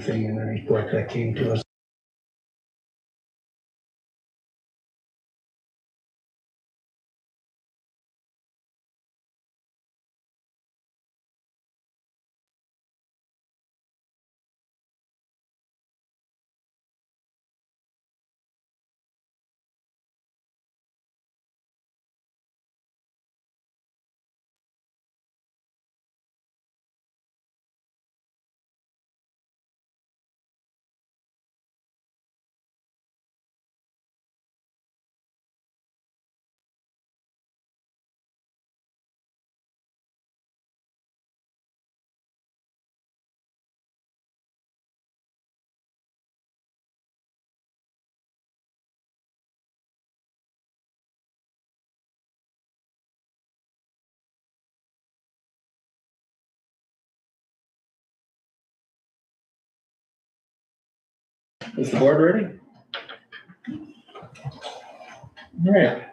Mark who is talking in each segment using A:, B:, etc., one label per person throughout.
A: thing in the report that came to us.
B: Is the board ready? All right.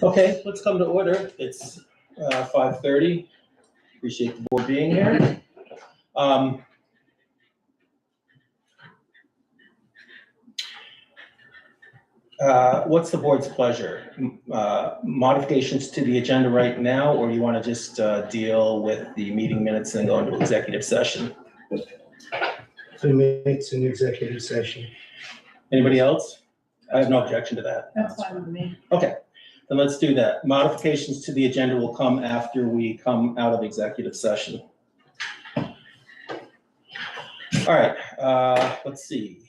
B: Okay, let's come to order. It's 5:30. Appreciate the board being here. What's the board's pleasure? Modifications to the agenda right now, or you want to just deal with the meeting minutes and go into executive session?
A: 3 minutes in executive session.
B: Anybody else? I have no objection to that.
C: That's fine with me.
B: Okay, then let's do that. Modifications to the agenda will come after we come out of executive session. All right, let's see.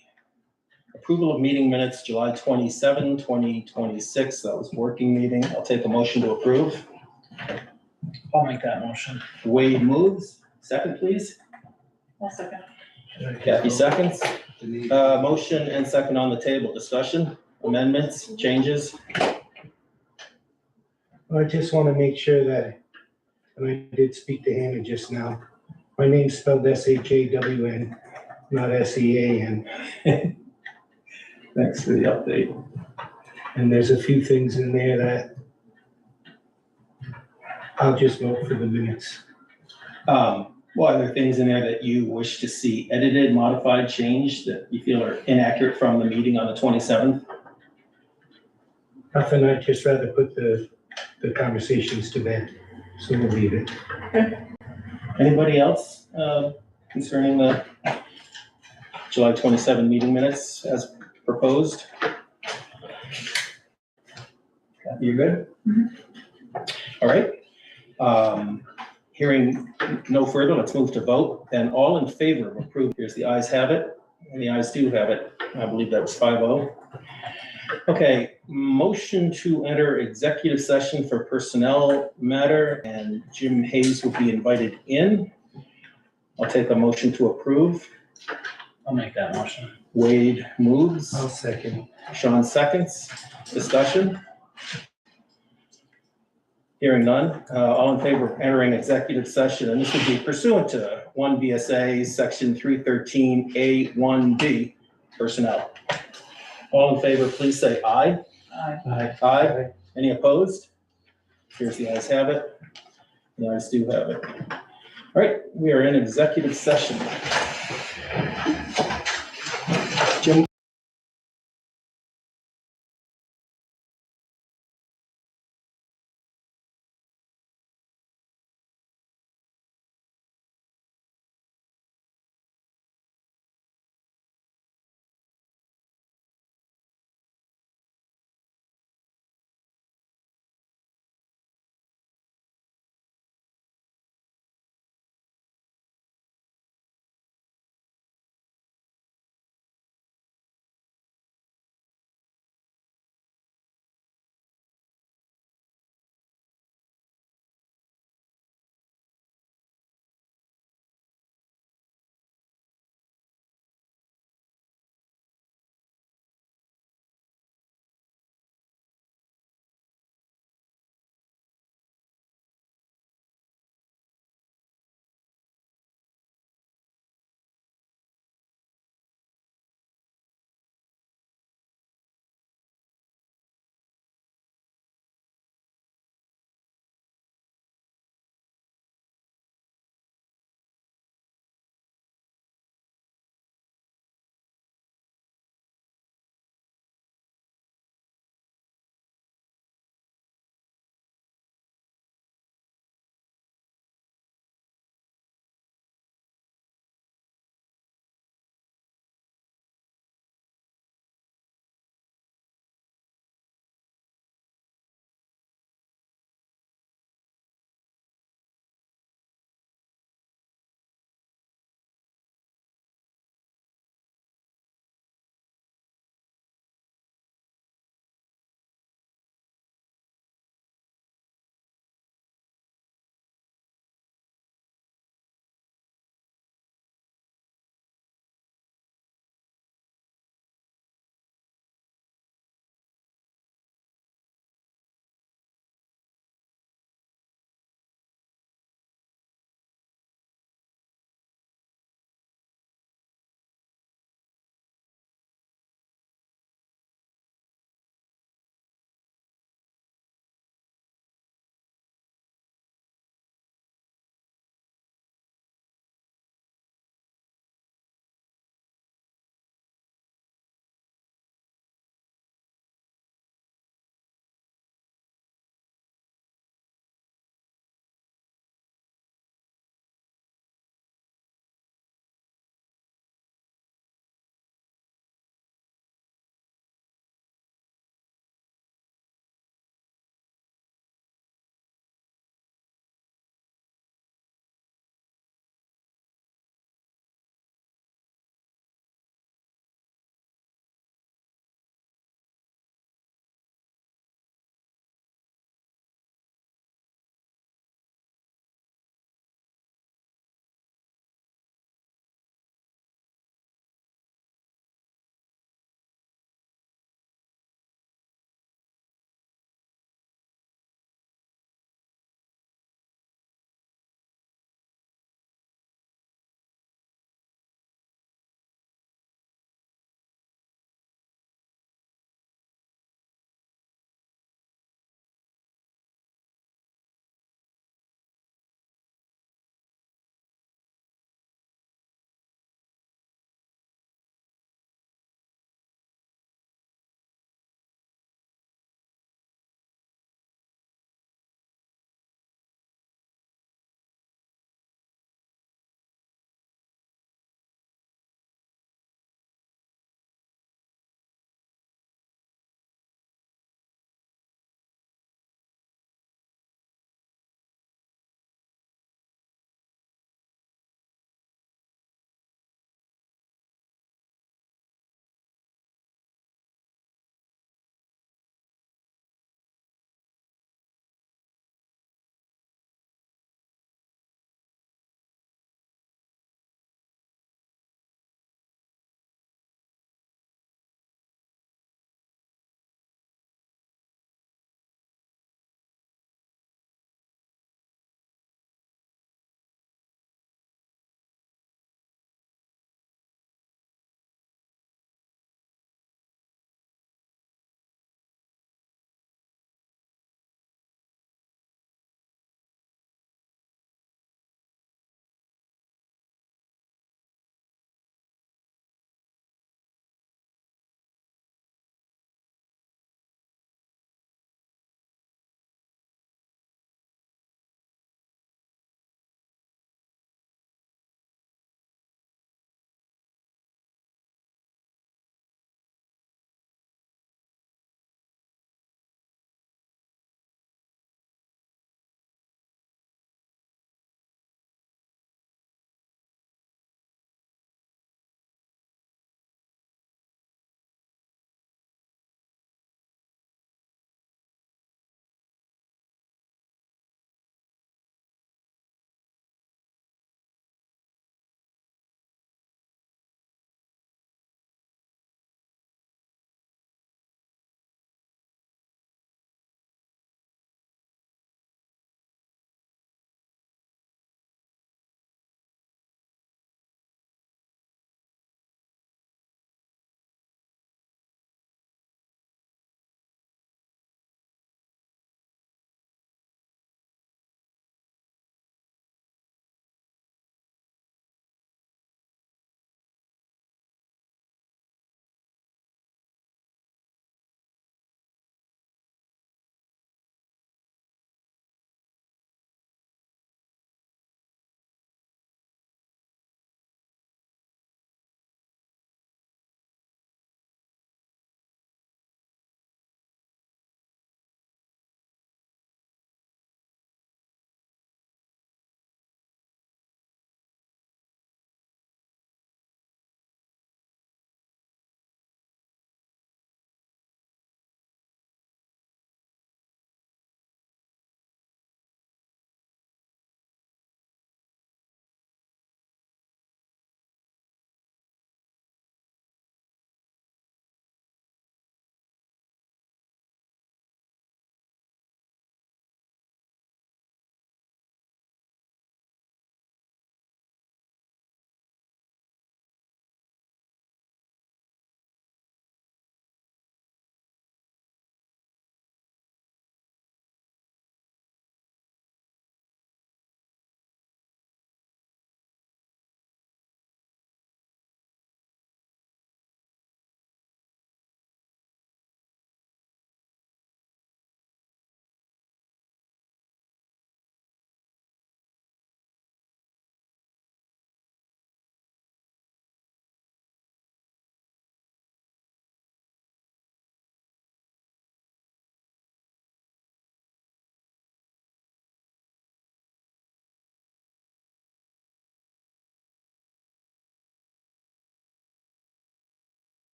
B: Approval of meeting minutes, July 27, 2026. That was working meeting. I'll take a motion to approve.
D: I'll make that motion.
B: Wade moves. Second, please.
C: I'll second.
B: Kathy seconds. Motion and second on the table. Discussion, amendments, changes.
A: I just want to make sure that, and I did speak to Hannah just now, my name's spelled S-H-A-W-N, not S-E-A-N.
B: Thanks for the update.
A: And there's a few things in there that I'll just vote for the minutes.
B: What are there things in there that you wish to see edited, modified, changed that you feel are inaccurate from the meeting on the 27th?
A: Nothing, I'd just rather put the conversations to bed, so we'll leave it.
B: Anybody else concerning the July 27 meeting minutes as proposed? You good?
C: Mhm.
B: All right. Hearing no further, let's move to vote. And all in favor of approve, here's the ayes have it, and the ayes do have it. I believe that was 5-0. Okay, motion to enter executive session for personnel matter, and Jim Hayes will be invited in. I'll take a motion to approve.
D: I'll make that motion.
B: Wade moves.
A: I'll second.
B: Sean seconds. Discussion? Hearing none. All in favor of entering executive session, and this would be pursuant to 1 VSA section 313A1B, personnel. All in favor, please say aye.
C: Aye.
B: Aye. Any opposed? Here's the ayes have it. The ayes do have it. All right, we are in executive session. Jim?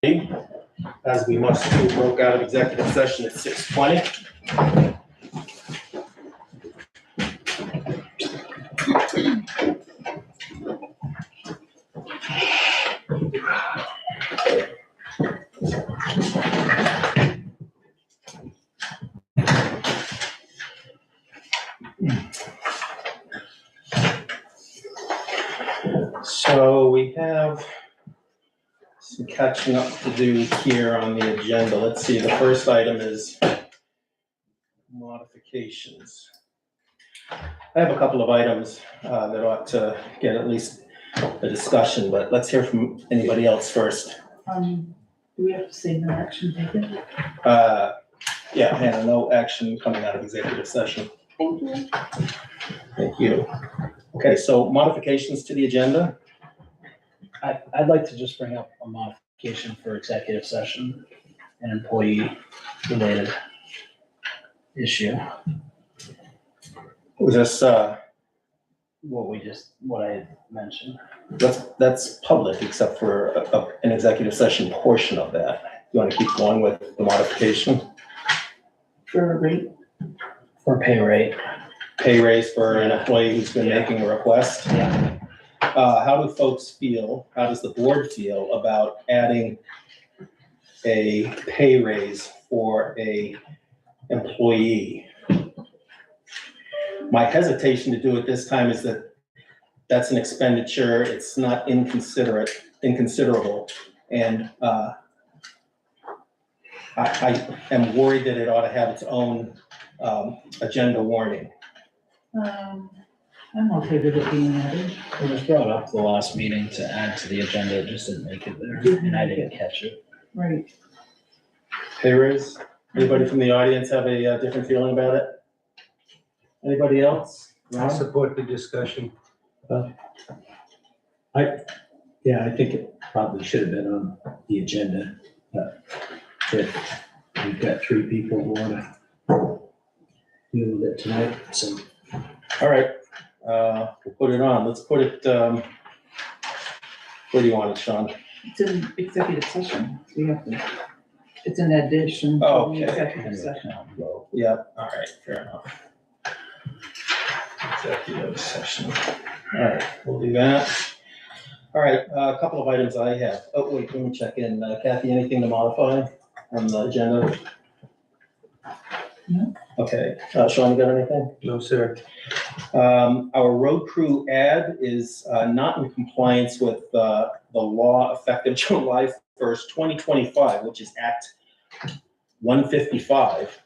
B: as we must do, broke out of executive session at 6:20. So we have some catching up to do here on the agenda. Let's see, the first item is modifications. I have a couple of items that ought to get at least a discussion, but let's hear from anybody else first.
C: Do we have to say no action taken?
B: Yeah, and no action coming out of executive session.
C: Thank you.
B: Thank you. Okay, so modifications to the agenda.
D: I'd like to just bring up a modification for executive session, an employee-related issue.
B: Was this,
D: What I had mentioned.
B: that's public except for an executive session portion of that. You want to keep going with the modification?
C: For a rate?
D: For pay rate.
B: Pay raise for an employee who's been making a request.
D: Yeah.
B: How do folks feel, how does the board feel about adding a pay raise for a employee? My hesitation to do it this time is that that's an expenditure, it's not inconsiderable. And I am worried that it ought to have its own agenda warning.
C: I'm okay with it being added.
D: It was brought up the last meeting to add to the agenda, it just didn't make it there, and I didn't catch it.
C: Right.
B: Pay raise? Anybody from the audience have a different feeling about it? Anybody else?
A: I support the discussion.
E: Yeah, I think it probably should have been on the agenda, but if we've got three people who wanna deal with it tonight, so.
B: All right, we'll put it on. Let's put it, where do you want it, Sean?
C: It's in executive session. We have to, it's an addition to
B: Oh,
C: the
B: okay.
C: executive session.
B: Yeah, all right, fair enough. Executive session. All right, we'll do that. All right, a couple of items I have. Oh, wait, let me check in. Kathy, anything to modify on the agenda?
C: No.
B: Okay, Sean, you got anything?
A: No, sir.
B: Our road crew ad is not in compliance with the law effective July 1st, 2025, which is Act 155.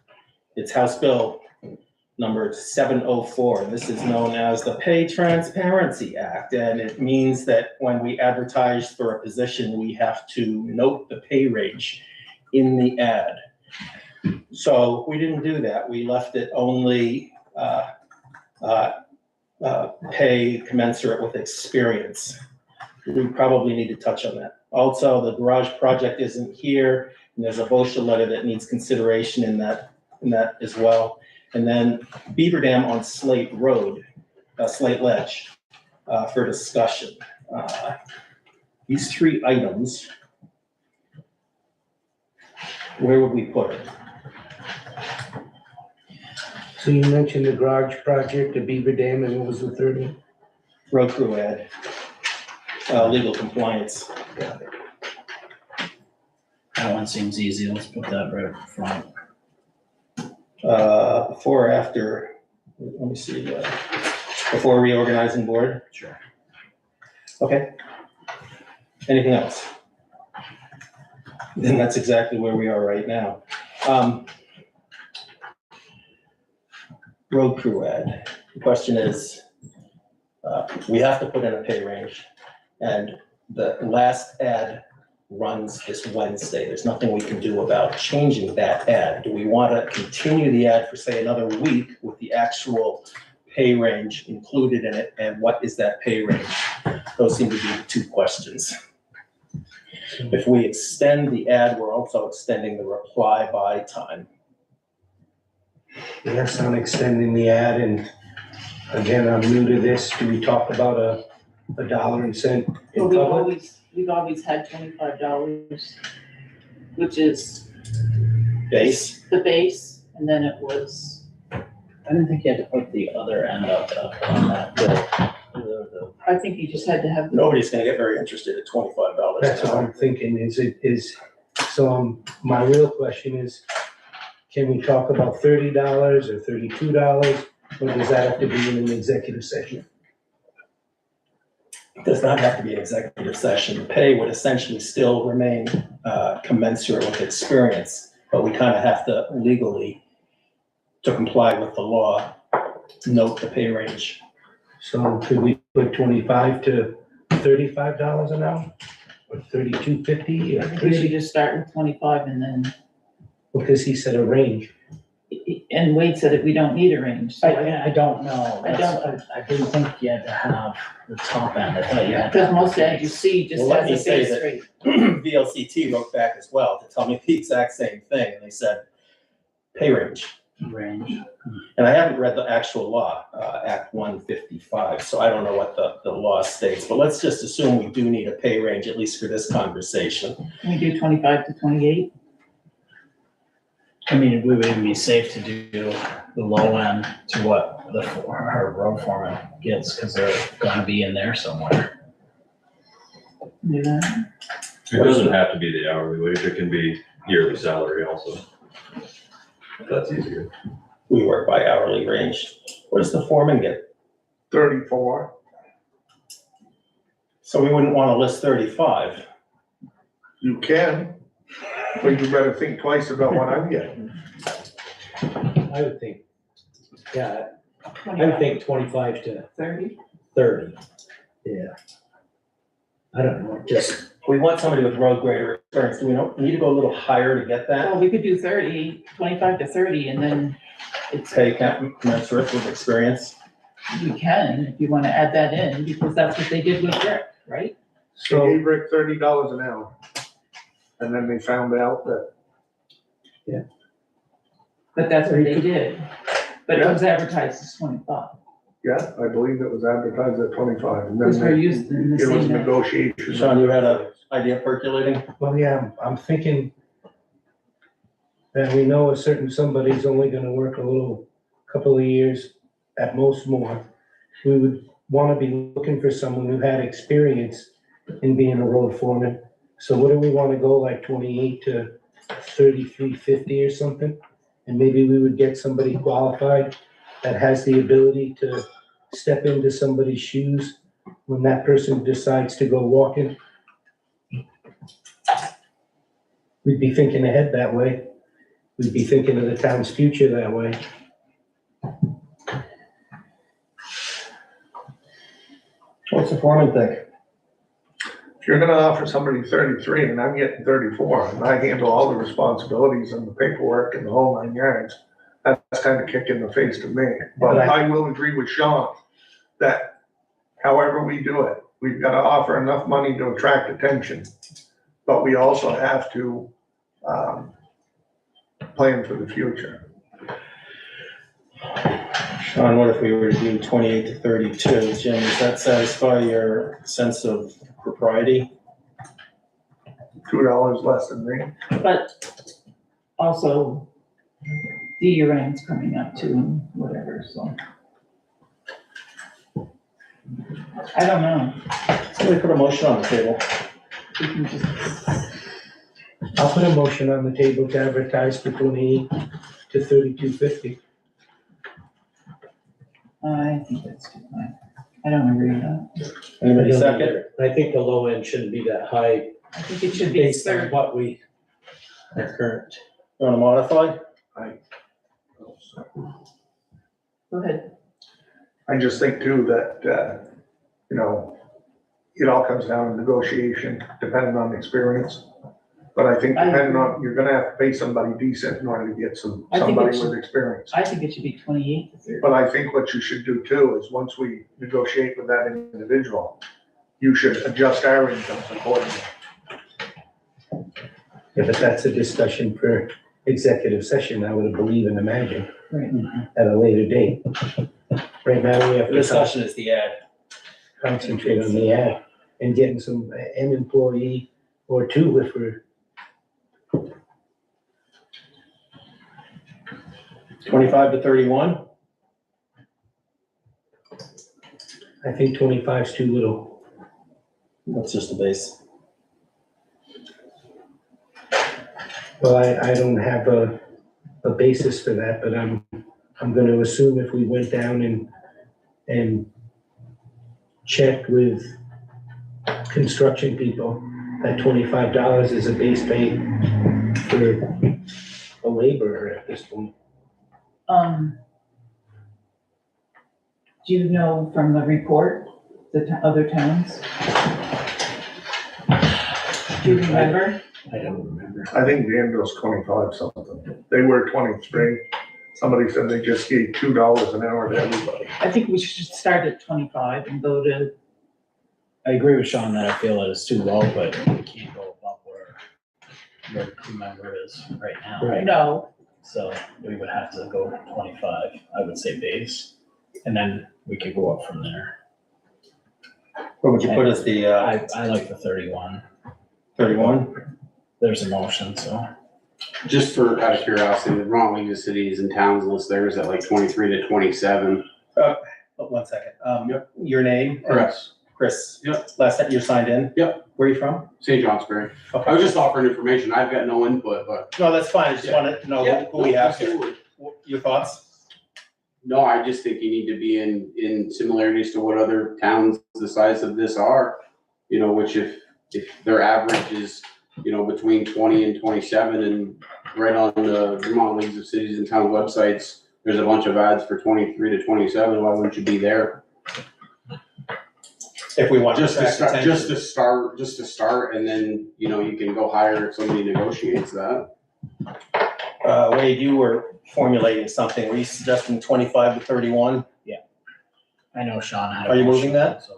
B: It's House Bill number 704. This is known as the Pay Transparency Act, and it means that when we advertise for a position, we have to note the pay range in the ad. So we didn't do that. We left it only pay commensurate with experience. We probably need to touch on that. Also, the garage project isn't here, and there's a VOSHA letter that needs consideration in that as well. And then Beaver Dam on Slate Road, Slate Ledge, for discussion. These three items, where would we put it?
A: So you mentioned the garage project, the Beaver Dam, and what was the third one?
B: Road crew ad, legal compliance.
A: Got it.
D: That one seems easy, let's put that right up front.
B: Before or after, let me see, before reorganizing board?
D: Sure.
B: Okay. Anything else? Then that's exactly where we are right now. Road crew ad. The question is, we have to put in a pay range, and the last ad runs this Wednesday. There's nothing we can do about changing that ad. Do we want to continue the ad for, say, another week with the actual pay range included in it, and what is that pay range? Those seem to be two questions. If we extend the ad, we're also extending the reply by time.
A: Yes, I'm extending the ad, and again, I'm new to this. Do we talk about a dollar and cent in
C: Well,
A: public?
C: we've always had $25 which is
B: Base,
C: the base, and then it was,
D: I didn't think you had to put the other end of on that, the
C: I think you just had to have,
B: nobody's gonna get very interested at $25
A: That's
B: an
A: what
B: hour.
A: I'm thinking, my real question is, can we talk about $30 or $32, or does that have to be in an executive session?
B: It does not have to be an executive session. The pay would essentially still remain commensurate with experience, but we kind of have to legally, to comply with the law, note the pay range.
A: So could we put $25 to $35 an hour, or $32.50,
C: I
A: or
C: think we should
A: $30?
C: just start with 25 and then,
A: Because he said a range.
C: and Wade said that we don't need a range. So
D: I don't know.
C: I don't-
D: I didn't think you had to have the top end. I thought you had to.
C: Because
D: have
C: most
D: the base.
C: as you see, just
B: Well, let
C: has
B: me
C: a
B: say
C: base
B: that-
C: rate.
B: VLCT wrote back as well to tell me the exact same thing, and they said, pay range.
D: Range.
B: And I haven't read the actual law, Act 155, so I don't know what the law states, but let's just assume we do need a pay range, at least for this conversation.
C: Can we do 25 to 28?
D: I mean, we would even be safe to do the low end to what our road foreman gets, because they're gonna be in there somewhere.
C: Do that?
F: It doesn't have to be the hourly wage, it can be yearly salary also. That's easier.
B: We work by hourly range. What does the foreman get?
G: 34.
B: So we wouldn't want to list 35.
G: You can, but you better think twice about what I'm getting.
E: I would think, yeah, I would
C: 25,
E: think 25 to
C: 30?
E: 30, yeah. I don't know, just,
B: We want somebody with road grader experience. Do we don't need to go a little higher to get that?
C: Well, we could do 30, 25 to 30, and then it's,
B: Pay commensurate with experience?
C: you can, if you want to add that in, because that's what they did with Rick, right?
G: They
A: So,
G: gave Rick $30 an hour. And then they found out that,
C: But that's what they did. But it was advertised as 25,
G: yeah, I believe it was advertised at 25. And
C: because we're
G: then
C: used in the
G: it was
C: same.
G: negotiation.
B: Sean, you had a idea percolating?
A: well, yeah, I'm thinking that we know a certain somebody's only gonna work a little, couple of years, at most more. We would wanna be looking for someone who had experience in being a road foreman. So what do we wanna go, like 28 to 33.50 or something? And maybe we would get somebody qualified that has the ability to step into somebody's shoes when that person decides to go walking. We'd be thinking ahead that way. We'd be thinking of the town's future that way.
B: What's the foreman think?
G: If you're gonna offer somebody 33 and I'm getting 34, and I handle all the responsibilities and the paperwork and the whole 9 yards, that's kind of kick in the face to me. But I will agree with Sean that however we do it, we've gotta offer enough money to attract attention. But we also have to, plan for the future.
B: Sean, what if we were to do 28 to 32? Jim, does that satisfy your sense of propriety?
G: $2 less than me.
C: But also, the year-end's coming up too, and whatever, so. I don't know.
B: Somebody put a motion on the table.
C: We can just,
A: I'll put a motion on the table to advertise for 28 to 32.50.
C: I think that's too high. I don't agree with that.
B: Anybody second?
E: I think the low end shouldn't be that high
C: I think it should be
E: based on
C: 30.
E: what we, our current.
B: You want to modify?
C: Go ahead.
G: I just think too that, it all comes down to negotiation, depending on experience. But I think
C: I
G: depending
C: agree.
G: on, you're gonna have to pay somebody decent in order to get
C: I think
G: somebody
C: it
G: with experience.
C: I think it should be 28 to 30.
G: But I think what you should do too is once we negotiate with that individual, you should adjust our incomes accordingly.
A: Yeah, but that's a discussion for executive session, I would believe and imagine,
C: Right.
A: at a later date. Right now, we have
B: The
A: to
B: discussion is the ad.
A: concentrate on the ad and getting an employee or two if we're
B: 25 to 31?
A: I think 25 is too little.
B: That's just the base.
A: Well, I don't have a basis for that, but I'm gonna assume if we went down and checked with construction people, that $25 is a base pay for a laborer at this point.
C: Do you know from the report, the other towns? Do you remember?
E: I don't remember.
G: I think Danville's 25 something. They were 23. Somebody said they just gave $2 an hour to everybody.
C: I think we should start at 25 and go to,
D: I agree with Sean that I feel that it's too low, but we can't go above where the crew member is right now.
E: Right.
C: no,
D: So we would have to go 25, I would say base, and then we could go up from there.
B: What would you put as the,
D: I like the 31.
B: 31?
D: There's a motion, so.
H: Just for out of curiosity, the Vermont League of Cities and Towns list there is at like 23 to 27.
B: Oh, 1 second. Your name?
H: Chris.
B: Chris.
H: Yep.
B: Last time you signed in?
H: Yep.
B: Where are you from?
H: St. Johnsbury.
B: Okay.
H: I was just offering information. I've got no input, but.
B: No, that's fine. I just wanted to know who we have here.
H: Absolutely.
B: Your thoughts?
H: No, I just think you need to be in similarities to what other towns the size of this are. You know, which if their average is, you know, between 20 and 27, and right on the Vermont Leagues of Cities and Town websites, there's a bunch of ads for 23 to 27. Why wouldn't you be there?
B: If we want to
H: Just to
B: attract
H: start,
B: attention.
H: just to start, and then, you know, you can go higher if somebody negotiates that.
B: Wade, you were formulating something. Were you suggesting 25 to 31?
D: I know Sean had a
B: Are you
D: motion,
B: moving that?
D: so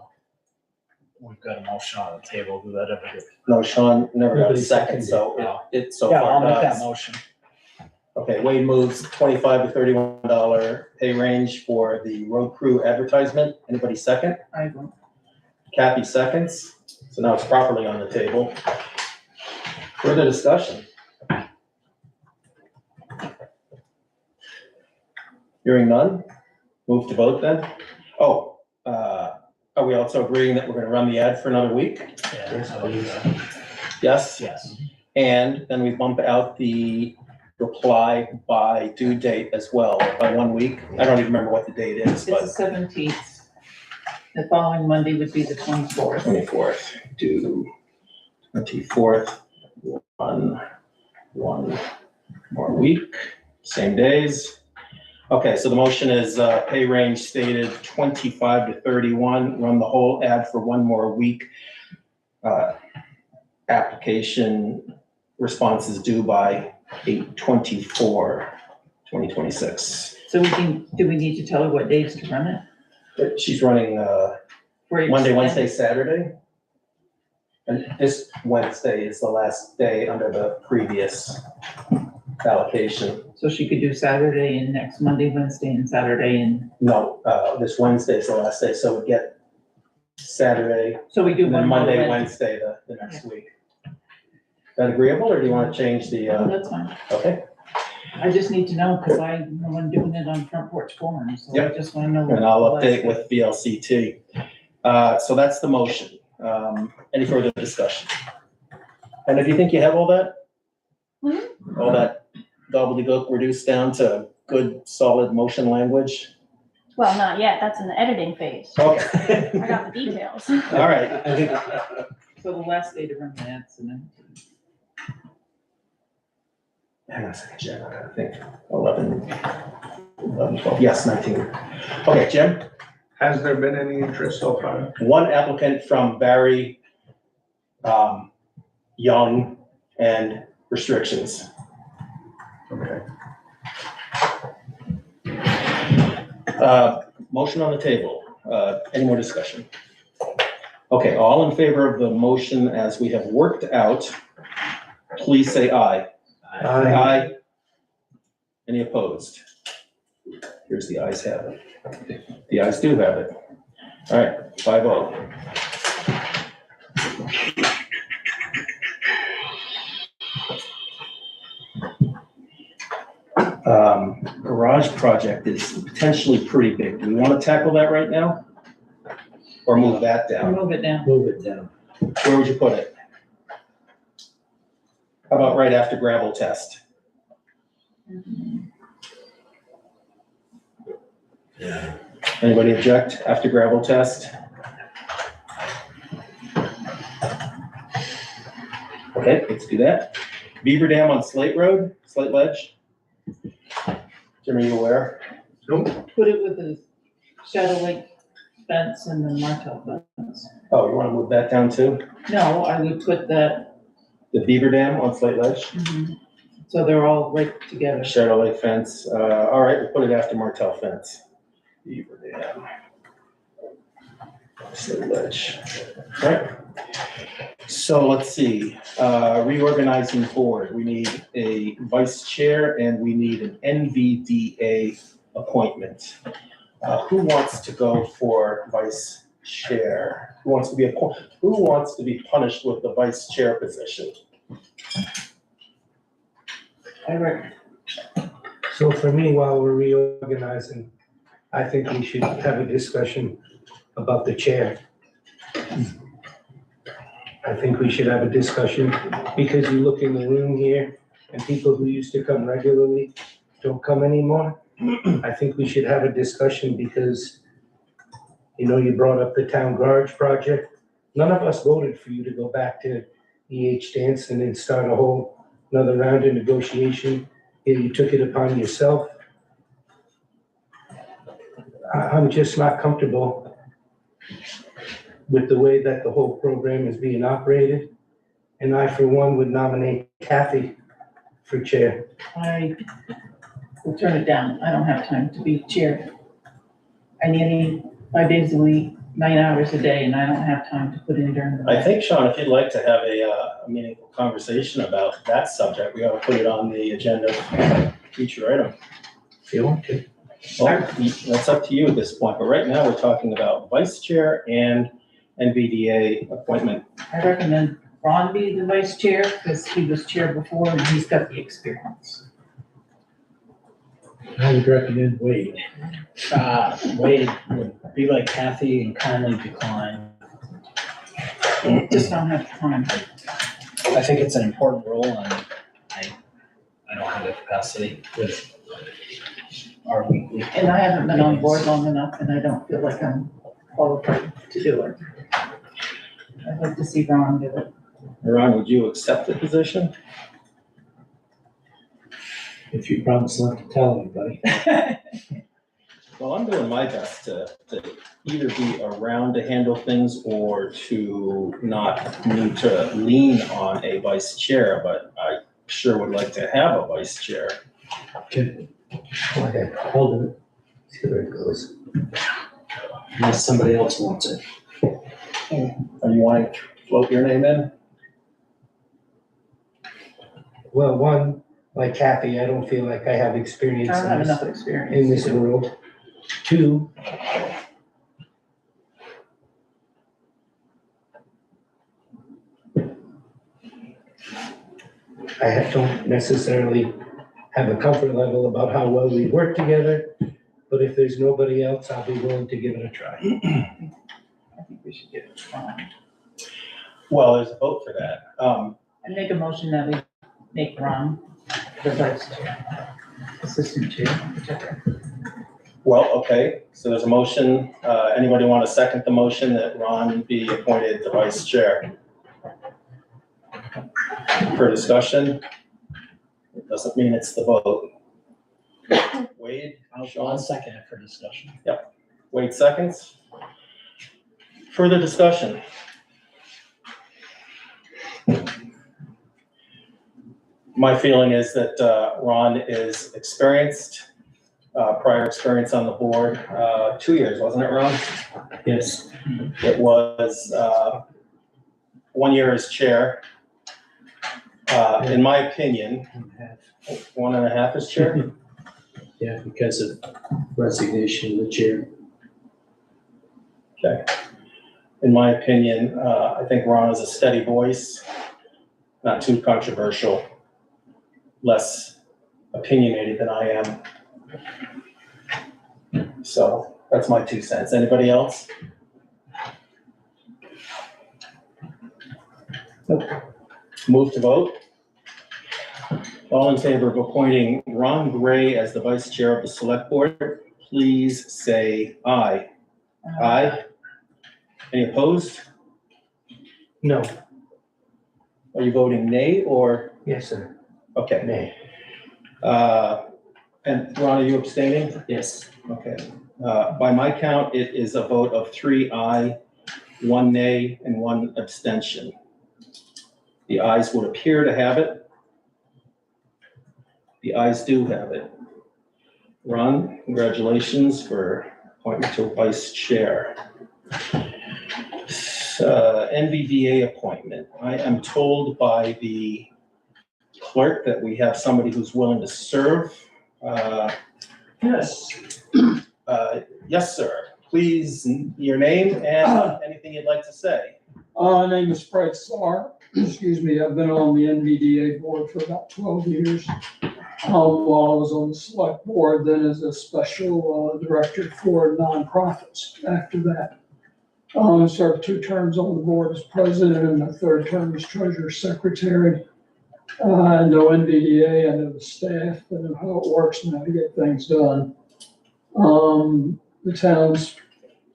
D: we've got a motion on the table. Do that ever get?
B: No, Sean never got a
A: Nobody
B: second, so
D: seconded.
B: it's so
D: Yeah,
B: far
D: I'll make that
B: dies.
D: motion.
B: Okay, Wade moves $25 to $31 pay range for the road crew advertisement. Anybody second?
C: I don't,
B: Kathy seconds. So now it's properly on the table. Further discussion? Hearing none, move to vote then. Oh, are we also agreeing that we're gonna run the ad for another week?
D: Yeah, I like that.
B: Yes?
D: Yes.
B: And then we bump out the reply by due date as well, by 1 week. I don't even remember what the date is,
C: it's the
B: but
C: 17th. The following Monday would be the 24th.
B: 24th to 24th, one more week, same days. Okay, so the motion is pay range stated 25 to 31, run the whole ad for 1 more week. Application response is due by 8/24/2026.
C: So do we need to tell her what days to run it?
B: She's running
C: For each
B: Monday,
C: one?
B: Wednesday, Saturday. And this Wednesday is the last day under the previous allocation.
C: So she could do Saturday and next Monday, Wednesday and Saturday and,
B: No, this Wednesday is the last day, so we get Saturday,
C: so we do
B: and then
C: one more
B: Monday,
C: Wednesday.
B: Wednesday, the next week. Is that agreeable, or do you want to change the,
C: Oh, that's fine.
B: okay?
C: I just need to know, because I'm the one doing it on Front Porch Forum, so I
B: Yep.
C: just want to know.
B: And I'll
C: what
B: update
C: the last-
B: with VLCT. So that's the motion. Any further discussion? And if you think you have all that? All that gobbledygook reduced down to good, solid motion language?
I: Well, not yet, that's in the editing phase.
B: Okay.
I: I got the details.
B: All right.
A: I think
C: So the last day to run the ads and then.
B: Hang on a second, Jim, I gotta think. 11, 12, yes, 19. Okay, Jim?
G: Has there been any interest so far?
B: One applicant from Barry, Young, and restrictions.
G: Okay.
B: Motion on the table. Any more discussion? Okay, all in favor of the motion as we have worked out, please say aye. Aye. Any opposed? Here's the ayes have it. The ayes do have it. All right, 5-0. Garage project is potentially pretty big. Do we want to tackle that right now? Or move that down?
C: Move it down.
E: Move it down.
B: Where would you put it? How about right after gravel test? Anybody object after gravel test? Okay, let's do that. Beaver Dam on Slate Road, Slate Ledge. Jim, are you aware?
C: Put it with the Shadow Lake fence and the Martel fence.
B: Oh, you want to move that down too?
C: No, I would put that,
B: The Beaver Dam on Slate Ledge?
C: so they're all right together.
B: Shadow Lake fence, all right, we'll put it after Martel fence. Beaver Dam. Slate Ledge, all right. So let's see, reorganizing board, we need a vice chair and we need an NVDA appointment. Who wants to go for vice chair? Who wants to be punished with the vice chair position?
A: So for me, while we're reorganizing, I think we should have a discussion about the chair. I think we should have a discussion because you look in the room here and people who used to come regularly don't come anymore. I think we should have a discussion because, you know, you brought up the town garage project. None of us voted for you to go back to E.H. Danson and start a whole another round of negotiation. You took it upon yourself. I'm just not comfortable with the way that the whole program is being operated. And I, for one, would nominate Kathy for chair.
C: I will turn it down. I don't have time to be chair. I need 5 days a week, 9 hours a day, and I don't have time to put in during the
B: I
C: day.
B: think, Sean, if you'd like to have a meaningful conversation about that subject, we ought to put it on the agenda for future item.
A: If you want to.
B: Well, that's up to you at this point, but right now we're talking about vice chair and NVDA appointment.
C: I recommend Ron be the vice chair because he was chair before and he's got the experience.
E: I would recommend Wade. Wade would be like Kathy and kindly decline.
C: Just don't have time.
D: I think it's an important role and I don't have the capacity with our weekly.
C: And I haven't been on board long enough and I don't feel like I'm qualified to do it. I'd like to see Ron do it.
B: Ron, would you accept the position?
E: If you promise not to tell anybody.
B: Well, I'm doing my best to either be around to handle things or to not need to lean on a vice chair, but I sure would like to have a vice chair.
E: Okay,
A: Go ahead.
E: I'll do it,
A: See where it goes.
E: unless somebody else wants it.
B: Are you wanting to float your name in?
A: Well, one, like Kathy, I don't feel like I have experience
C: I don't have
A: in
C: enough
A: this,
C: experience.
A: in this world. Two, I don't necessarily have a comfort level about how well we work together, but if there's nobody else, I'll be willing to give it a try.
C: I think we should give it a try.
B: Well, there's a vote for that.
C: I make a motion that we make Ron the vice chair, assistant chair, whichever.
B: Well, okay, so there's a motion. Anybody want to second the motion that Ron be appointed the vice chair? For discussion? It doesn't mean it's the vote. Wade?
D: I'll second it for discussion.
B: Wade seconds. Further discussion? My feeling is that Ron is experienced, prior experience on the board, 2 years, wasn't it, Ron?
E: Yes,
B: It was 1 year as chair. In my opinion, 1.5 as chair.
E: yeah, because of resignation of the chair.
B: Okay. In my opinion, I think Ron is a steady voice, not too controversial, less opinionated than I am. So that's my 2 cents. Anybody else? Move to vote. All in favor of appointing Ron Gray as the vice chair of the select board, please say aye. Aye. Any opposed?
A: No,
B: Are you voting nay or?
A: yes, sir.
B: Okay.
A: Nay.
B: And Ron, are you abstaining?
E: Yes.
B: Okay. By my count, it is a vote of 3 aye, 1 nay, and 1 abstention. The ayes would appear to have it. The ayes do have it. Ron, congratulations for appointment to vice chair. NVDA appointment. I am told by the clerk that we have somebody who's willing to serve.
J: Yes,
B: Yes, sir. Please, your name and anything you'd like to say.
J: name is Fred Sarr. Excuse me, I've been on the NVDA board for about 12 years. While I was on the select board, then as a special director for nonprofits after that. Served 2 terms on the board as president and a 3rd term as treasurer secretary. I know NVDA, I know the staff, I know how it works and how to get things done. The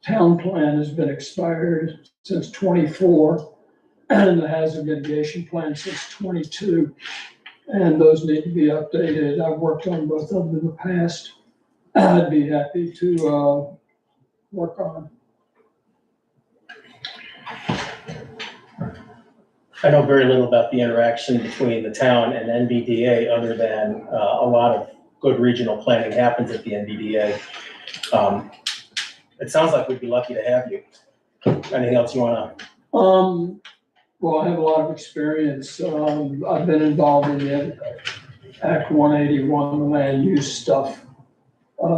J: town plan has been expired since 24 and the hazard mitigation plan since 22. And those need to be updated. I've worked on both of them in the past. I'd be happy to work on.
B: I know very little about the interaction between the town and NVDA, other than a lot of good regional planning happens at the NVDA. It sounds like we'd be lucky to have you. Anything else you wanna?
J: Well, I have a lot of experience. I've been involved in the Act 181, the land use stuff,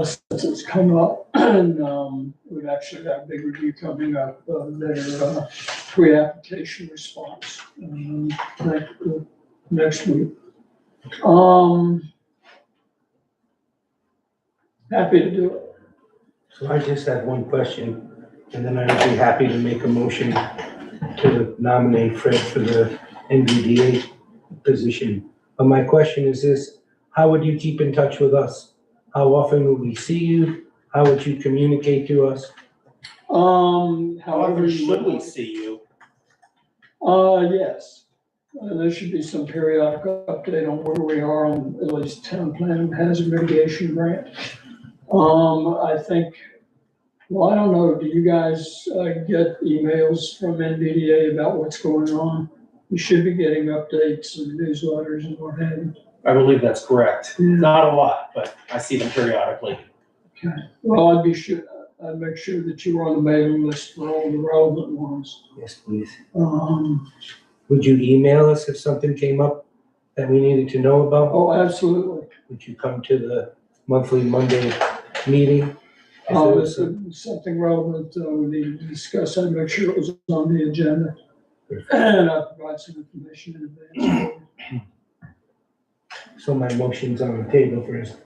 J: since it's come up. And we've actually got a big review coming up, their pre-application response next week. Happy to do it.
A: So I just have one question, and then I would be happy to make a motion to nominate Fred for the NVDA position. But my question is this: how would you keep in touch with us? How often would we see you? How would you communicate to us?
J: However you
B: Should we
J: want.
B: see you?
J: Yes. There should be some periodic update on where we are on at least town plan and hazard mitigation grant. I think, well, I don't know, do you guys get emails from NVDA about what's going on? You should be getting updates and newsletters and what have you.
B: I believe that's correct.
J: Yeah.
B: Not a lot, but I see them periodically.
J: Okay. Well, I'd make sure that you were on the mailing list for all the relevant ones.
A: Yes, please.
J: Um,
A: Would you email us if something came up that we needed to know about?
J: oh, absolutely.
A: Would you come to the monthly Monday meeting? If there was
J: If there's something relevant we needed to discuss, I'd make sure it was on the agenda. And I'll provide some information in advance.
A: So my motion's on the table for his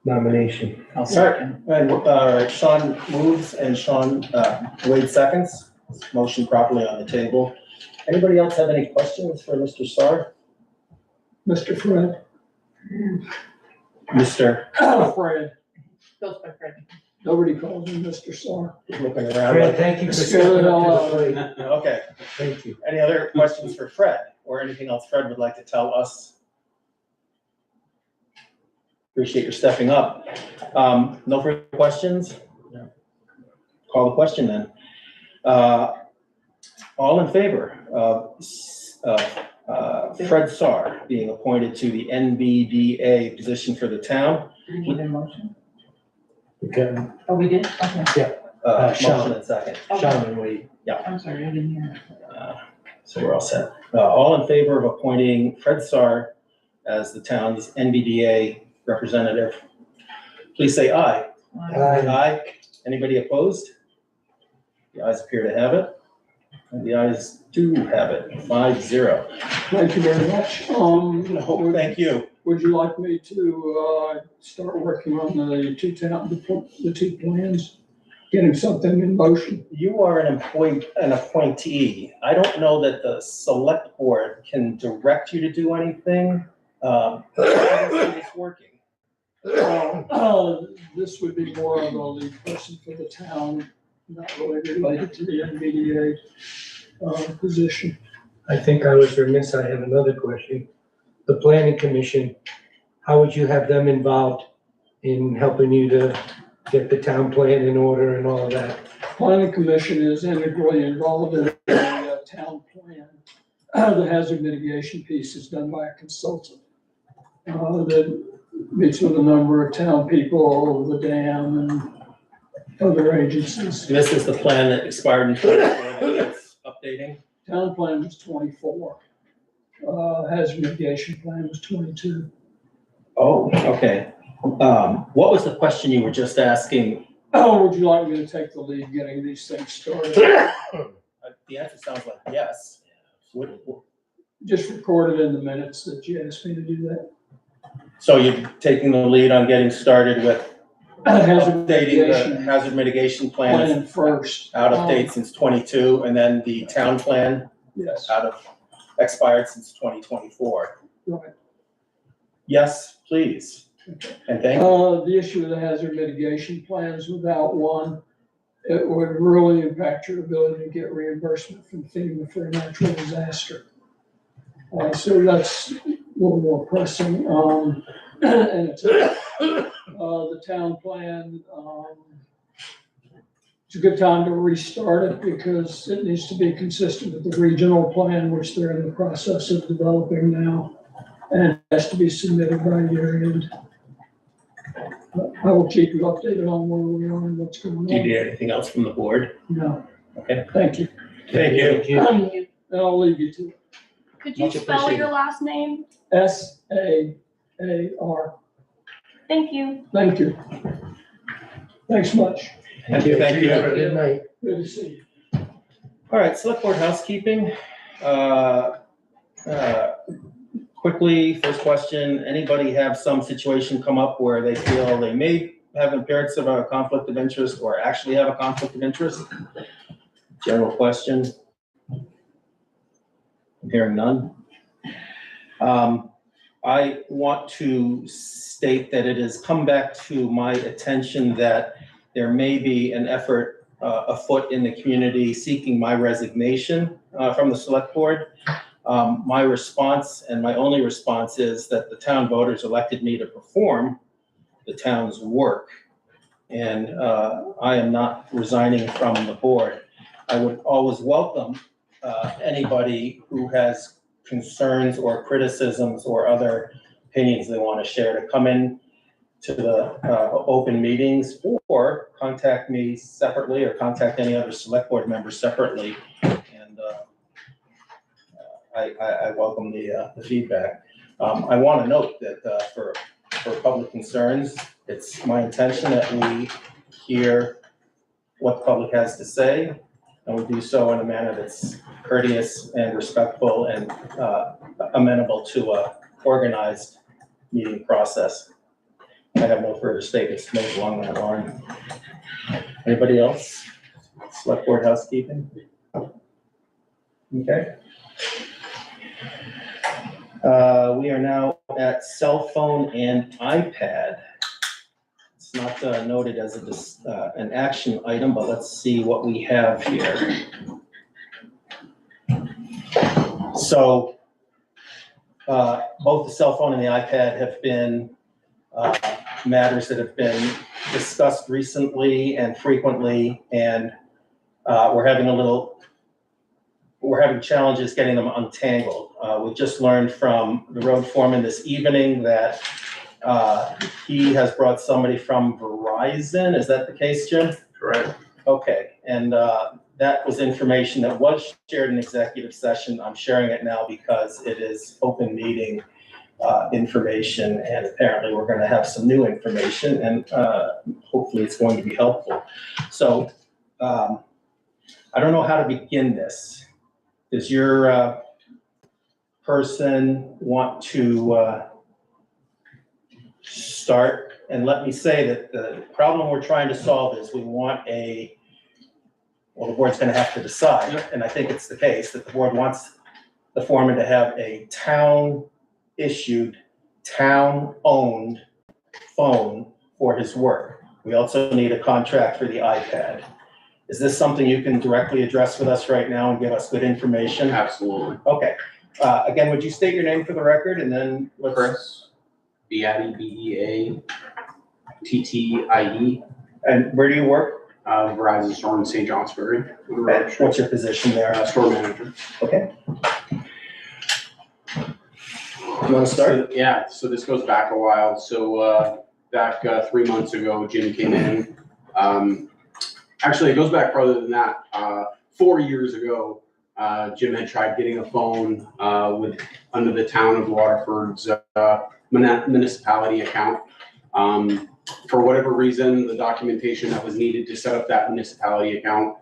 A: nomination.
C: I'll second.
B: And, Sean moves and Sean, Wade seconds. Motion properly on the table. Anybody else have any questions for Mr. Sarr?
J: Mr. Fred.
B: Mr.
J: Fred.
C: Goes by Fred.
J: Nobody calls him Mr. Sarr.
B: Looking around.
A: Fred, thank you for
J: Let's
A: stepping
J: go to
A: up
J: the-
A: to the plate.
B: Okay.
A: Thank you.
B: Any other questions for Fred or anything else Fred would like to tell us? Appreciate your stepping up. No further questions?
A: No.
B: Call the question then. All in favor of Fred Sarr being appointed to the NVDA position for the town?
C: Did we get a motion?
E: Okay,
C: Oh, we did? Okay.
B: Motion
E: Sean.
B: and second.
E: Sean and Wade.
C: I'm sorry, I didn't hear.
B: So we're all set. All in favor of appointing Fred Sarr as the town's NVDA representative, please say aye. Aye. Anybody opposed? The ayes appear to have it. And the ayes do have it, 5-0.
J: Thank you very much.
B: Thank you.
J: would you like me to, start working on the two plans? Getting something in motion?
B: You are an appointee. I don't know that the select board can direct you to do anything. How is this working?
J: This would be more of a lead person for the town, not really related to the NVDA, position.
A: I think I was remiss, I have another question. The planning commission, how would you have them involved in helping you to get the town plan in order and all of that?
J: Planning commission is integrally involved in the town plan. The hazard mitigation piece is done by a consultant that meets with a number of town people, the dam and other agencies.
B: This is the plan that expired in 2024 that it's updating?
J: Town plan was 24. Hazard mitigation plan was 22.
B: Oh, okay. What was the question you were just asking?
J: Oh, would you like me to take the lead getting these things started?
B: The answer sounds like yes.
J: Just recorded in the minutes that you asked me to do that.
B: So you're taking the lead on getting started with
J: Hazard
B: updating the
J: mitigation
B: hazard mitigation plan
J: plan first.
B: out of date since 22, and then the town plan
J: Yes,
B: out of expired since 2024.
J: right.
B: Yes, please. And thank you.
J: The issue with the hazard mitigation plans, without one, it would really impact your ability to get reimbursement from FEMA for a natural disaster. So that's a little more pressing. And it's, the town plan, it's a good time to restart it because it needs to be consistent with the regional plan, which they're in the process of developing now. And it has to be submitted by year end. I will keep you updated on where we are and what's going on.
B: Do you need anything else from the board?
J: No.
B: Okay.
J: Thank you.
B: Thank you.
J: And I'll leave you to it.
I: Could you
B: Much
I: spell
B: appreciated.
I: your last name?
J: SAAR.
I: Thank you.
J: Thank you. Thanks much.
B: Thank you. Thank
A: Have a
B: you.
A: good night.
J: Good to see you.
B: All right, select board housekeeping. Quickly, first question, anybody have some situation come up where they feel they may have an appearance of a conflict of interest or actually have a conflict of interest? General question. I'm hearing none. I want to state that it has come back to my attention that there may be an effort afoot in the community seeking my resignation from the select board. My response, and my only response, is that the town voters elected me to perform the town's work. And I am not resigning from the board. I would always welcome anybody who has concerns or criticisms or other opinions they want to share to come in to the open meetings, or contact me separately, or contact any other select board member separately. And I welcome the feedback. I want to note that for public concerns, it's my intention that we hear what the public has to say, and we do so in a manner that's courteous and respectful and amenable to a organized meeting process. I have no further statements to make along that line. Anybody else? Select board housekeeping? Okay. We are now at cell phone and iPad. It's not noted as an action item, but let's see what we have here. So both the cell phone and the iPad have been matters that have been discussed recently and frequently, and we're having challenges getting them untangled. We just learned from the road foreman this evening that he has brought somebody from Verizon. Is that the case, Jim?
G: Correct.
B: Okay, and that was information that was shared in executive session. I'm sharing it now because it is open meeting information, and apparently we're going to have some new information, and hopefully it's going to be helpful. So I don't know how to begin this. Does your person want to start. And let me say that the problem we're trying to solve is we want well, the board's gonna have to decide, and I think it's the case, that the board wants the foreman to have a town-issued, town-owned phone for his work. We also need a contract for the iPad. Is this something you can directly address with us right now and give us good information?
H: Absolutely.
B: Okay. Again, would you state your name for the record, and then let's...
H: Chris, Beattie,
B: And where do you work?
H: Verizon store in St. Johnsbury.
B: Okay. What's your position there?
H: Store manager.
B: Okay. You want to start?
H: Yeah, so this goes back a while. So back 3 months ago, Jim came in. Actually, it goes back further than that. 4 years ago, Jim had tried getting a phone under the town of Waterford's municipality account. For whatever reason, the documentation that was needed to set up that municipality account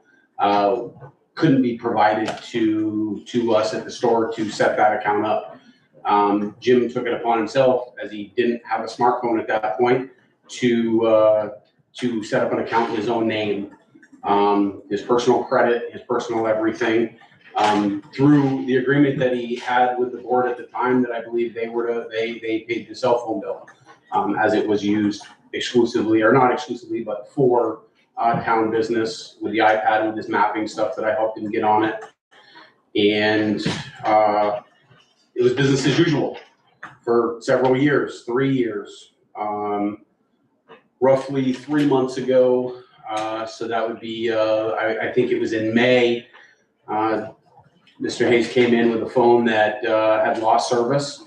H: couldn't be provided to us at the store to set that account up. Jim took it upon himself, as he didn't have a smartphone at that point, to set up an account in his own name. His personal credit, his personal everything, through the agreement that he had with the board at the time, that I believe they paid the cell phone bill, as it was used exclusively, or not exclusively, but for town business, with the iPad, with his mapping stuff that I helped him get on it. And it was business as usual for several years, 3 years. Roughly 3 months ago, so that would be, I think it was in May, Mr. Hayes came in with a phone that had lost service.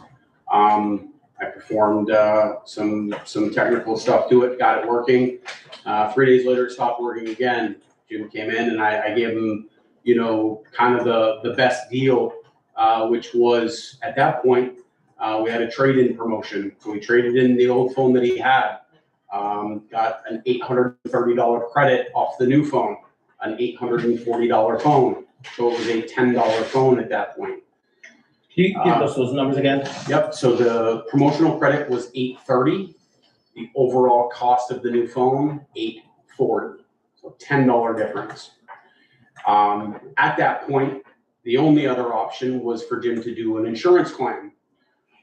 H: I performed some technical stuff to it, got it working. 3 days later, it stopped working again. Jim came in and I gave him, kind of the best deal, which was, at that point, we had a trade-in promotion. So we traded in the old phone that he had, got an $830 credit off the new phone, an $840 phone. So it was a $10 phone at that point.
B: Can you give us those numbers again?
H: Yep, so the promotional credit was $830. The overall cost of the new phone, $840. So $10 difference. At that point, the only other option was for Jim to do an insurance claim.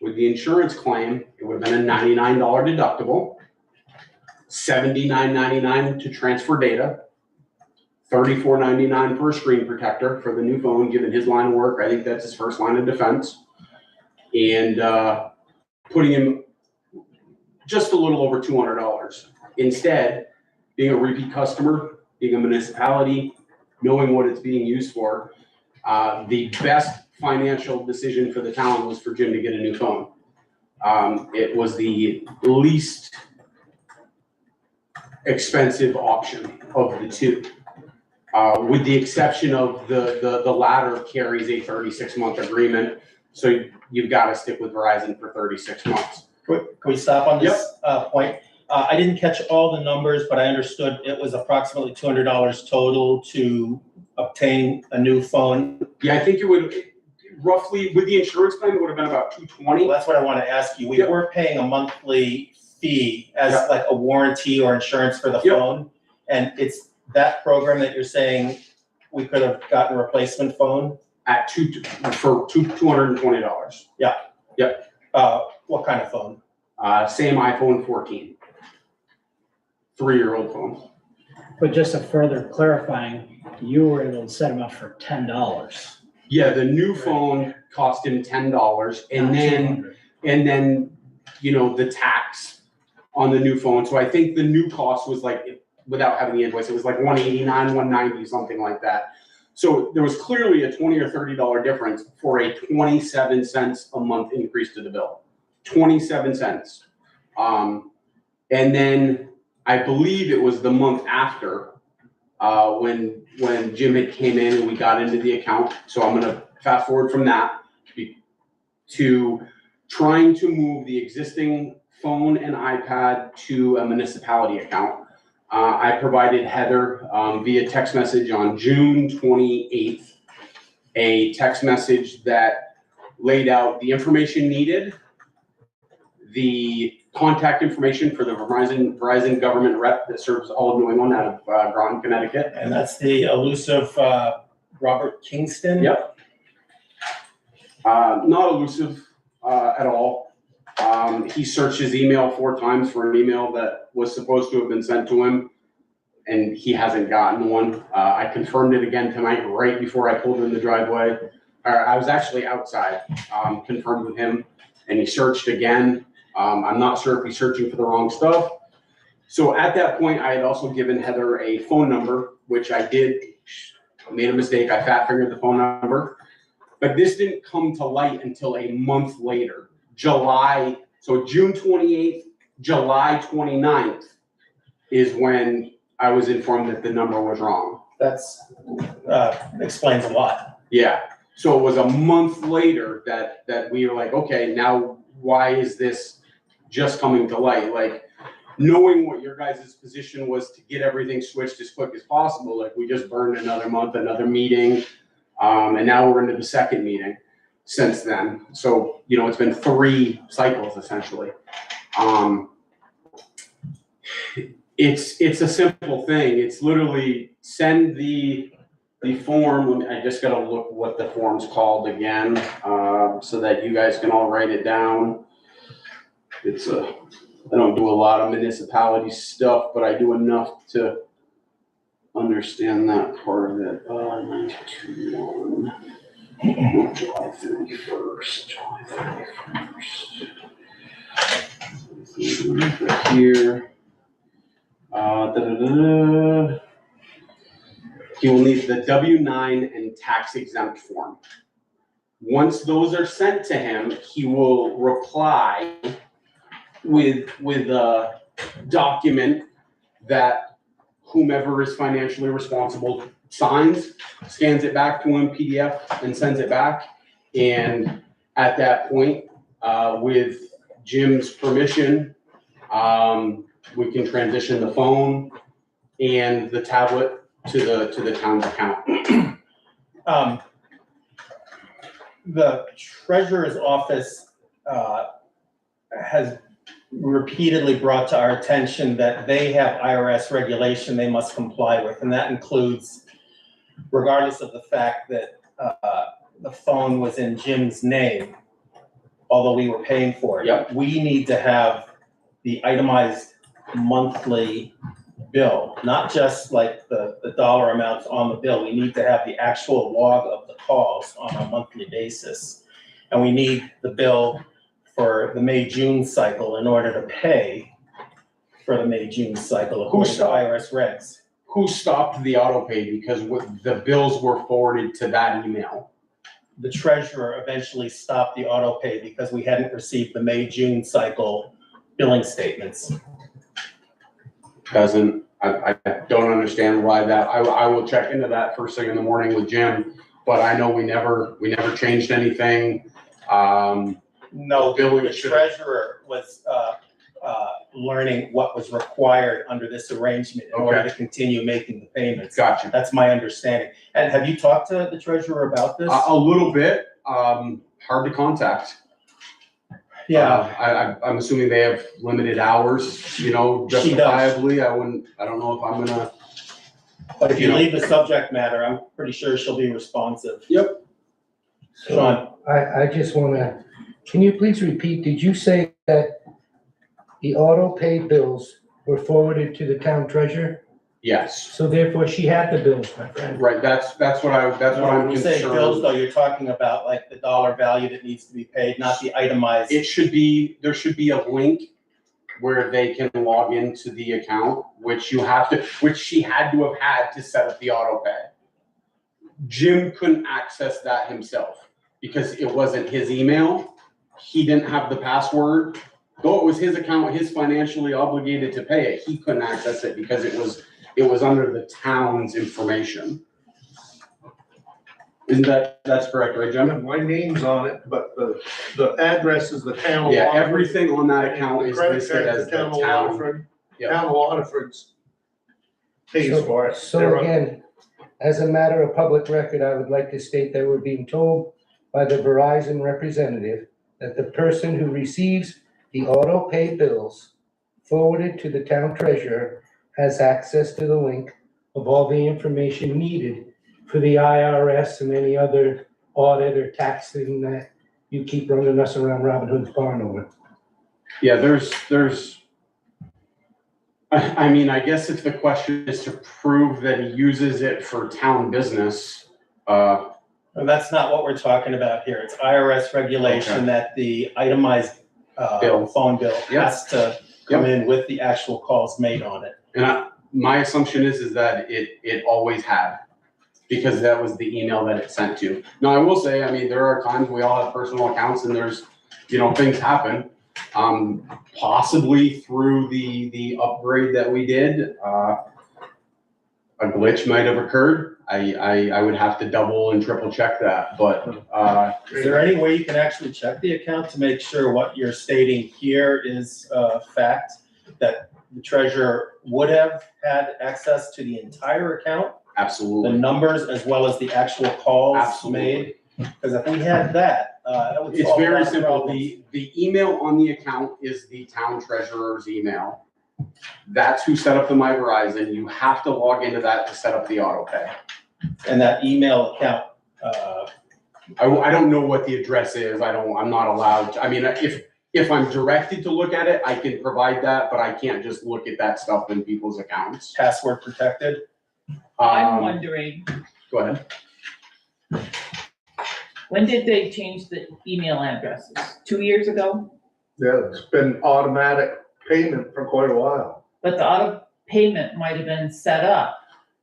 H: With the insurance claim, it would have been a $99 deductible, $79.99 to transfer data, $34.99 for a screen protector for the new phone, given his line of work. I think that's his first line of defense. And putting him just a little over $200. Instead, being a repeat customer, being a municipality, knowing what it's being used for, the best financial decision for the town was for Jim to get a new phone. It was the least expensive option of the two. With the exception of the latter carries a 36-month agreement. So you've got to stick with Verizon for 36 months.
B: Can we stop on this point? I didn't catch all the numbers, but I understood it was approximately $200 total to obtain a new phone.
H: Yeah, I think it would roughly, with the insurance claim, it would have been about $220.
B: Well, that's what I want to ask you. We were paying a monthly fee as like a warranty or insurance for the phone. And it's that program that you're saying we could have gotten a replacement phone?
H: At $220.
B: Yeah.
H: Yep.
B: What kind of phone?
H: Same iPhone 14. 3-year-old phone.
D: But just a further clarifying, you were able to set them up for $10.
H: Yeah, the new phone cost him $10, and then the tax on the new phone. So I think the new cost was like, without having the invoice, it was like $189, $190, something like that. So there was clearly a $20 or $30 difference for a 27 cents a month increase to the bill. 27 cents. And then I believe it was the month after when Jim had came in and we got into the account. So I'm going to fast forward from that to trying to move the existing phone and iPad to a municipality account. I provided Heather via text message on June 28th, a text message that laid out the information needed, the contact information for the Verizon government rep that serves all of New England out of Groton, Connecticut.
B: And that's the elusive, Robert Kingston?
H: Yep. Not elusive, at all. He searched his email 4 times for an email that was supposed to have been sent to him, and he hasn't gotten one. I confirmed it again tonight, right before I pulled in the driveway. I was actually outside, confirmed with him, and he searched again. I'm not sure if he's searching for the wrong stuff. So at that point, I had also given Heather a phone number, which I did, made a mistake. I fat fingered the phone number, but this didn't come to light until a month later, so June 28th, July 29th is when I was informed that the number was wrong.
B: That's, explains a lot.
H: Yeah, so it was a month later that we were like, okay, now why is this just coming to light? Like, knowing what your guys' position was to get everything switched as quick as possible, like we just burned another month, another meeting, and now we're into the second meeting since then. So, you know, it's been 3 cycles essentially. It's a simple thing. It's literally send the form. I just gotta look what the form's called again, so that you guys can all write it down. I don't do a lot of municipality stuff, but I do enough to understand that part of it. 921, July 31st, July 31st. Here. He will need the W-9 and tax exempt form. Once those are sent to him, he will reply with a document that whomever is financially responsible signs, scans it back to him, PDF, and sends it back. And at that point, with Jim's permission, we can transition the phone and the tablet to the town's account.
B: The treasurer's office has repeatedly brought to our attention that they have IRS regulation they must comply with, and that includes, regardless of the fact that the phone was in Jim's name, although we were paying for it.
H: Yep.
B: We need to have the itemized monthly bill, not just like the dollar amounts on the bill. We need to have the actual log of the calls on a monthly basis. And we need the bill for the May-June cycle in order to pay for the May-June cycle according to IRS regs.
H: Who stopped the auto pay because the bills were forwarded to that email?
B: The treasurer eventually stopped the auto pay because we hadn't received the May-June cycle billing statements.
H: I don't understand why that. I will check into that first thing in the morning with Jim, but I know we never changed anything.
B: No,
H: Billing
B: the treasurer was learning what was required under this arrangement in order to continue making the payments.
H: Gotcha.
B: That's my understanding. And have you talked to the treasurer about this?
H: A little bit, hard to contact.
B: Yeah.
H: I'm assuming they have limited hours, you know, justifiably. I don't know if I'm gonna.
B: But if you leave the subject matter, I'm pretty sure she'll be responsive.
H: Yep.
B: Sean.
A: I just wanna, can you please repeat, did you say that the auto pay bills were forwarded to the town treasurer?
H: Yes.
A: So therefore she had the bills, my friend.
H: Right, that's what I'm
B: When you say
H: concerned.
B: bills though, you're talking about like the dollar value that needs to be paid, not the itemized.
H: There should be a link where they can log into the account, which she had to have had to set up the auto pay. Jim couldn't access that himself because it wasn't his email. He didn't have the password. Though it was his account, he's financially obligated to pay it. He couldn't access it because it was under the town's information. That's correct, right, Jim?
G: My name's on it, but the address is the town.
H: Yeah,
G: Waterford.
H: everything on that account
G: The
H: is
G: credit
H: listed
G: card's
H: as the
G: of
H: town.
G: Waterford.
H: Yep.
G: Town of Waterford's pays for it.
A: So
G: They're-
A: again, as a matter of public record, I would like to state that we're being told by the Verizon representative that the person who receives the auto pay bills forwarded to the town treasurer has access to the link of all the information needed for the IRS and any other audit or tax thing that you keep running us around Robin Hood's barn over.
H: Yeah, I mean, I guess if the question is to prove that he uses it for town business,
B: And that's not what we're talking about here. It's IRS regulation
H: Okay.
B: that the itemized
H: Bill.
B: phone bill
H: Yep.
B: has to come in with the actual calls made on it.
H: and my assumption is that it always had, because that was the email that it sent to. Now, I will say, I mean, there are times we all have personal accounts and there's, things happen. Possibly through the upgrade that we did, a glitch might have occurred. I would have to double and triple check that, but,
B: Is there any way you can actually check the account to make sure what you're stating here is fact? That the treasurer would have had access to the entire account, the
H: absolutely,
B: numbers as well as the actual calls
H: absolutely.
B: made? Because if we had that, that would
H: It's
B: solve a
H: very
B: lot of
H: simple.
B: problems.
H: The email on the account is the town treasurer's email. That's who set up the My Verizon. You have to log into that to set up the auto pay.
B: And that email account,
H: I don't know what the address is. I'm not allowed to, I mean, if I'm directed to look at it, I can provide that, but I can't just look at that stuff in people's accounts.
B: password protected.
C: I'm wondering,
H: Go ahead.
C: when did they change the email addresses? 2 years ago?
G: Yeah, it's been automatic payment for quite a while.
C: But the auto payment might have been set up,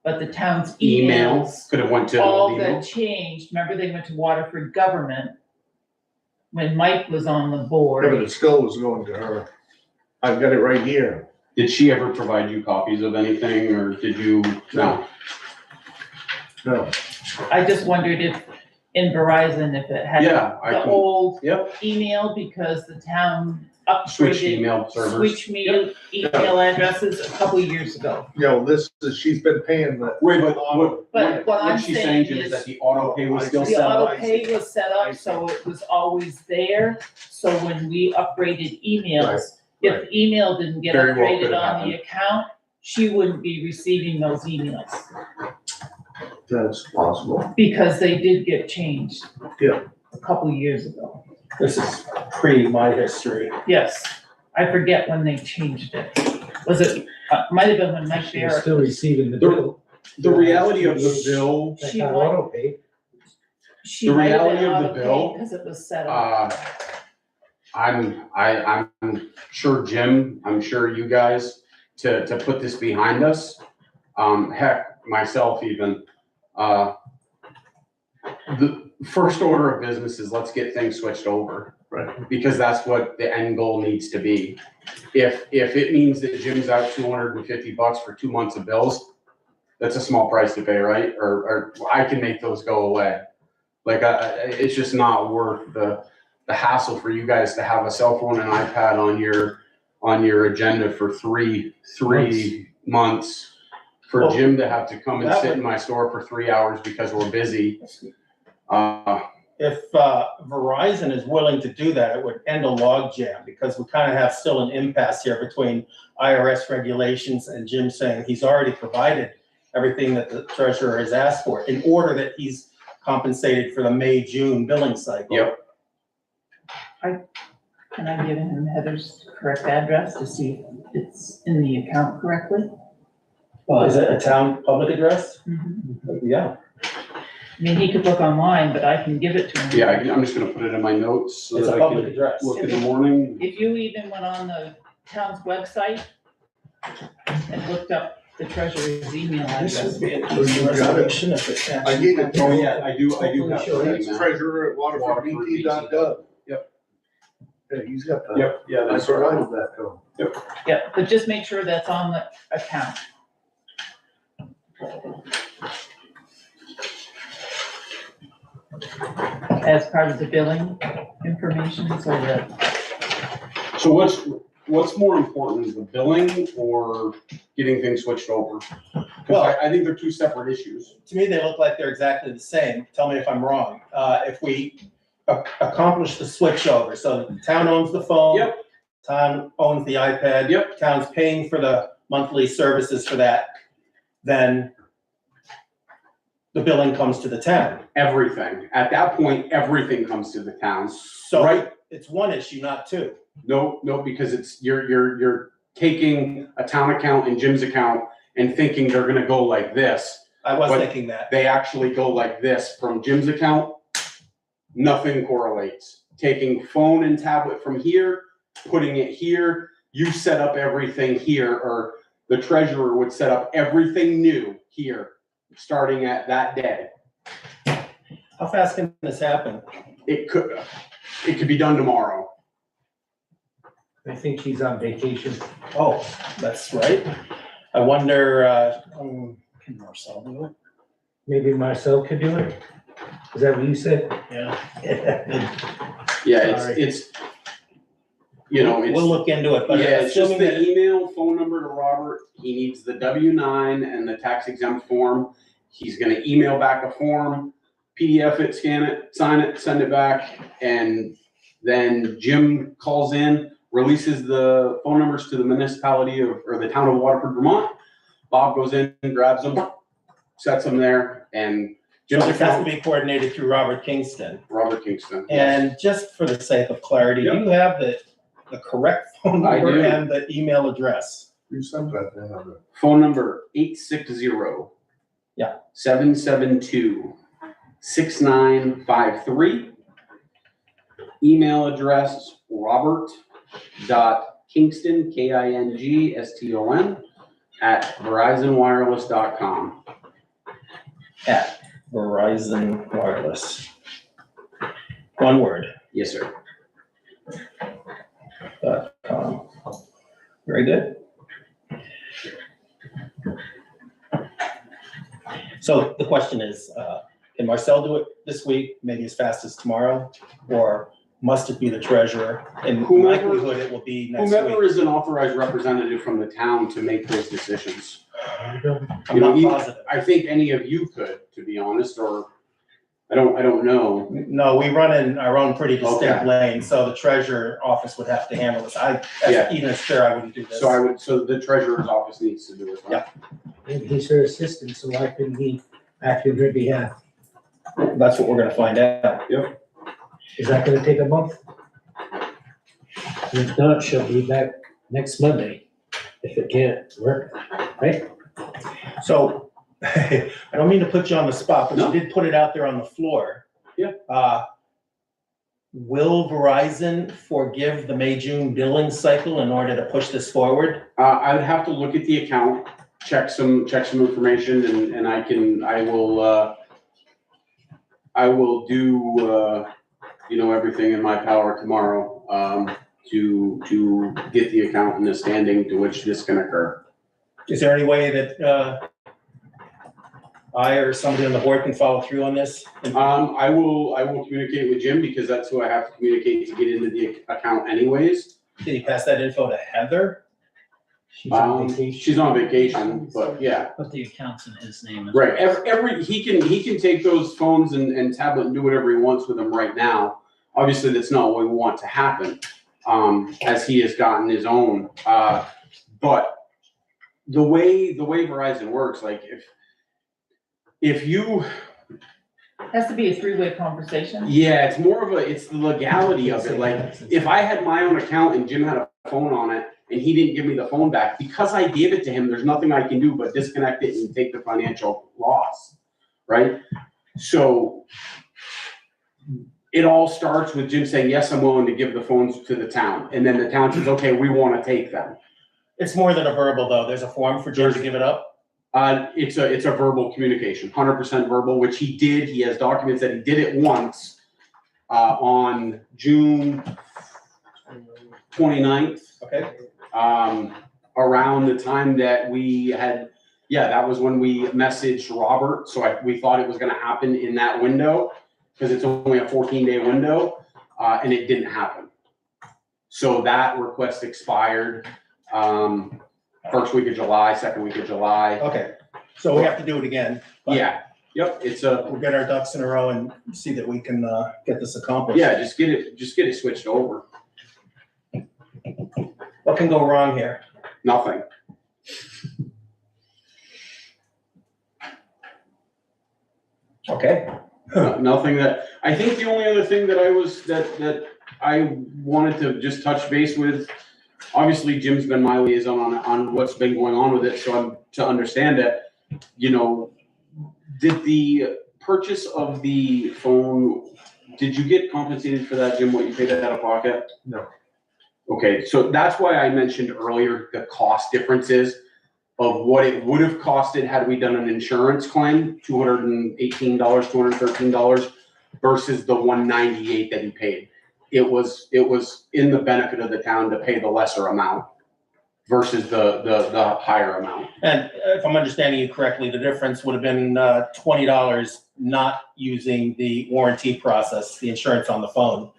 C: but the town's
H: Email,
C: emails,
H: could have went to
C: all
H: old email.
C: that changed, remember they went to Waterford Government when Mike was on the
G: Yeah, but
C: board.
G: it still was going to her. I've got it right here.
H: Did she ever provide you copies of anything, or did you? No.
G: No,
C: I just wondered if, in Verizon, if it had
H: Yeah, I
C: the
H: can,
C: old
H: yep,
C: email, because the town
H: switch
C: upgraded
H: email servers.
C: switch me email addresses a couple years ago.
G: she's been paying the.
H: Wait, but
C: What I'm
H: what she's
C: saying
H: saying, Jim, is
C: is
H: that the auto pay was still
C: the
H: set up?
C: auto pay was set up, so it was always there, so when we upgraded emails, if
G: right.
C: the email didn't get
H: Very well
C: upgraded
H: could have
C: on the
H: happened.
C: account, she wouldn't be receiving those emails,
G: That's possible.
C: because they did get changed.
G: Yeah.
C: A couple years ago.
B: This is pre my history.
C: Yes, I forget when they changed it. Was it, might have been when Mike
A: She's
C: Barrett,
A: still receiving the bill.
H: The reality of the bill,
A: That's
C: She
A: not
C: might-
A: auto pay.
C: she
H: the
C: might have been
H: reality of the
C: auto
H: bill,
C: because it was set up.
H: I'm sure Jim, I'm sure you guys, to put this behind us, heck, myself even, the first order of business is let's get things switched over.
G: Right.
H: Because that's what the end goal needs to be. If it means that Jim's out $250 for 2 months of bills, that's a small price to pay, right? Or I can make those go away. Like, it's just not worth the hassle for you guys to have a cell phone and iPad on your agenda for three months. For
B: Well,
H: Jim to have to come and
B: that
H: sit
B: would-
H: in my store for 3 hours because we're busy.
B: If Verizon is willing to do that, it would end a log jam, because we kind of have still an impasse here between IRS regulations and Jim saying he's already provided everything that the treasurer has asked for in order that he's compensated for the May-June billing cycle.
H: Yep.
C: Can I give him Heather's correct address to see if it's in the account correctly?
B: Is it a town public address?
C: Mhm.
B: Yeah.
C: I mean, he could look online, but I can give it to him.
H: Yeah, I'm just gonna put it in my notes so
B: It's
H: that
B: a
H: I
B: public
H: can
B: address.
H: look in the morning.
C: If you even went on the town's website and looked up the treasurer's email
B: This
C: address.
B: would be an
G: Well,
B: easy
G: you got it.
B: resolution if it's
G: I
B: actually.
G: gave it to
H: Oh,
G: you.
H: yeah, I do have
B: Sure,
H: the
G: It's
H: email.
G: treasurer at waterfordbt.gov.
H: Yep.
G: Yeah, he's got that.
H: Yep, yeah,
G: I
H: that's right.
G: provided that to him.
C: Yeah, but just make sure that's on the account. As part of the billing information, so that,
H: So what's more important, the billing or getting things switched over?
B: Well-
H: Because I think they're two separate issues.
B: To me, they look like they're exactly the same. Tell me if I'm wrong. If we accomplish the switch over, so the town owns the phone.
H: Yep.
B: town owns the iPad.
H: Yep.
B: Town's paying for the monthly services for that, then the billing comes to the town.
H: Everything. At that point, everything comes to the town.
B: So
H: Right.
B: it's one issue, not two.
H: No, because it's, you're taking a town account and Jim's account and thinking they're gonna go like this.
B: I was
H: But
B: thinking that.
H: They actually go like this from Jim's account. Nothing correlates. Taking phone and tablet from here, putting it here, you set up everything here, or the treasurer would set up everything new here, starting at that day.
B: How fast can this happen?
H: It could be done tomorrow.
A: I think she's on vacation.
B: Oh, that's right. I wonder,
D: Can Marcel do it?
A: Maybe Marcel could do it? Is that what you said?
D: Yeah.
H: Yeah,
A: Sorry.
H: it's, you know, it's.
B: we'll look into it, but
H: Yeah, it's just
B: assuming
H: the
B: that,
H: email, phone number to Robert. He needs the W-9 and the tax exempt form. He's gonna email back a form, PDF it, scan it, sign it, send it back, and then Jim calls in, releases the phone numbers to the municipality or the town of Waterford, Vermont. Bob goes in and grabs them, sets them there, and
B: so
H: Jim's
B: this has to
H: account,
B: be coordinated through Robert Kingston.
H: Robert Kingston. yes.
B: And just for the sake of clarity, do
H: Yep.
B: you have the correct phone
H: I
B: number
H: do.
B: and the email address?
G: You sent that down.
H: Phone number 860.
B: Yeah.
H: 772-6953. Email address robert.kingston, KINGSTON, @verizonwireless.com.
B: At Verizon Wireless. One word,
H: Yes, sir.
B: .com. Very good. So the question is, can Marcel do it this week, maybe as fast as tomorrow? Or must it be the treasurer? In
H: Whomever-
B: likelihood, it will be next
H: Whomever
B: week.
H: is an authorized representative from the town to make those decisions.
B: I'm
H: You know,
B: not positive.
H: I think any of you could, to be honest, or I don't know.
B: No, we run in our own pretty distinct
H: Okay.
B: lane, so the treasurer office would have to handle this.
H: Yeah.
B: Even as chair, I wouldn't do this.
H: So the treasurer's office needs to do it. huh?
B: Yeah.
A: Maybe he's her assistant, so why couldn't he act on her behalf?
B: That's what we're gonna find out.
A: Is that gonna take a month?
E: If not, she'll be back next Monday, if it can't work, right?
B: So, I don't mean to put you on the spot, but
H: No.
B: you did put it out there on the floor.
H: Yeah.
B: Will Verizon forgive the May-June billing cycle in order to push this forward?
H: I would have to look at the account, check some information, and I will do, everything in my power tomorrow, to get the account in the standing to which this can occur.
B: Is there any way that, I or somebody on the board can follow through on this?
H: I will communicate with Jim because that's who I have to communicate to get into the account anyways.
B: Did you pass that info to Heather?
A: She's on vacation.
H: She's on vacation, but yeah.
D: Put the accounts in his name.
H: Right, he can take those phones and tablet and do whatever he wants with them right now. Obviously, that's not what we want to happen, as he has gotten his own. But the way Verizon works, like if you,
C: Has to be a three-way conversation.
H: yeah, it's the legality of it. Like, if I had my own account and Jim had a phone on it and he didn't give me the phone back, because I gave it to him, there's nothing I can do but disconnect it and take the financial loss, right? So it all starts with Jim saying, yes, I'm willing to give the phones to the town. And then the town says, okay, we want to take them.
B: It's more than a verbal, though. There's a form for Jim to give it up.
H: It's a verbal communication, 100% verbal, which he did. He has documents that he did it once, on June 29th.
B: Okay.
H: Around the time that we had, that was when we messaged Robert. So we thought it was gonna happen in that window, because it's only a 14-day window, and it didn't happen. So that request expired, first week of July, second week of July.
B: Okay, so we have to do it again. but
H: Yeah, yep,
B: We'll get our ducks in a row and see that we can, get this accomplished.
H: yeah, just get it switched over.
B: What can go wrong here?
H: Nothing.
B: Okay.
H: Nothing that, I think the only other thing that I wanted to just touch base with, obviously Jim's been my liaison on what's been going on with it, so I'm to understand it. You know, did the purchase of the phone, did you get compensated for that, Jim, what you paid out of pocket?
G: No.
H: Okay, so that's why I mentioned earlier the cost differences of what it would have costed had we done an insurance claim, $218, $213 versus the $198 that he paid. It was in the benefit of the town to pay the lesser amount versus the higher amount.
B: And if I'm understanding you correctly, the difference would have been $20 not using the warranty process, the insurance on the phone.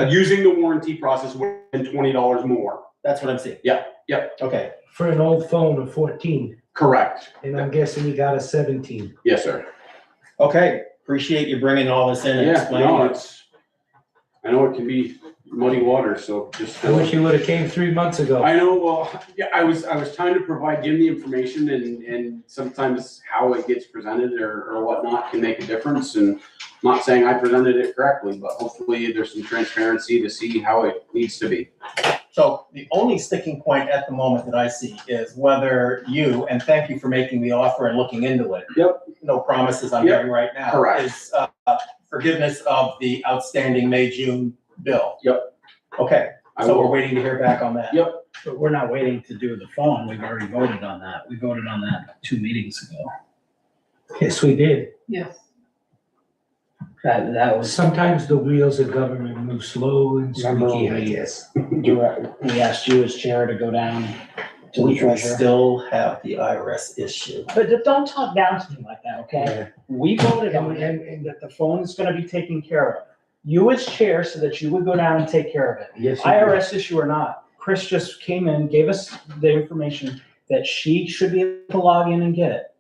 H: Using the warranty process would have been $20 more.
B: That's what I'm seeing.
H: Yep.
B: Okay.
A: For an old phone of 14,
H: Correct.
A: and I'm guessing you got a 17.
H: Yes, sir.
B: Okay. Appreciate you bringing all this in and
H: Yeah,
B: explaining.
H: no,
B: it.
H: I know it can be muddy water, so just.
A: I wish you would have came 3 months ago.
H: I know, well, yeah, I was trying to provide Jim the information and sometimes how it gets presented or whatnot can make a difference. And I'm not saying I presented it correctly, but hopefully there's some transparency to see how it needs to be.
B: So the only sticking point at the moment that I see is whether you, and thank you for making the offer and looking into it.
H: Yep.
B: No promises I'm
H: Yep.
B: hearing right now.
H: Correct.
B: Is forgiveness of the outstanding May-June bill.
H: Yep.
B: Okay,
H: I
B: so we're
H: will.
B: waiting to hear back on that.
H: Yep.
D: But we're not waiting to do the phone. We've already voted on that. We voted on that 2 meetings ago.
A: Yes, we did.
C: Yes.
D: That was,
A: Sometimes the wheels of government move slow and
D: Remember
A: squeaky, I
D: when we-
A: guess.
D: we asked you as chair to go down to the
B: We
D: treasurer.
B: still have the IRS issue.
D: But don't talk down to me like that, okay? We voted on it,
A: And-
D: and that the phone is gonna be taken care of. You as chair so that you would go down and take care of it.
A: Yes, you did.
D: IRS issue or not, Chris just came in, gave us the information that she should be able to log in and get it.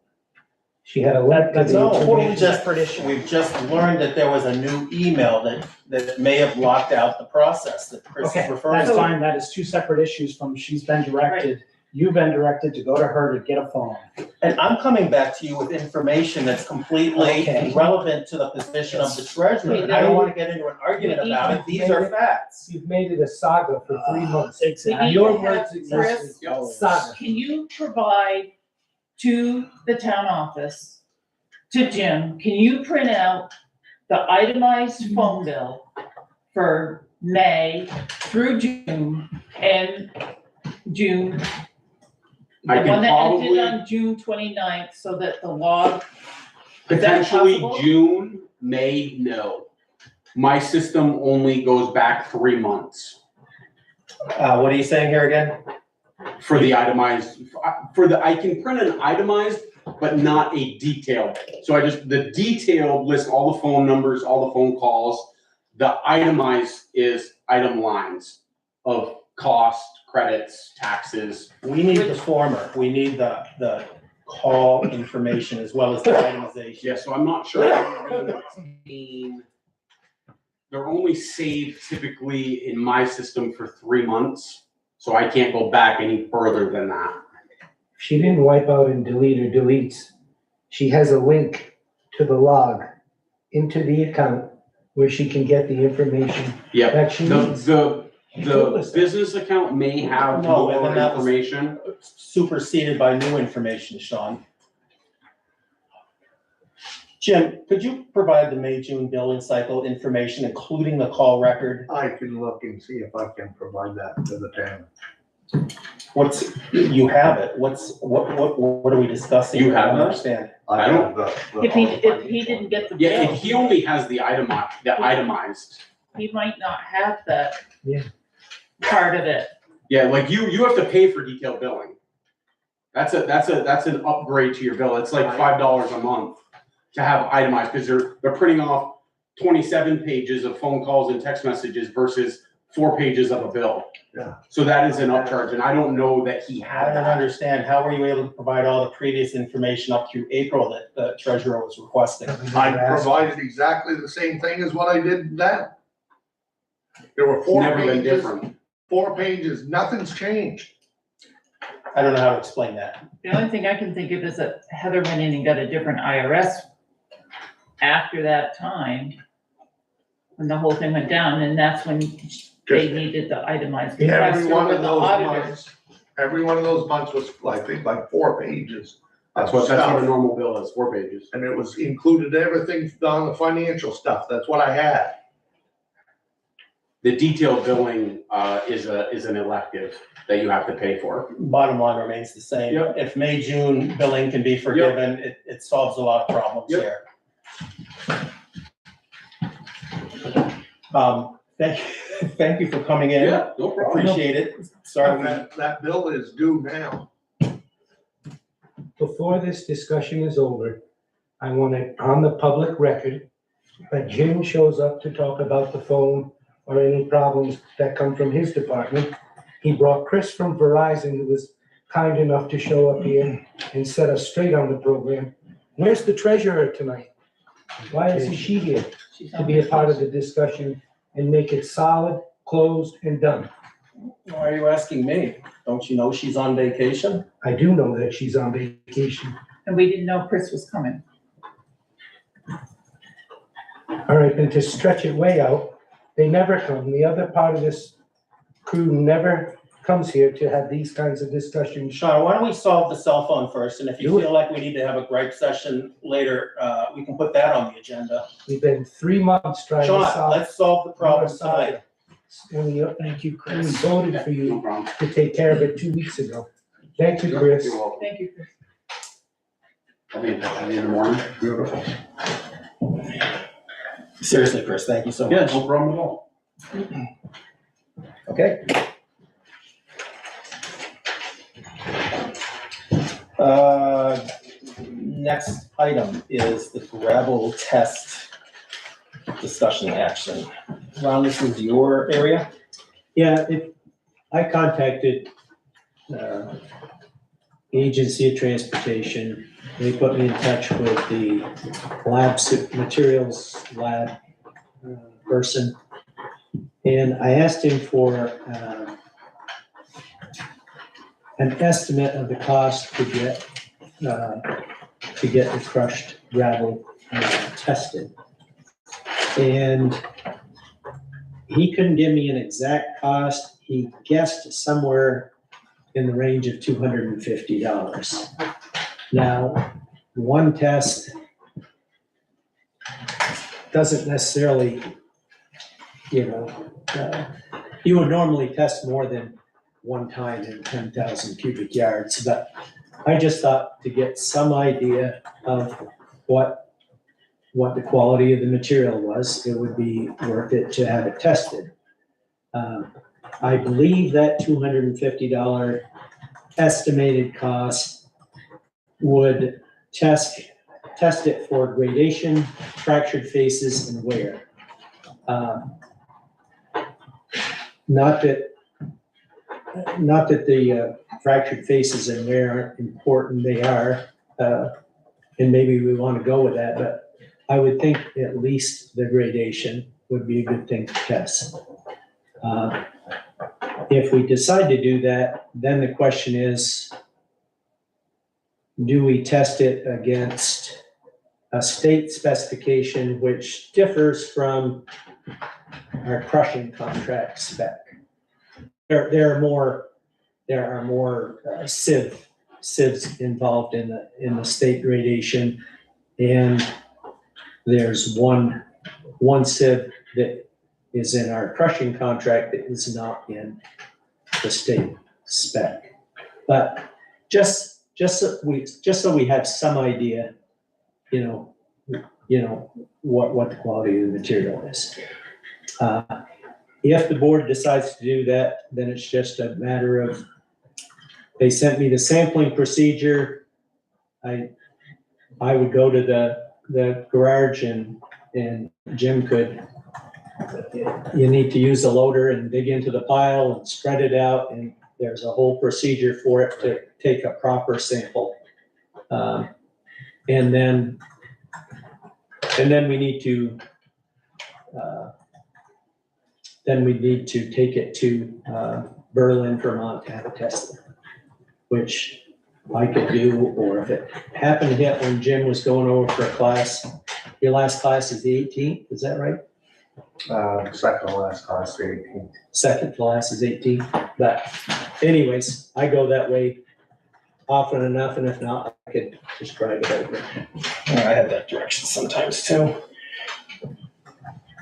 A: She had a link to
D: That's
A: the
D: a totally
A: information.
D: separate issue.
B: We've just learned that there was a new email that may have blocked out the process that Chris is
D: Okay,
B: referring
D: that's
B: to.
D: fine, that is 2 separate issues from she's been directed, you've been directed to go to her to get a phone.
B: And I'm coming back to you with information that's completely
D: Okay.
B: relevant to the position of the treasurer. And I don't want to get into an argument about it. These are facts.
A: You've made it a saga for 3 months.
D: Exactly.
A: Your
C: We need to have
A: words exactly.
C: Chris-
A: Saga.
C: Can you provide to the town office, to Jim, can you print out the itemized phone bill for May through June and June? The
H: I can
C: one that ended
H: probably-
C: on June 29th, so that the log, Is that
H: Potentially
C: possible?
H: June, May, no. My system only goes back 3 months
B: What are you saying here again?
H: for the itemized, I can print an itemized, but not a detailed. So the detailed lists all the phone numbers, all the phone calls. The itemized is item lines of cost, credits, taxes.
B: We need the former. We need the call information as well as the itemization.
H: Yeah, so I'm not sure. They're only saved typically in my system for 3 months, so I can't go back any further than that.
A: She didn't wipe out and delete or deletes. She has a link to the log into the account where she can get the information
H: Yep.
A: that she needs.
H: The
A: told us that.
H: business account may have
B: No, and
H: more
B: then that was-
H: information.
B: Superseded by new information, Sean. Jim, could you provide the May-June billing cycle information, including the call record?
G: I can look and see if I can provide that to the town.
B: You have it. What are we discussing?
H: You have
B: I don't
H: it?
B: understand.
H: I don't-
C: if he didn't get the
H: Yeah,
C: bill,
H: he only has the itemized.
C: he might not have that.
A: Yeah.
C: Part of it.
H: Yeah, like you have to pay for detailed billing. That's an upgrade to your bill. It's like $5 a month to have itemized, because they're printing off 27 pages of phone calls and text messages versus 4 pages of a bill.
G: Yeah.
H: So that is an upcharge, and I don't know that he
B: I
H: had
B: don't
H: that.
B: understand. How were you able to provide all the previous information up through April that the treasurer was requesting?
G: I provided exactly the same thing as what I did then. There were
H: It's never been
G: pages,
H: different.
G: 4 pages, nothing's changed.
B: I don't know how to explain that.
C: The only thing I can think of is that Heather went in and got a different IRS after that time, when the whole thing went down, and that's when they needed the itemized.
G: Every one of
C: The
G: those
C: auditors.
G: months, every one of those months was, I think, like 4 pages.
H: That's what a
G: Stuff.
H: normal bill is, 4 pages.
G: And it was included everything on the financial stuff, that's what I had.
H: The detailed billing, is an elective that you have to pay for.
B: Bottom line remains the same.
H: Yep.
B: If May, June billing can be forgiven, it solves a lot of problems
H: Yep.
B: here. Thank you for coming in.
H: No problem.
B: Appreciate it. Sorry.
G: That bill is due now.
A: Before this discussion is over, I want it on the public record that Jim shows up to talk about the phone or any problems that come from his department. He brought Chris from Verizon, who was kind enough to show up here and set us straight on the program. Where's the treasurer tonight? Why isn't she here to be a part of the discussion and make it solid, closed, and done?
B: Why are you asking me? Don't you know she's on vacation?
A: I do know that she's on vacation.
C: And we didn't know Chris was coming.
A: All right, and to stretch it way out, they never come. The other part of this crew never comes here to have these kinds of discussions.
B: Sean, why don't we solve the cell phone first, and if you
A: Do it.
B: feel like we need to have a gripe session later, we can put that on the agenda.
A: We've been 3 months trying to
B: Sean,
A: solve.
B: let's solve the problem
A: side.
B: tonight.
A: Thank you, Chris. We voted for
H: No
A: you
H: problem.
A: to take care of it 2 weeks ago. Thank you, Chris.
H: You're welcome.
C: Thank you, Chris.
H: I'll be in touch with you in the morning. Beautiful.
B: Seriously, Chris, thank you so
H: Yeah,
B: much.
H: no problem at all.
B: Okay. Next item is the gravel test discussion action. Ron, this is your area?
E: Yeah, I contacted, Agency of Transportation. They put me in touch with the materials lab person. And I asked him for, an estimate of the cost to get the crushed gravel tested. And he couldn't give me an exact cost. He guessed somewhere in the range of $250. Now, one test doesn't necessarily, you would normally test more than one time in 10,000 cubic yards, but I just thought to get some idea of what the quality of the material was, it would be worth it to have it tested. I believe that $250 estimated cost would test it for gradation, fractured faces, and wear. Not that the fractured faces and wear aren't important, they are, and maybe we want to go with that, but I would think at least the gradation would be a good thing to test. If we decide to do that, then the question is, do we test it against a state specification which differs from our crushing contract spec? There are more sieves involved in the state gradation, and there's one sieve that is in our crushing contract that is not in the state spec. But just so we have some idea, what the quality of the material is. If the board decides to do that, then it's just a matter of, they sent me the sampling procedure. I would go to the garage and Jim could, you need to use a loader and dig into the pile and spread it out, and there's a whole procedure for it to take a proper sample. And then we need to then we need to take it to Berlin, Vermont to have it tested, which I could do, or if it happened to hit when Jim was going over for a class. Your last class is the 18th, is that right?
G: Second to last class, the 18th.
E: Second to last is 18th, but anyways, I go that way often enough, and if not, I could just drive it over.
B: I have that direction sometimes too.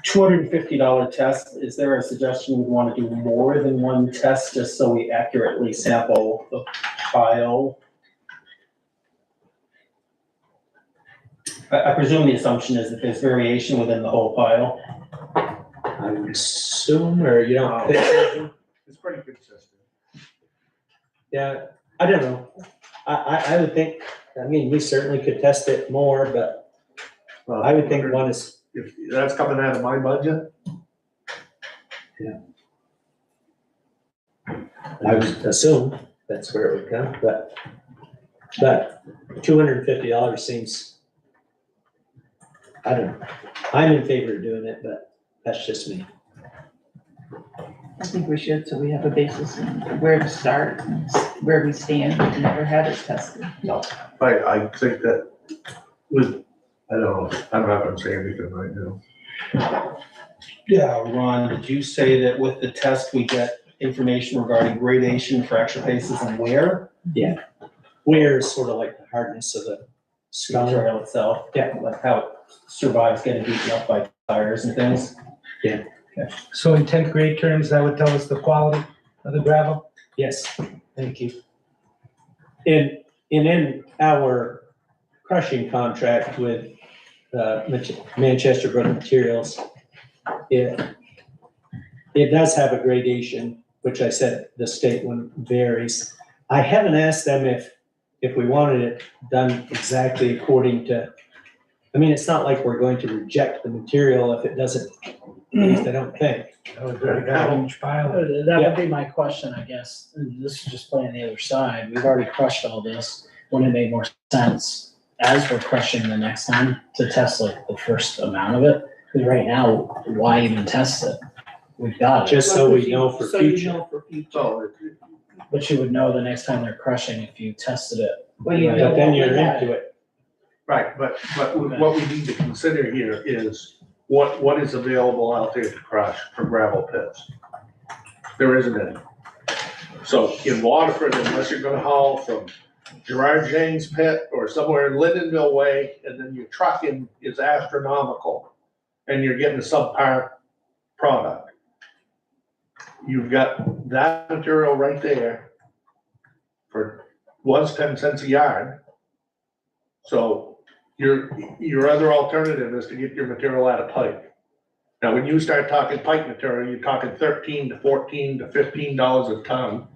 B: $250 test, is there a suggestion we want to do more than one test just so we accurately sample the pile? I presume the assumption is that there's variation within the whole pile.
E: I would assume, or you don't think?
G: It's pretty consistent.
E: Yeah, I don't know. I would think, I mean, we certainly could test it more, but I would think one is,
G: If that's coming out of my budget,
E: I would assume that's where it would come, but $250 seems, I don't know. I'm in favor of doing it, but that's just me.
C: I think we should, so we have a basis in where to start, and where we stand. We've never had it tested.
G: I think that with, I don't know, I'm not gonna say anything right now.
B: Yeah, Ron, did you say that with the test, we get information regarding gradation, fracture faces, and wear?
E: Wear is sort of like the hardness of the stone.
B: Material itself? Yeah. Like how it survives getting beaten up by tires and things?
A: So in 10th grade terms, that would tell us the quality of the gravel?
E: Yes, thank you. And in our crushing contract with Manchester Brook Materials, it does have a gradation, which I said the state one varies. I haven't asked them if we wanted it done exactly according to, I mean, it's not like we're going to reject the material if it doesn't, at least I don't think.
A: That would be a huge pile.
D: That would be my question, I guess. And this is just playing the other side. We've already crushed all this. Wouldn't it make more sense as we're crushing the next time to test like the first amount of it? Because right now, why even test it? We've got it.
E: Just so we know for
C: So you
E: future.
C: know for future.
G: So,
D: But you would know the next time they're crushing if you tested it.
C: Well, you
D: Right.
C: know
E: But then
C: what
E: you're
C: we had.
E: into it.
G: right, but what we need to consider here is what is available out there to crush for gravel pits? There isn't any. So in Waterford, unless you're gonna haul from Gerard James Pit or somewhere in Lindenville Way, and then your trucking is astronomical, and you're getting a subpar product. You've got that material right there was 10 cents a yard. So your other alternative is to get your material out of pipe. Now, when you start talking pipe material, you're talking $13 to $14 to $15 a ton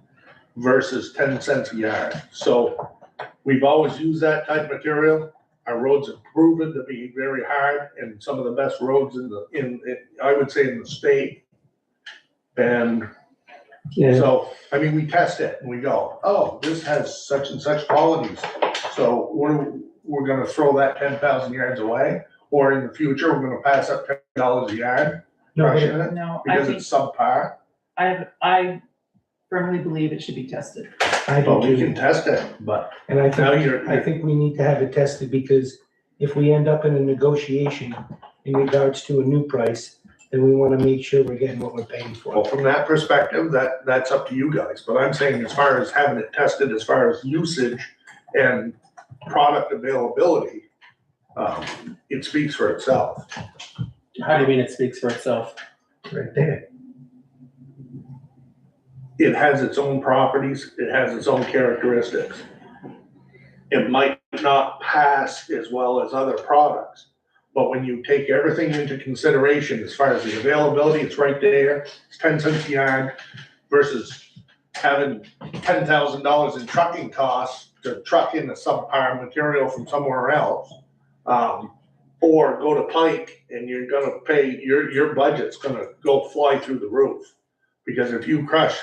G: versus 10 cents a yard. So we've always used that type of material. Our roads have proven to be very hard and some of the best roads I would say in the state. And so, I mean, we test it and we go, oh, this has such and such qualities. So we're gonna throw that 10,000 yards away, or in the future, we're gonna pass up $10 a yard crushing it
C: No, I
G: because
C: think,
G: it's subpar.
C: I firmly believe it should be tested.
A: I
G: But we
A: do
G: can
A: too.
G: test it, but
A: And I
G: now
A: think, I think we need to have it tested because if we end up in a negotiation in regards to a new price, then we wanna make sure we're getting what we're paying
G: well,
A: for.
G: from that perspective, that's up to you guys. But I'm saying as far as having it tested, as far as usage and product availability, it speaks for itself.
B: How do you mean it speaks for itself?
A: Right there.
G: It has its own properties, it has its own characteristics. It might not pass as well as other products, but when you take everything into consideration, as far as the availability, it's right there, it's 10 cents a yard versus having $10,000 in trucking costs to truck in a subpar material from somewhere else. Or go to Pike and you're gonna pay, your budget's gonna go fly through the roof. Because if you crush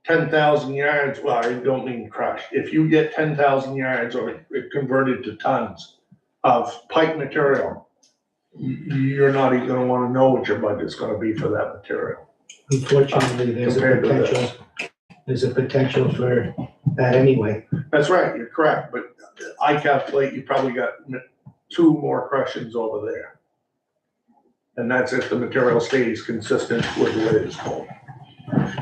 G: 10,000 yards, well, I don't mean crush, if you get 10,000 yards or it converted to tons of pipe material, you're not even gonna wanna know what your budget's gonna be for that material.
A: Unfortunately,
G: Compared to this.
A: there's a potential for that anyway.
G: That's right, you're correct, but I calculate you probably got 2 more crushings over there. And that's if the material stays consistent with the way it's going.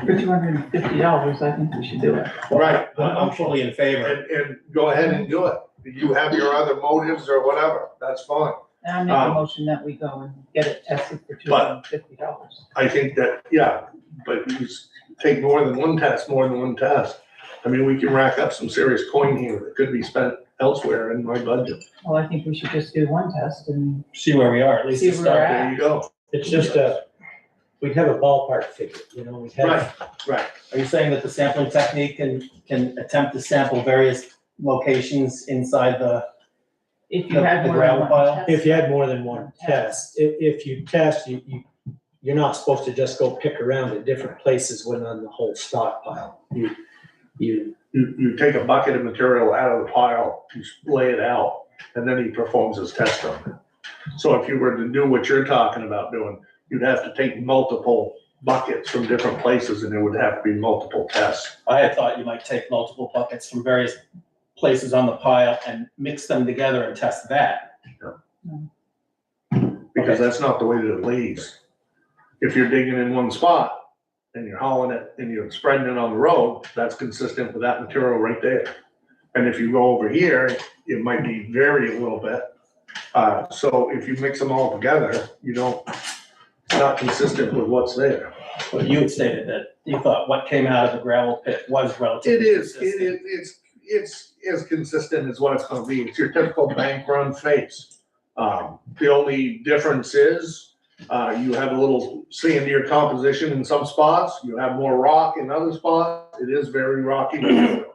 C: For $250, I think we should do it.
G: Right.
B: I'm fully in favor.
G: And go ahead and do it. You have your other motives or whatever, that's fine.
C: And I make a motion that we go and get it tested for $250.
G: I think that, yeah, but you take more than one test. I mean, we can rack up some serious coin here that could be spent elsewhere in my budget.
C: Well, I think we should just do one test and
B: See where we are, at least
C: See
B: to
C: where
B: start.
C: we're at.
G: There you go.
E: It's just we'd have a ballpark figure, you know, we'd have.
G: Right.
B: Are you saying that the sampling technique can attempt to sample various locations inside the,
C: if you had
B: The
C: more
B: gravel
C: than
B: pile?
C: one test.
E: If you had more than one test, if you test, you're not supposed to just go pick around at different places when on the whole stockpile.
G: You take a bucket of material out of the pile, you lay it out, and then he performs his test on it. So if you were to do what you're talking about doing, you'd have to take multiple buckets from different places and there would have to be multiple tests.
B: I had thought you might take multiple buckets from various places on the pile and mix them together and test that.
G: Because that's not the way that it leaves. If you're digging in one spot and you're hauling it and you're spreading it on the road, that's consistent with that material right there. And if you go over here, it might be vary a little bit. So if you mix them all together, it's not consistent with what's there.
B: But you had stated that you thought what came out of the gravel pit was relatively
G: It is,
B: consistent.
G: it's as consistent as what it's gonna be. It's your typical bank run face. The only difference is, you have a little sandier composition in some spots, you have more rock in other spots. It is very rocky material.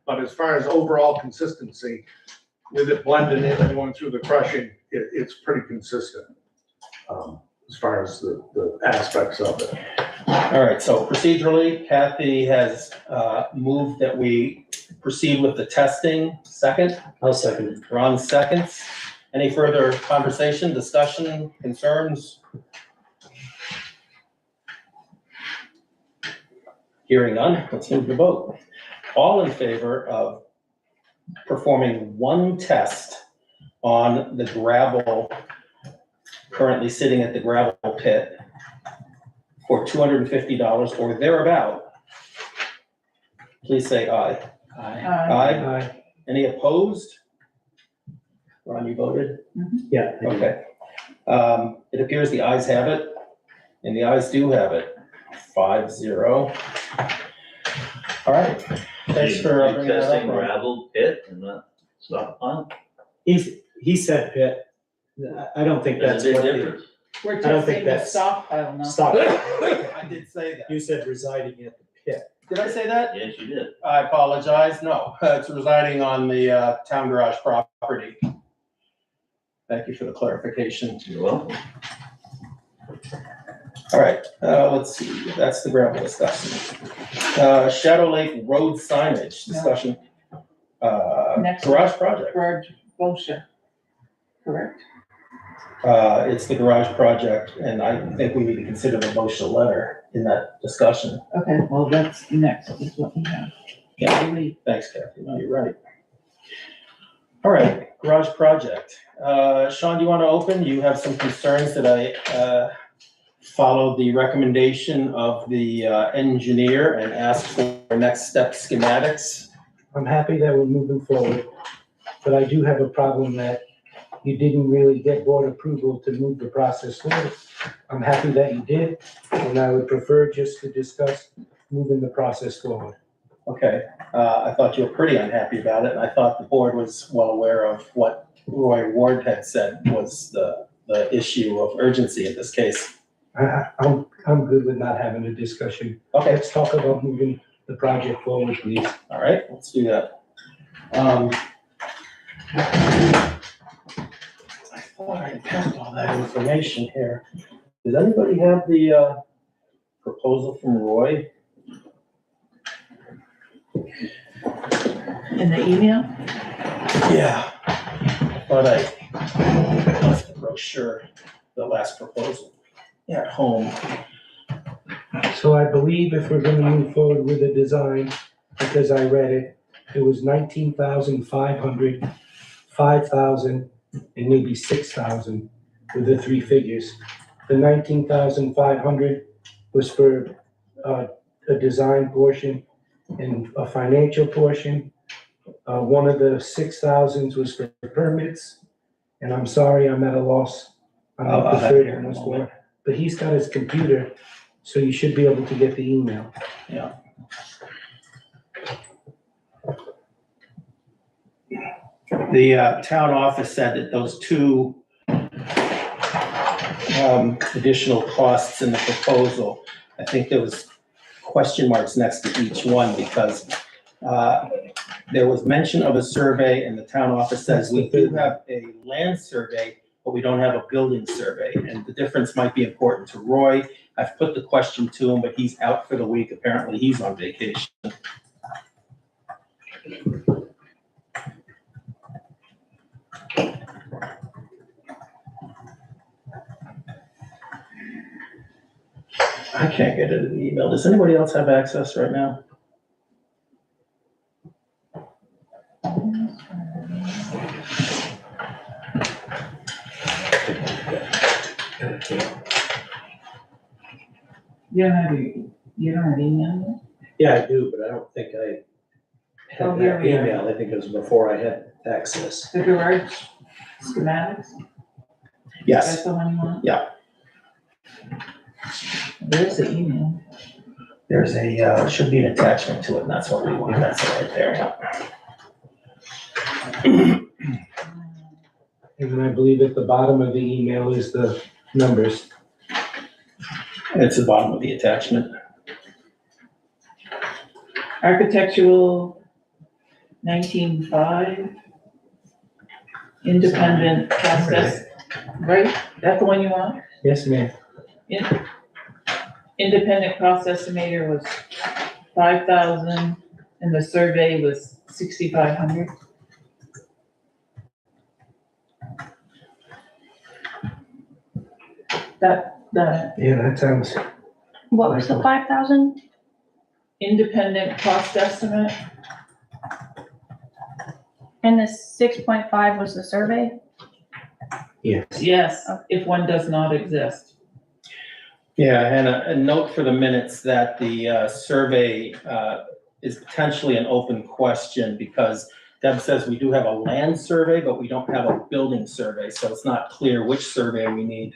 G: But as far as overall consistency, with it blending in and going through the crushing, it's pretty consistent. As far as the aspects of it.
B: All right, so procedurally, Kathy has moved that we proceed with the testing. Second,
E: I'll second it.
B: Ron seconds. Any further conversation, discussion, concerns? Hearing none, let's move to vote. All in favor of performing one test on the gravel currently sitting at the gravel pit for $250 or thereabout, please say aye. Aye. Any opposed? Ron, you voted?
E: Yeah. I do.
B: Okay. It appears the ayes have it, and the ayes do have it, 5-0. All right, thanks for
K: You
B: bringing that up.
K: testing
B: Ron.
K: gravel pit and not stockpile?
E: He said pit. I don't think that's
K: There's a
E: what
K: big
E: the
K: difference.
C: We're
E: I don't think
C: testing the
E: that's-
C: stockpile now.
E: stockpile.
B: I did say that.
E: You said residing at the pit.
B: Did I say that?
K: Yes, you did.
B: I apologize. No, it's residing on the town garage property. Thank you for the clarification.
K: You're welcome.
B: All right, let's see, that's the gravel discussion. Shadow Lake Road signage discussion.
C: Next.
B: Garage project.
C: Garage bullshit, correct?
B: It's the garage project, and I think we need to consider the motion letter in that discussion.
C: Okay, well, that's next, is what we have.
B: Yeah, thanks, Kathy. No, you're right. All right, garage project. Sean, do you want to open? You have some concerns that I followed the recommendation of the engineer and asked for next step schematics.
A: I'm happy that we're moving forward, but I do have a problem that you didn't really get board approval to move the process forward. I'm happy that you did, and I would prefer just to discuss moving the process forward.
B: Okay, I thought you were pretty unhappy about it, and I thought the board was well aware of what Roy Ward had said was the issue of urgency in this case.
A: I'm good with not having a discussion.
B: Okay,
A: Let's talk about moving the project forward, please.
B: all right, let's do that. I thought I passed all that information here. Does anybody have the proposal from Roy?
C: In the email?
B: Yeah. I thought I left the brochure, the last proposal, at home.
A: So I believe if we're gonna move forward with the design, because I read it, it was 19,500, 5,000, and maybe 6,000 with the three figures. The 19,500 was for a design portion and a financial portion. One of the 6,000s was for permits, and I'm sorry, I'm at a loss on
B: I'll
A: what the
B: have it
A: third
B: here
A: one
B: in a
A: was
B: moment.
A: for. But he's got his computer, so you should be able to get the email.
B: The town office said that those two additional costs in the proposal, I think there was question marks next to each one because there was mention of a survey and the town office says we do have a land survey, but we don't have a building survey. And the difference might be important to Roy. I've put the question to him, but he's out for the week. Apparently he's on vacation. I can't get into the email. Does anybody else have access right now?
C: You don't have email?
E: Yeah, I do, but I don't think I
C: Oh,
E: had
C: here
E: that
C: we are.
E: email. I think it was before I had access.
C: The garage schematics?
B: Yes.
C: That's the one you want?
B: Yeah.
C: There's the email.
B: There's a, should be an attachment to it, and that's what we want. That's it right there.
A: And then I believe at the bottom of the email is the numbers.
B: It's the bottom of the attachment.
C: Architectural 19.5. Independent process, right? That's the one you want?
A: Yes, ma'am.
C: Independent cost estimator was 5,000 and the survey was 6,500.
A: Yeah, that sounds,
I: What was the 5,000?
C: Independent cost estimate,
I: And the 6.5 was the survey?
A: yes.
C: yes, if one does not exist.
B: Yeah, and a note for the minutes that the survey is potentially an open question because Deb says we do have a land survey, but we don't have a building survey, so it's not clear which survey we need.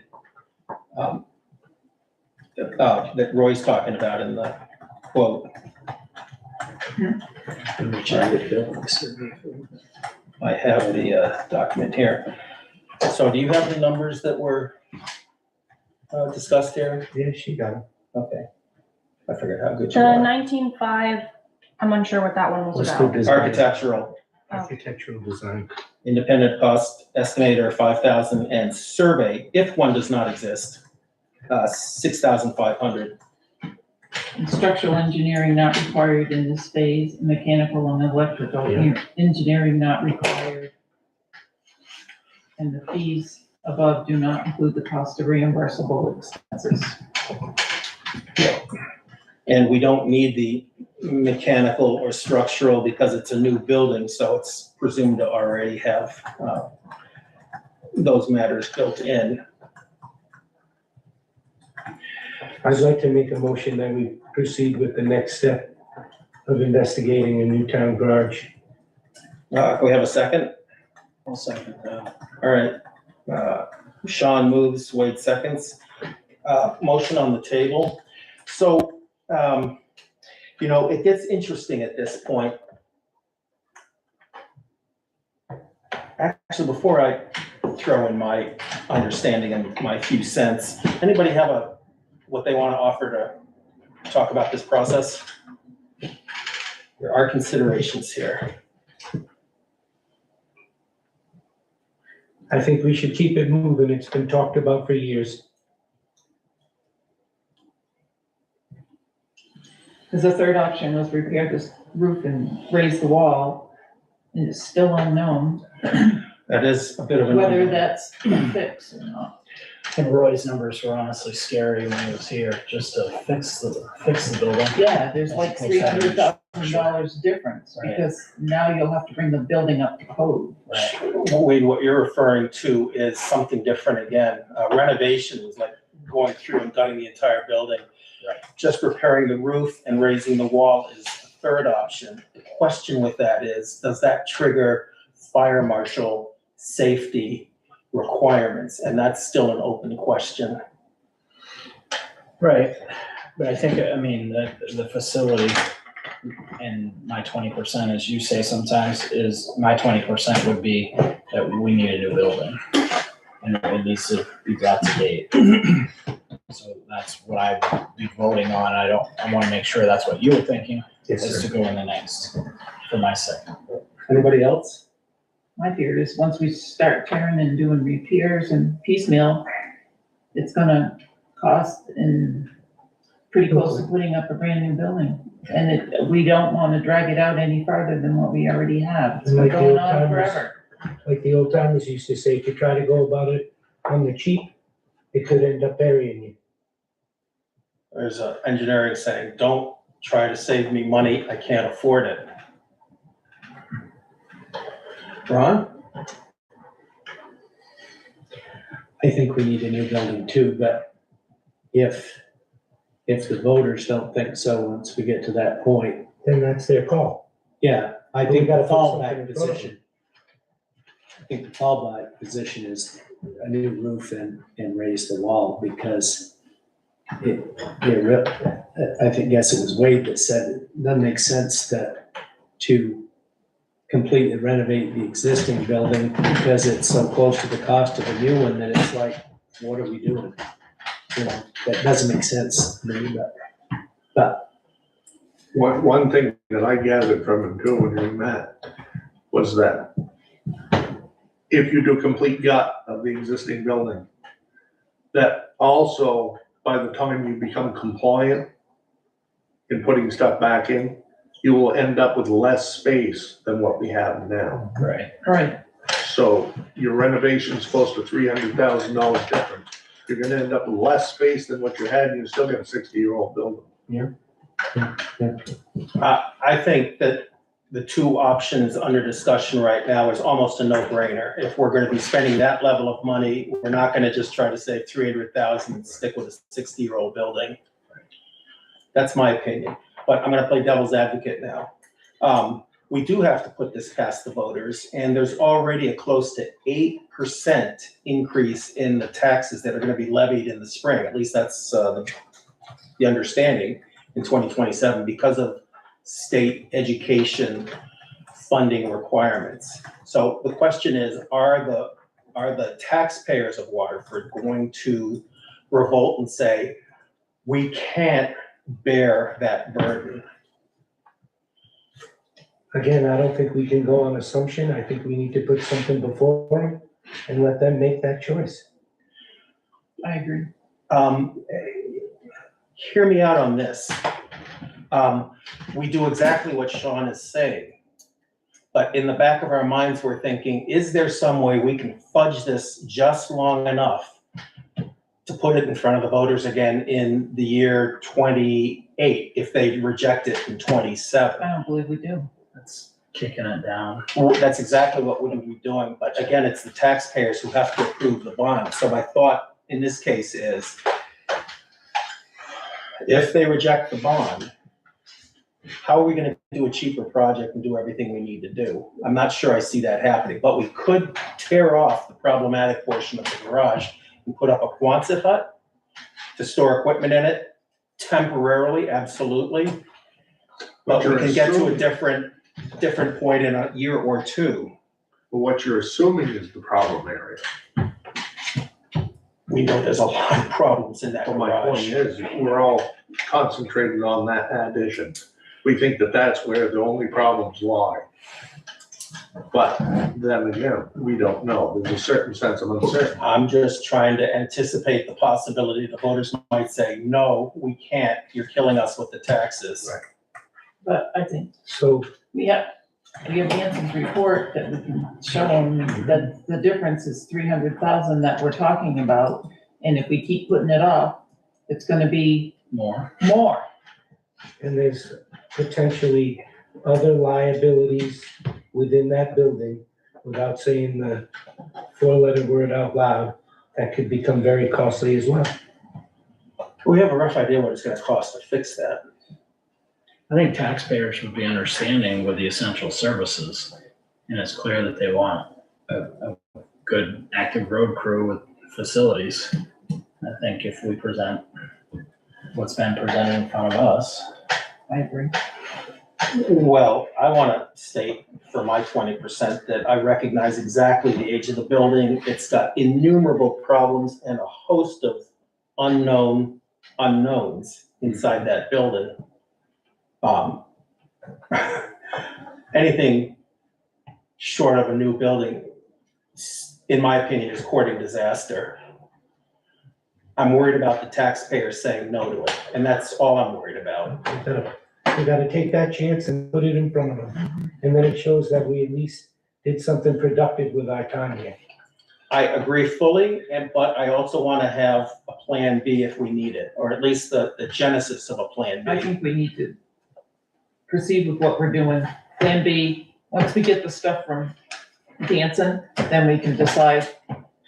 B: That Roy's talking about in the quote.
E: Let me check the building survey.
B: I have the document here. So do you have the numbers that were discussed here?
A: Yeah, she got it.
B: Okay. I figured how good
I: The
B: you are.
I: 19.5, I'm unsure what that one was
A: Let's do
I: about.
A: design.
B: Architectural,
A: Architectural design.
B: independent cost estimator, 5,000, and survey, if one does not exist, 6,500.
C: And structural engineering not required in this phase, mechanical and electrical engineering not required. And the fees above do not include the cost of reimbursable expenses.
B: And we don't need the mechanical or structural because it's a new building, so it's presumed to already have those matters built in.
A: I'd like to make a motion that we proceed with the next step of investigating a new town garage.
B: Can we have a second?
E: I'll second that.
B: All right. Sean moves, Wade seconds. Motion on the table. So, it gets interesting at this point. Actually, before I throw in my understanding and my few cents, anybody have what they want to offer to talk about this process? There are considerations here.
A: I think we should keep it moving. It's been talked about for years.
C: Because the third option was repair this roof and raise the wall, and it's still unknown.
B: That is a bit of an.
C: whether that's a fix or not.
D: And Roy's numbers were honestly scary when he was here, just to fix the building.
C: Yeah, there's like $300,000 difference,
D: Right.
C: because now you'll have to bring the building up to code.
B: Wade, what you're referring to is something different again. Renovation was like going through and gutting the entire building.
D: Right.
B: Just repairing the roof and raising the wall is the third option. The question with that is, does that trigger fire marshal safety requirements? And that's still an open question.
D: Right, but I think, I mean, the facility and my 20%, as you say sometimes, is, my 20% would be that we need a new building. And it needs to be brought to date. So that's what I would be voting on. I wanna make sure that's what you were thinking, is to go in the next, for my second.
B: Anybody else?
C: My fear is once we start tearing and doing repairs and piecemeal, it's gonna cost and pretty close to putting up a brand new building. And we don't wanna drag it out any farther than what we already have. It's been
A: Like the
C: going
A: old
C: on
A: timers.
C: forever.
A: Like the old timers used to say, if you try to go about it on the cheap, it could end up burying you.
B: There's an engineering saying, don't try to save me money, I can't afford it. Ron?
E: I think we need a new building too, but if the voters don't think so, once we get to that point,
A: Then that's their call.
E: yeah, I
A: But we
E: think
A: gotta
E: the
A: put something
E: fallback
A: in front of
E: position. I think the fallback position is a new roof and raise the wall, because I guess it was Wade that said it doesn't make sense to completely renovate the existing building because it's so close to the cost of a new one that it's like, what are we doing? You know, that doesn't make sense to me, but
G: One thing that I gathered from him too when we met was that if you do complete gut of the existing building, that also by the time you become compliant in putting stuff back in, you will end up with less space than what we have now.
D: Right.
C: Right.
G: So your renovation's close to $300,000 different. You're gonna end up with less space than what you had, and you still got a 60-year-old building.
B: I think that the two options under discussion right now is almost a no-brainer. If we're gonna be spending that level of money, we're not gonna just try to save 300,000 and stick with a 60-year-old building. That's my opinion, but I'm gonna play devil's advocate now. We do have to put this past the voters, and there's already a close to 8% increase in the taxes that are gonna be levied in the spring. At least that's the understanding in 2027 because of state education funding requirements. So the question is, are the taxpayers of Waterford going to revolt and say, we can't bear that burden?
A: Again, I don't think we can go on assumption. I think we need to put something before them and let them make that choice.
C: I agree.
B: Hear me out on this. We do exactly what Sean is saying. But in the back of our minds, we're thinking, is there some way we can fudge this just long enough to put it in front of the voters again in the year 28, if they reject it in 27?
C: I don't believe we do.
D: That's kicking it down.
B: Well, that's exactly what we're gonna be doing, but again, it's the taxpayers who have to approve the bond. So my thought in this case is, if they reject the bond, how are we gonna do a cheaper project and do everything we need to do? I'm not sure I see that happening, but we could tear off the problematic portion of the garage and put up a Quonset hut to store equipment in it temporarily, absolutely. But we can get to a different point in a year or two.
G: But what you're assuming is the problem area.
B: We know there's a lot of problems in that
G: But my point
B: garage.
G: is, we're all concentrated on that addition. We think that that's where the only problems lie. But then again, we don't know. There's a certain sense of uncertainty.
B: I'm just trying to anticipate the possibility the voters might say, no, we can't, you're killing us with the taxes.
G: Right.
C: But I think,
A: So
C: yeah, we have Hanson's report that we can show them that the difference is 300,000 that we're talking about. And if we keep putting it off, it's gonna be
D: More.
C: more.
A: And there's potentially other liabilities within that building, without saying the four-letter word out loud, that could become very costly as well.
B: We have a rough idea what it's gonna cost to fix that.
D: I think taxpayers would be understanding with the essential services. And it's clear that they want a good active road crew with facilities. I think if we present what's been presented in front of us,
C: I agree.
B: Well, I wanna state for my 20% that I recognize exactly the age of the building. It's got innumerable problems and a host of unknowns inside that building. Anything short of a new building, in my opinion, is courting disaster. I'm worried about the taxpayers saying no to it, and that's all I'm worried about.
A: We gotta take that chance and put it in front of them. And then it shows that we at least did something productive with our time here.
B: I agree fully, but I also want to have a plan B if we need it, or at least the genesis of a plan
C: I
B: B.
C: think we need to proceed with what we're doing. Plan B, once we get the stuff from Danson, then we can decide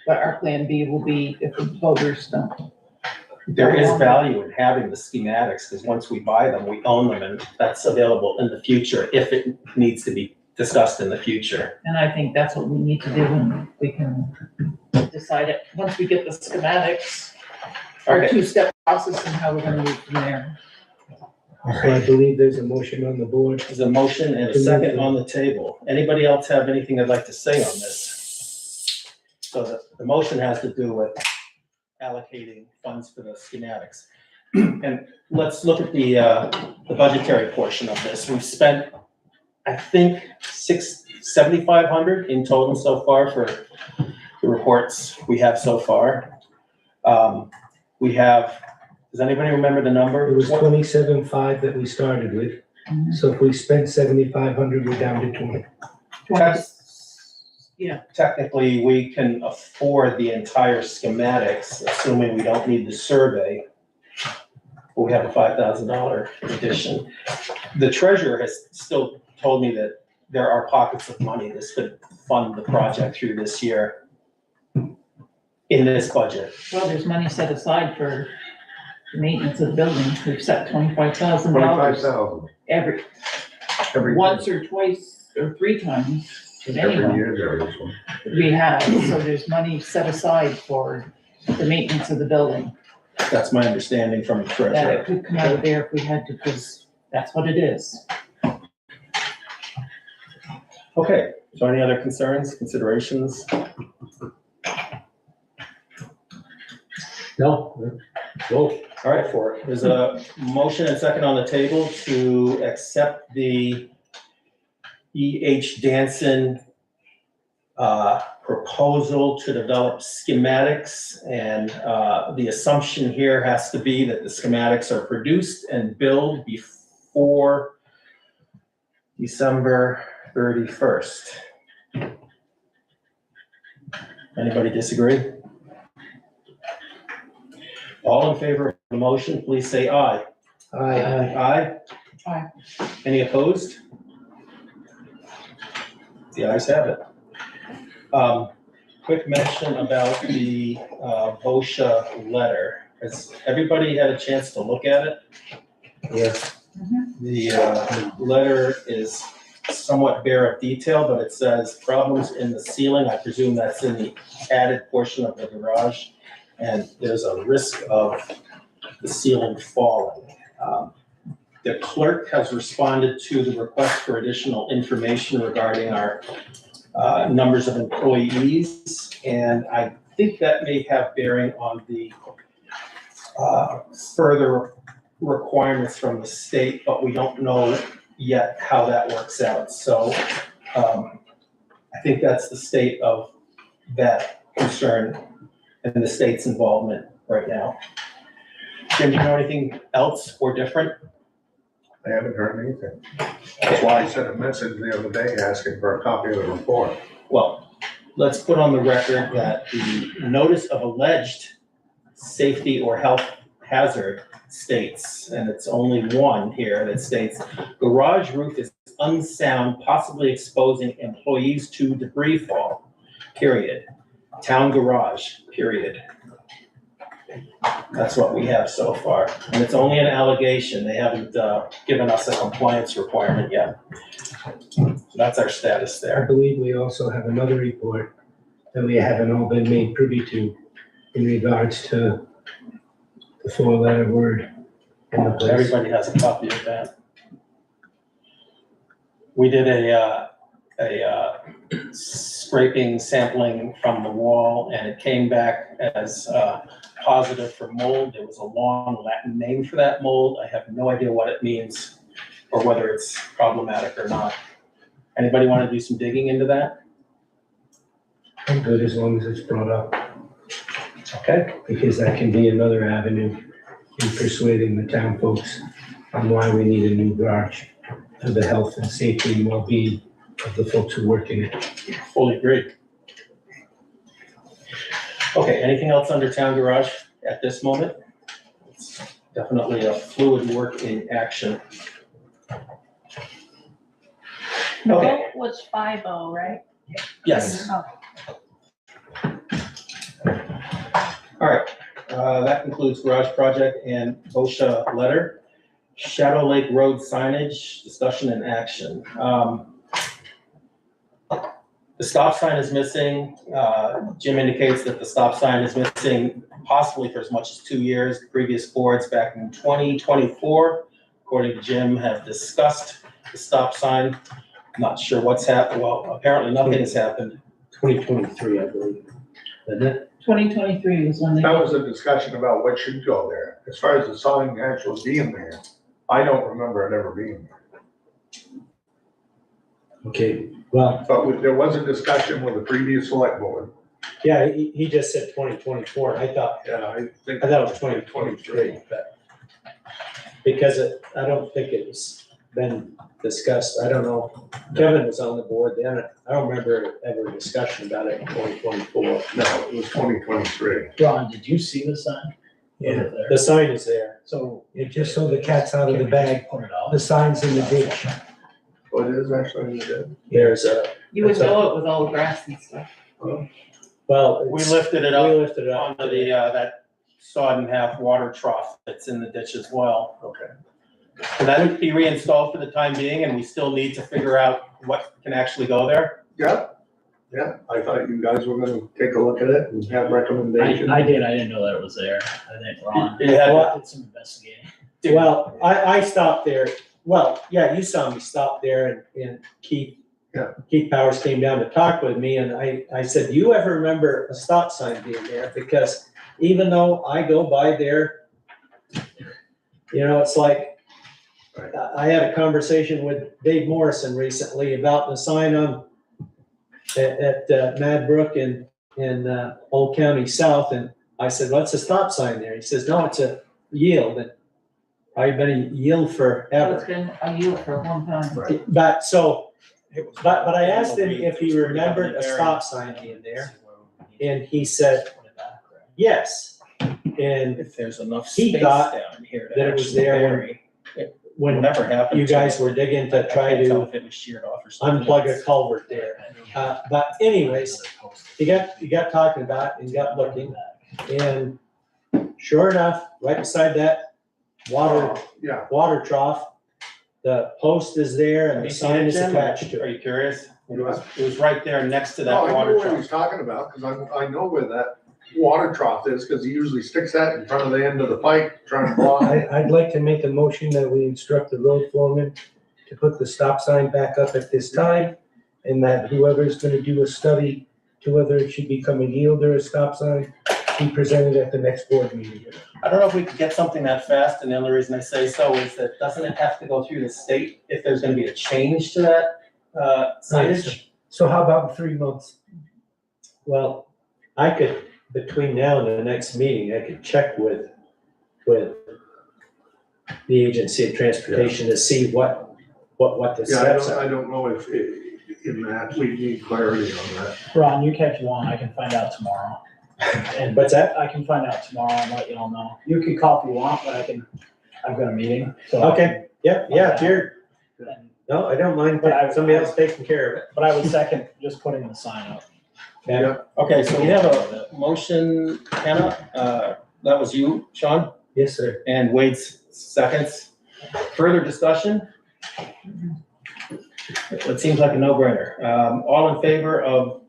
C: what our plan B will be if the voters don't.
B: There is value in having the schematics, because once we buy them, we own them, and that's available in the future if it needs to be discussed in the future.
C: And I think that's what we need to do, and we can decide it, once we get the schematics, our
B: Okay.
C: two-step process and how we're gonna move from there.
A: So I believe there's a motion on the board.
B: There's a motion and a second on the table. Anybody else have anything they'd like to say on this? So the motion has to do with allocating funds for the schematics. And let's look at the budgetary portion of this. We've spent, I think, $7,500 in total so far for the reports we have so far. We have, does anybody remember the number?
A: It was 27.5 that we started with. So if we spent 7,500, we're down to 20.
B: Technically, we can afford the entire schematics, assuming we don't need the survey. But we have a $5,000 addition. The treasurer has still told me that there are pockets of money this could fund the project through this year in this budget.
C: Well, there's money set aside for the maintenance of the building. We've set $25,000
G: $25,000
C: every, once or twice or three times.
G: every year, there is one.
C: We have, so there's money set aside for the maintenance of the building.
B: That's my understanding from the
C: That
B: treasurer.
C: it could come out of there if we had to, because that's what it is.
B: Okay, so any other concerns, considerations?
E: No, go.
B: All right, for it. There's a motion and second on the table to accept the E.H. Danson proposal to develop schematics. And the assumption here has to be that the schematics are produced and billed before December 31st. Anybody disagree? All in favor of the motion, please say aye.
A: Aye.
B: Aye?
C: Aye.
B: Any opposed? The ayes have it. Quick mention about the VOSHA letter. Has everybody had a chance to look at it?
A: Yes.
B: The letter is somewhat bare of detail, but it says problems in the ceiling. I presume that's in the added portion of the garage. And there's a risk of the ceiling falling. The clerk has responded to the request for additional information regarding our numbers of employees. And I think that may have bearing on the further requirements from the state, but we don't know yet how that works out. So I think that's the state of that concern and the state's involvement right now. Jim, do you know anything else or different?
G: I haven't heard anything. That's why I sent a message the other day asking for a copy of the report.
B: Well, let's put on the record that the notice of alleged safety or health hazard states, and it's only one here that states, garage roof is unsound, possibly exposing employees to debris fall, period. Town garage, period. That's what we have so far. And it's only an allegation. They haven't given us a compliance requirement yet. So that's our status
A: I
B: there.
A: believe we also have another report that we haven't all been made privy to in regards to the four-letter word in the place.
B: Everybody has a copy of that. We did a scraping sampling from the wall, and it came back as positive for mold. There was a long Latin name for that mold. I have no idea what it means or whether it's problematic or not. Anybody want to do some digging into that?
A: I'm good as long as it's brought up,
B: Okay.
A: because that can be another avenue in persuading the town folks on why we need a new garage for the health and safety and well-being of the folks who work in it.
B: Fully agree. Okay, anything else under town garage at this moment? It's definitely a fluid work in action.
I: The
B: Okay.
I: vote was 5-0, right?
B: Yes.
I: Oh.
B: All right, that concludes garage project and OSHA letter. Shadow Lake Road signage, discussion and action. The stop sign is missing. Jim indicates that the stop sign is missing possibly for as much as 2 years. The previous boards back in 2024, according to Jim, have discussed the stop sign. I'm not sure what's happened. Well, apparently nothing has happened.
E: 2023, I believe, isn't it?
C: 2023 was when they.
G: That was a discussion about what should go there. As far as the sign actually being there, I don't remember it ever being there.
E: Okay, well,
G: But there was a discussion with the previous select board.
E: yeah, he just said 2024. I thought
G: I think.
E: it was 2023, but because I don't think it's been discussed. I don't know. Kevin was on the board then. I don't remember ever discussion about it in 2024.
G: No, it was 2023.
D: Ron, did you see the sign?
A: Yeah,
E: The sign is there.
D: So.
A: it just so the cat's out of the bag,
D: Put it out.
A: the sign's in the ditch.
G: Well, it is actually,
E: There's a,
C: You would know it with all the grass and stuff.
E: well,
B: We
E: it's,
B: lifted it
E: we
B: up
E: lifted it up.
B: onto the, that sawed in half water trough that's in the ditch as well.
G: okay.
B: So that would be reinstalled for the time being, and we still need to figure out what can actually go there.
G: Yeah, yeah, I thought you guys were gonna take a look at it and have recommendations.
D: I didn't know that it was there. I think Ron
B: You had-
D: did some investigating.
E: Well, I stopped there. Well, yeah, you saw me stop there and Keith Powers came down to talk with me and I said, do you ever remember a stop sign being there? Because even though I go by there, you know, it's like, I had a conversation with Dave Morrison recently about the sign on at Mad Brook in Old County South. And I said, what's a stop sign there? He says, no, it's a yield. And I've been a yield
C: It's
E: forever.
C: been a year for a long time.
E: But so, but I asked him if he remembered a stop sign being there. And he said, yes. And
B: If there's enough
E: He
B: space
E: thought
B: down here to
E: that it was
B: actually
E: there
B: bury.
E: when
B: Never happened.
E: you guys were digging to try
B: I can't tell
E: to
B: if it was sheared off or something.
E: unplug a culvert there. But anyways, he got talking about it and got looking. And sure enough, right beside that
G: Yeah,
E: water trough, the post is there
B: Have
E: and
B: you
E: the
B: seen
E: sign
B: it,
E: is
B: Jim?
E: attached to
B: Are
E: it.
B: you curious?
G: What?
B: It was right there next to that
G: no, I
B: water
G: know what
B: truck.
G: he's talking about, cause I know where that water trough is, cause he usually sticks that in front of the end of the pipe, trying to block.
A: I'd like to make a motion that we instruct the road foreman to put the stop sign back up at this time, and that whoever's gonna do a study to whether it should become a yield or a stop sign, be presented at the next board meeting.
B: I don't know if we could get something that fast, and the only reason I say so is that doesn't it have to go through the state if there's gonna be a change to that, signage?
A: So how about 3 months?
E: Well, I could, between now and the next meeting, I could check with the agency of transportation to see what the
G: Yeah,
E: steps
G: I
E: are.
G: don't know if in that, we need clarity on that.
D: Ron, you can if you want, I can find out tomorrow. And
E: What's that?
D: I can find out tomorrow and let you all know. You can call if you want, but I've got a meeting, so.
E: Okay, yeah, if you're, no, I don't mind, but somebody else taking care of it.
D: But I would second just putting the sign up.
E: Okay.
B: Okay, so we have a motion, Hannah, that was you, Sean,
A: Yes, sir.
B: and Wade's seconds. Further discussion? It seems like a no-brainer. All in favor of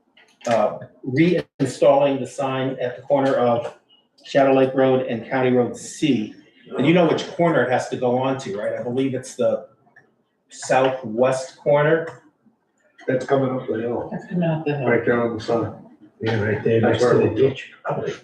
B: reinstalling the sign at the corner of Shadow Lake Road and County Road C? And you know which corner it has to go on to, right? I believe it's the southwest corner.
G: That's coming up the hill,
C: That's coming out the hill.
G: right there on the side.
A: Yeah, right there next to the ditch, probably.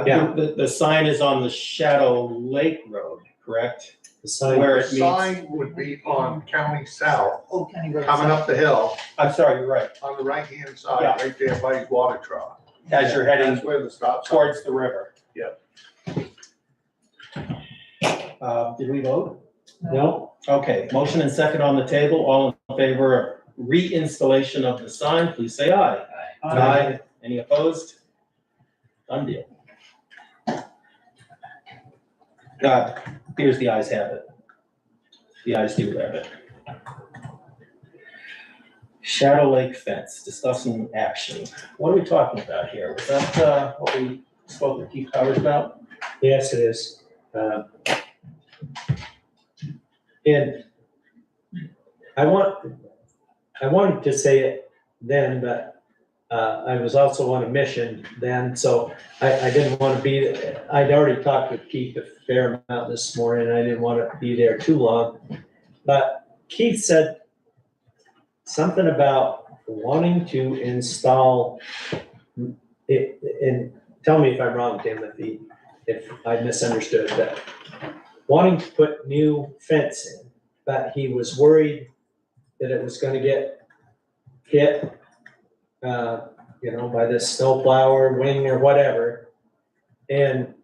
E: Yeah.
B: The sign is on the Shadow Lake Road, correct?
E: The sign,
B: Where
G: The
B: it meets,
G: sign would be on County South,
C: Old County Road.
G: coming up the hill,
B: I'm sorry, you're right,
G: on the right-hand side,
B: Yeah.
G: right there by his water trough.
B: as you're heading
G: That's where the stop sign.
B: towards the river.
G: Yep.
B: Did we vote?
E: no,
B: Okay, motion and second on the table. All in favor of reinstallation of the sign, please say aye. Aye. Any opposed? Done deal. Here's the ayes have it. The ayes do have it. Shadow Lake fence, discussing action. What are we talking about here? Was that, what we spoke with Keith Powers about?
E: yes, it is. And I wanted to say it then, but I was also on a mission then, so I didn't want to be, I'd already talked with Keith a fair amount this morning, and I didn't want to be there too long. But Keith said something about wanting to install it, and tell me if I'm wrong, Tim, if I misunderstood that. Wanting to put new fence in, but he was worried that it was gonna get hit, by this snowplow or wing or whatever. And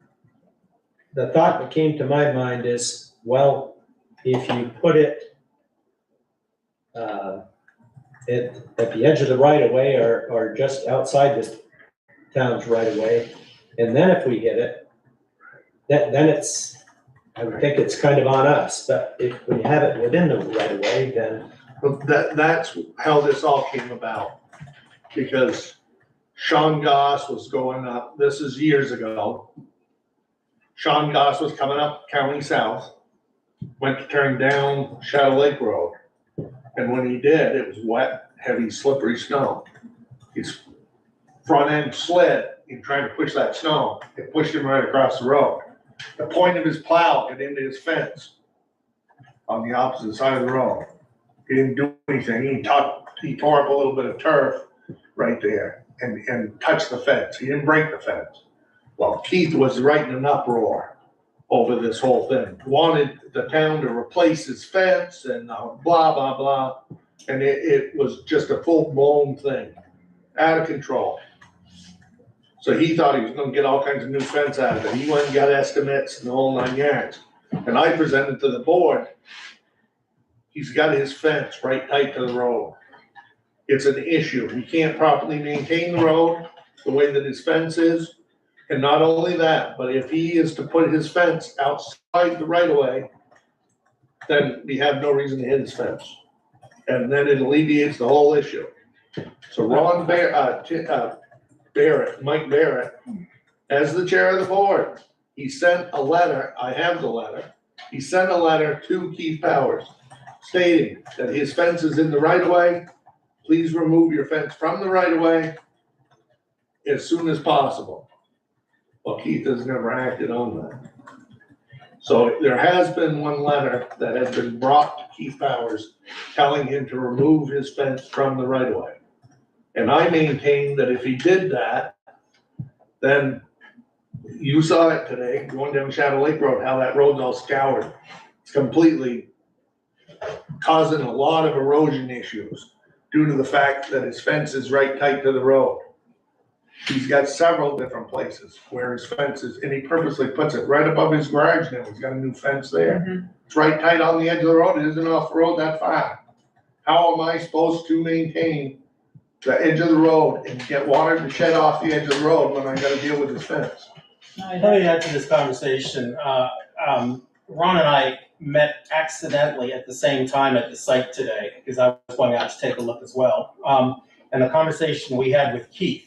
E: the thought that came to my mind is, well, if you put it at the edge of the right of way or just outside this town's right of way, and then if we hit it, then it's, I would think it's kind of on us, but if we have it within the right of way, then.
G: But that's how this all came about, because Sean Goss was going up, this is years ago. Sean Goss was coming up County South, went to turn down Shadow Lake Road. And when he did, it was wet, heavy, slippery snow. His front end slid in trying to push that snow. It pushed him right across the road. The point of his plow hit into his fence on the opposite side of the road. He didn't do anything. He tore up a little bit of turf right there and touched the fence. He didn't break the fence. Well, Keith was right in an uproar over this whole thing. Wanted the town to replace his fence and blah, blah, blah. And it was just a full-blown thing, out of control. So he thought he was gonna get all kinds of new fence out of it. He went and got estimates and the whole 9 yards. And I presented to the board, he's got his fence right tight to the road. It's an issue. He can't properly maintain the road the way that his fence is. And not only that, but if he is to put his fence outside the right of way, then we have no reason to hit his fence. And then it alleviates the whole issue. So Mike Barrett, as the chair of the board, he sent a letter, I have the letter. He sent a letter to Keith Powers stating that his fence is in the right of way. Please remove your fence from the right of way as soon as possible. Well, Keith has never acted on that. So there has been one letter that has been brought to Keith Powers telling him to remove his fence from the right of way. And I maintain that if he did that, then you saw it today, going down Shadow Lake Road, how that road's all scoured. It's completely causing a lot of erosion issues due to the fact that his fence is right tight to the road. He's got several different places where his fence is, and he purposely puts it right above his garage now. He's got a new fence there. It's right tight on the edge of the road. It isn't off the road that far. How am I supposed to maintain the edge of the road and get water to shed off the edge of the road when I gotta deal with his fence?
B: Let me add to this conversation. Ron and I met accidentally at the same time at the site today, because I was going out to take a look as well. And the conversation we had with Keith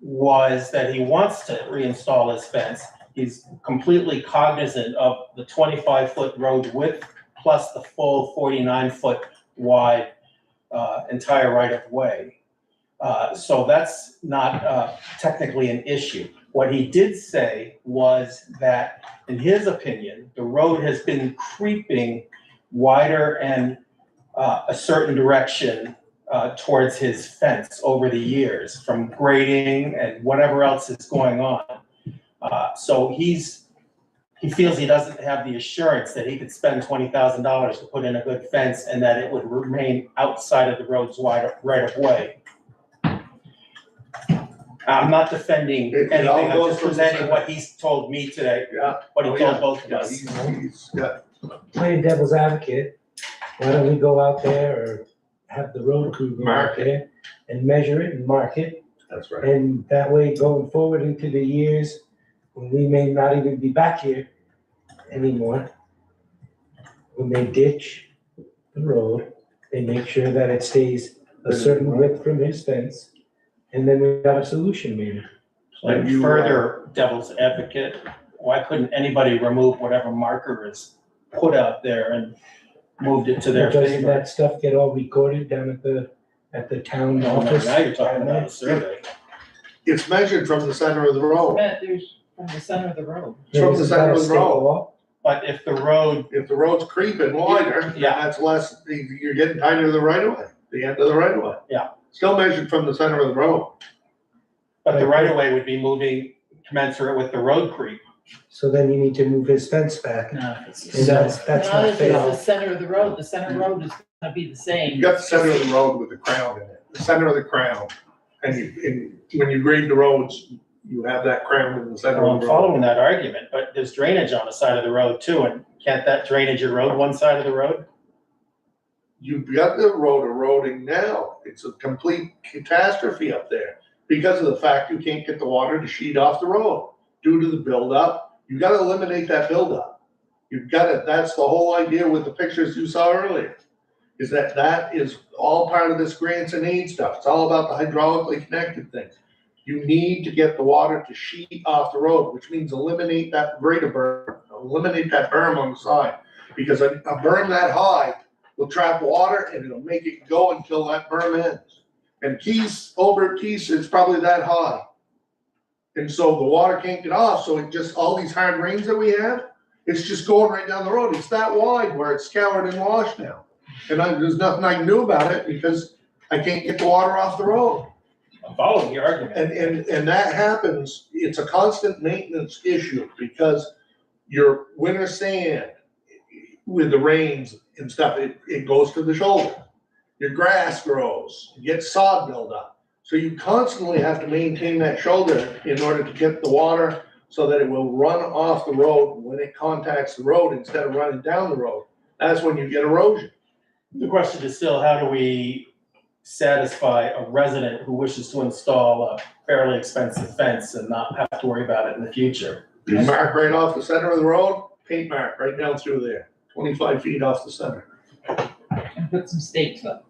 B: was that he wants to reinstall his fence. He's completely cognizant of the 25-foot road width plus the full 49-foot wide entire right-of-way. So that's not technically an issue. What he did say was that, in his opinion, the road has been creeping wider and a certain direction towards his fence over the years from grading and whatever else is going on. So he feels he doesn't have the assurance that he could spend $20,000 to put in a good fence and that it would remain outside of the road's wide right of way. I'm not defending anything, I'm just presenting what he's told me today, what he told both of us.
G: He's got,
A: Playing devil's advocate, why don't we go out there or have the road crew go out there and measure it and mark it?
G: that's right.
A: And that way, going forward into the years, when we may not even be back here anymore, when they ditch the road, they make sure that it stays a certain width from his fence, and then we got a solution maybe.
B: Like further devil's advocate, why couldn't anybody remove whatever marker is put out there and moved it to their
A: Doesn't
B: favor?
A: that stuff get all recorded down at the town
B: No,
A: office?
B: now you're talking about a survey.
G: It's measured from the center of the road.
C: There's from the center of the road.
G: It's from the
A: Is
G: center
A: that a
G: of the
A: state
G: road.
A: law?
B: But if the road,
G: If the road's creeping wider, then
B: Yeah.
G: that's less, you're getting tighter to the right of way, the end of the right of way.
B: Yeah.
G: Still measured from the center of the road.
B: but the right of way would be moving commensurate with the road creep.
A: So then you need to move his fence back,
D: No,
A: and
D: it's
A: that's
C: Not
A: not
C: if it's the
A: fair.
C: center of the road, the center road is gonna be the same.
G: You got the center of the road with the crown in it, the center of the crown. And when you grade the roads, you have that crown in the center
B: Well,
G: of
B: I'm
G: the road.
B: following that argument, but there's drainage on the side of the road too, and can't that drainage erode one side of the road?
G: You've got the road eroding now. It's a complete catastrophe up there because of the fact you can't get the water to sheet off the road due to the buildup. You gotta eliminate that buildup. You've gotta, that's the whole idea with the pictures you saw earlier, is that is all part of this grants and aid stuff. It's all about the hydraulically connected things. You need to get the water to sheet off the road, which means eliminate that greater berm, eliminate that berm on the side. Because a berm that high will trap water and it'll make it go until that berm ends. And Keys, over at Keys, it's probably that high. And so the water can't get off, so it just, all these hard rains that we have, it's just going right down the road. It's that wide where it's scoured and washed now. And there's nothing I can do about it because I can't get the water off the road.
B: I'm following your argument.
G: And that happens, it's a constant maintenance issue because your winter sand with the rains and stuff, it goes to the shoulder. Your grass grows, you get sod buildup. So you constantly have to maintain that shoulder in order to get the water so that it will run off the road when it contacts the road instead of running down the road. That's when you get erosion.
B: The question is still, how do we satisfy a resident who wishes to install a fairly expensive fence and not have to worry about it in the future?
G: You mark right off the center of the road, paint mark right down through there, 25 feet off the center.
C: And put some stakes up,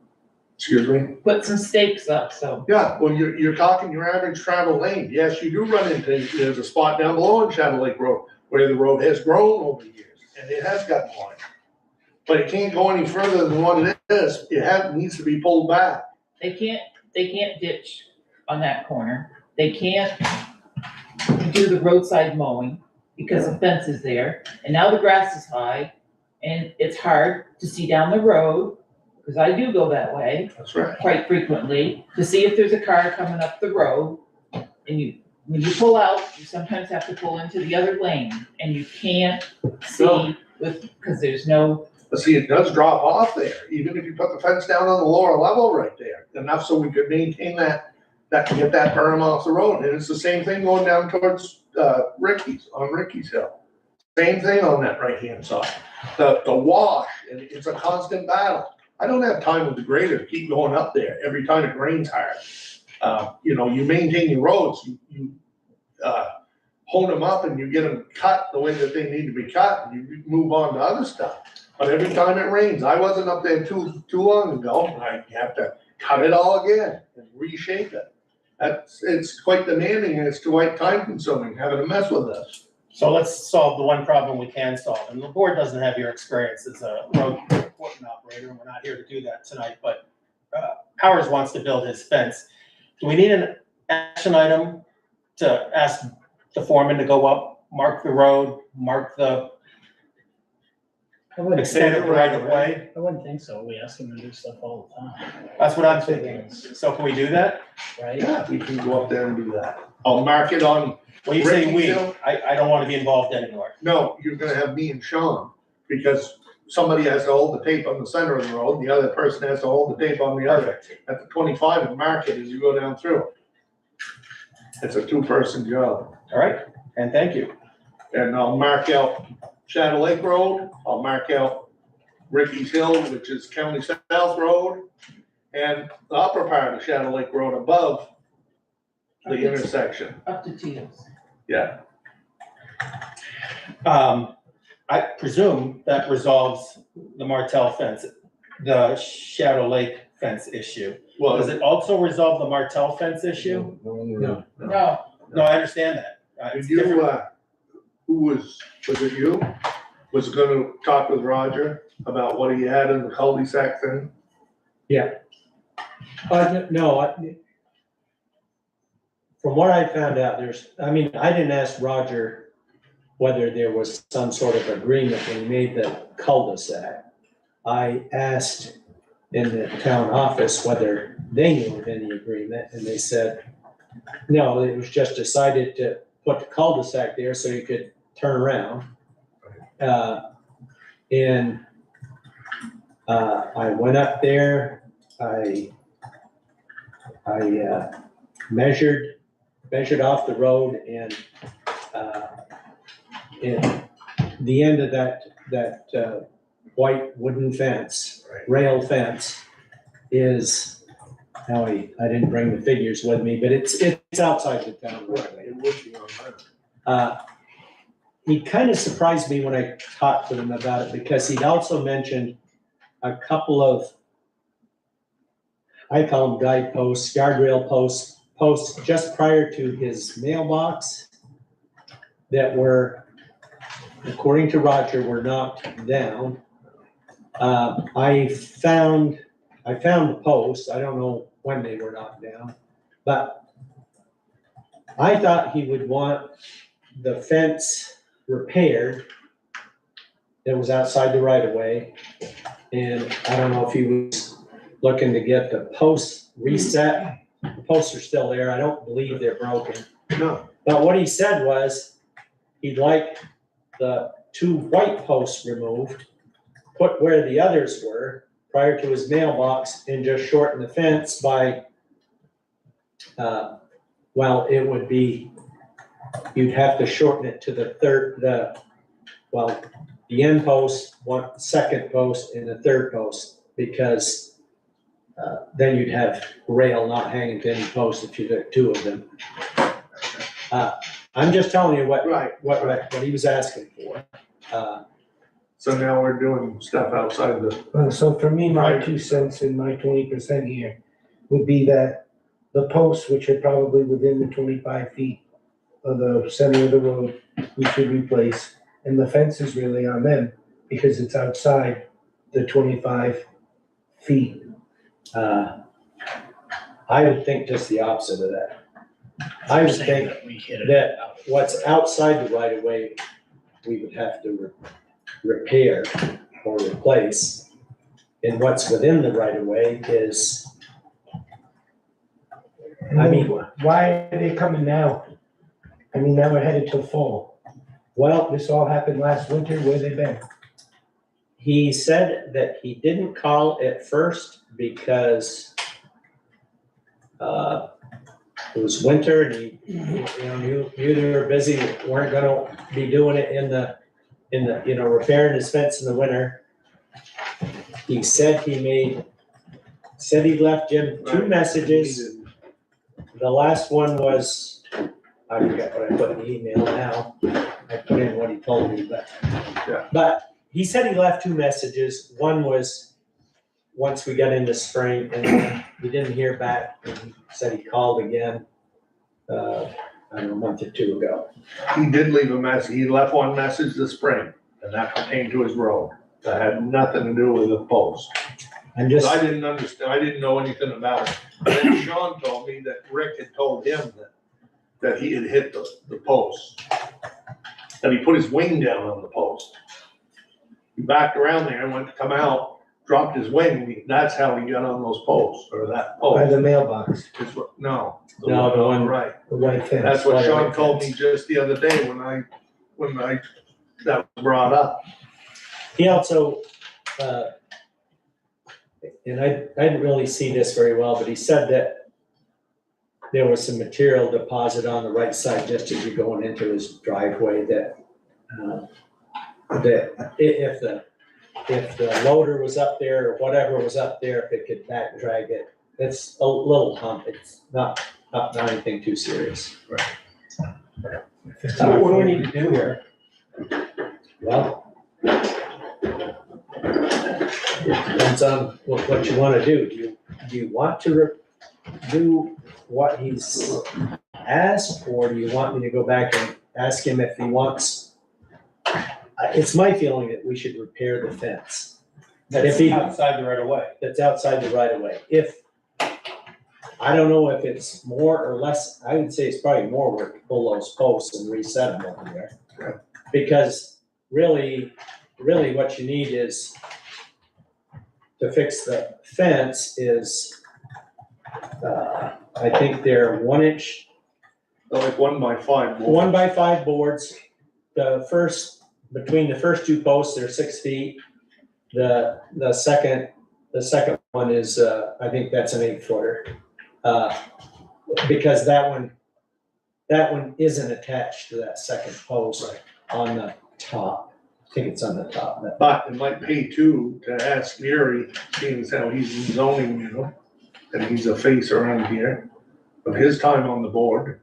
G: Excuse me?
C: put some stakes up, so.
G: Yeah, well, you're talking your average travel lane. Yes, you do run into, there's a spot down below on Shadow Lake Road where the road has grown over the years and it has gotten wide. But it can't go any further than what it is. It needs to be pulled back.
C: They can't ditch on that corner. They can't do the roadside mowing because the fence is there. And now the grass is high and it's hard to see down the road, because I do go that way
G: That's right.
C: quite frequently, to see if there's a car coming up the road. And when you pull out, you sometimes have to pull into the other lane and you can't see because there's no.
G: But see, it does drop off there, even if you put the fence down on the lower level right there, enough so we could maintain that that can get that berm off the road, and it's the same thing going down towards, Ricky's, on Ricky's Hill. Same thing on that right-hand side. The wash, and it's a constant battle. I don't have time with the grader to keep going up there every time it rains hard. You know, you maintain your roads, you hone them up and you get them cut the way that they need to be cut, and you move on to other stuff. But every time it rains, I wasn't up there too long ago, and I have to cut it all again and reshape it. It's quite demanding and it's quite time consuming having to mess with this.
B: So let's solve the one problem we can solve, and the board doesn't have your experience as a road equipment operator, and we're not here to do that tonight, but Powers wants to build his fence. Do we need an action item to ask the foreman to go up, mark the road, mark the,
D: I wouldn't
B: extend it right of way?
D: I wouldn't think so. We ask them to do stuff all the time,
B: That's what I'm thinking. So can we do that?
D: right?
G: Yeah, we can go up there and do that. I'll mark it on,
B: When you say we,
G: Ricky, Bill?
B: I don't want to be involved anymore.
G: no, you're gonna have me and Sean, because somebody has to hold the tape on the center of the road, the other person has to hold the tape on the other.
B: Perfect.
G: At the 25 and mark it as you go down through. It's a two-person job.
B: All right, and thank you.
G: And I'll mark out Shadow Lake Road, I'll mark out Ricky's Hill, which is County South Road, and the upper part of Shadow Lake Road above the intersection.
C: Up to Tito's.
G: Yeah.
B: I presume that resolves the Martell fence, the Shadow Lake fence issue. Does
G: Well,
B: it also resolve the Martell fence issue?
C: No,
B: No, I understand that. It's
G: did
B: different.
G: you, who was it you? Was gonna talk with Roger about what he had in the cul-de-sac thing?
E: From what I found out, I didn't ask Roger whether there was some sort of agreement when he made the cul-de-sac. I asked in the town office whether they knew of any agreement, and they said, no, it was just decided to put the cul-de-sac there so you could turn around. I went up there, I measured off the road, and the end of that white wooden fence, rail fence, is, now I didn't bring the figures with me, but it's outside the town right away.
G: It would be on that.
E: He kind of surprised me when I talked to him about it, because he'd also mentioned a couple of, I call them guideposts, guardrail posts just prior to his mailbox that were, according to Roger, were knocked down. I found the posts. I don't know when they were knocked down, but I thought he would want the fence repaired that was outside the right of way. And I don't know if he was looking to get the posts reset. The posts are still there. I don't believe they're broken.
G: No,
E: But what he said was he'd like the two white posts removed, put where the others were prior to his mailbox, and just shorten the fence by, it would be, you'd have to shorten it to the end post, one second post, and the third post, because then you'd have rail not hanging to any post if you took two of them. I'm just telling you what he was asking for.
G: so now we're doing stuff outside the,
A: So for me, my 2 cents and my 20% here would be that the posts, which are probably within the 25 feet of the center of the road, we should replace. And the fence is really on them because it's outside the 25 feet.
E: I would think just the opposite of that. I would think
D: that we hit it.
E: that what's outside the right of way, we would have to repair or replace. And what's within the right of way is,
A: Why are they coming now? Now we're headed to fall.
E: well,
A: This all happened last winter. Where they been?
E: he said that he didn't call at first because it was winter and he, knew they were busy, weren't gonna be doing it in the, repairing his fence in the winter. He said he left Jim 2 messages. The last one was, I forget what I put in the email now. I put in what he told me, but he said he left 2 messages. One was once we got into spring, and then we didn't hear back. And he said he called again, I don't know, a month or 2 ago.
G: He did leave a message, he left one message this spring, and that pertained to his road. That had nothing to do with the post.
E: I'm just,
G: I didn't understand, I didn't know anything about it. And then Sean told me that Rick had told him that he had hit the post. That he put his wing down on the post. He backed around there and went to come out, dropped his wing, that's how he got on those posts, or that
A: By
G: post.
A: the mailbox,
G: No.
E: No, the one-
G: Right.
A: the white fence.
G: That's what Sean told me just the other day when that was brought up.
E: he also, and I didn't really see this very well, but he said that there was some material deposit on the right side just as you're going into his driveway that if the loader was up there or whatever was up there, if it could back drag it, it's a little hump, it's not anything too serious.
B: So what do we need to do here?
E: Well, it depends on what you wanna do. Do you want to do what he's asked, or do you want me to go back and ask him if he wants? It's my feeling that we should repair the fence.
B: That's outside the right of way.
E: That's outside the right of way. I don't know if it's more or less, I would say it's probably more work to pull those posts and reset them over there. Because really what you need is, to fix the fence is, I think they're 1 inch,
G: Like 1x5 boards.
E: 1x5 boards. Between the first 2 posts, they're 6 feet. The second one is, I think that's an 8-footer. Because that one isn't attached to that second post on the top. I think it's on the top.
G: But it might pay too to ask Gary, seeing as how he's in zoning, and he's a face around here, of his time on the board.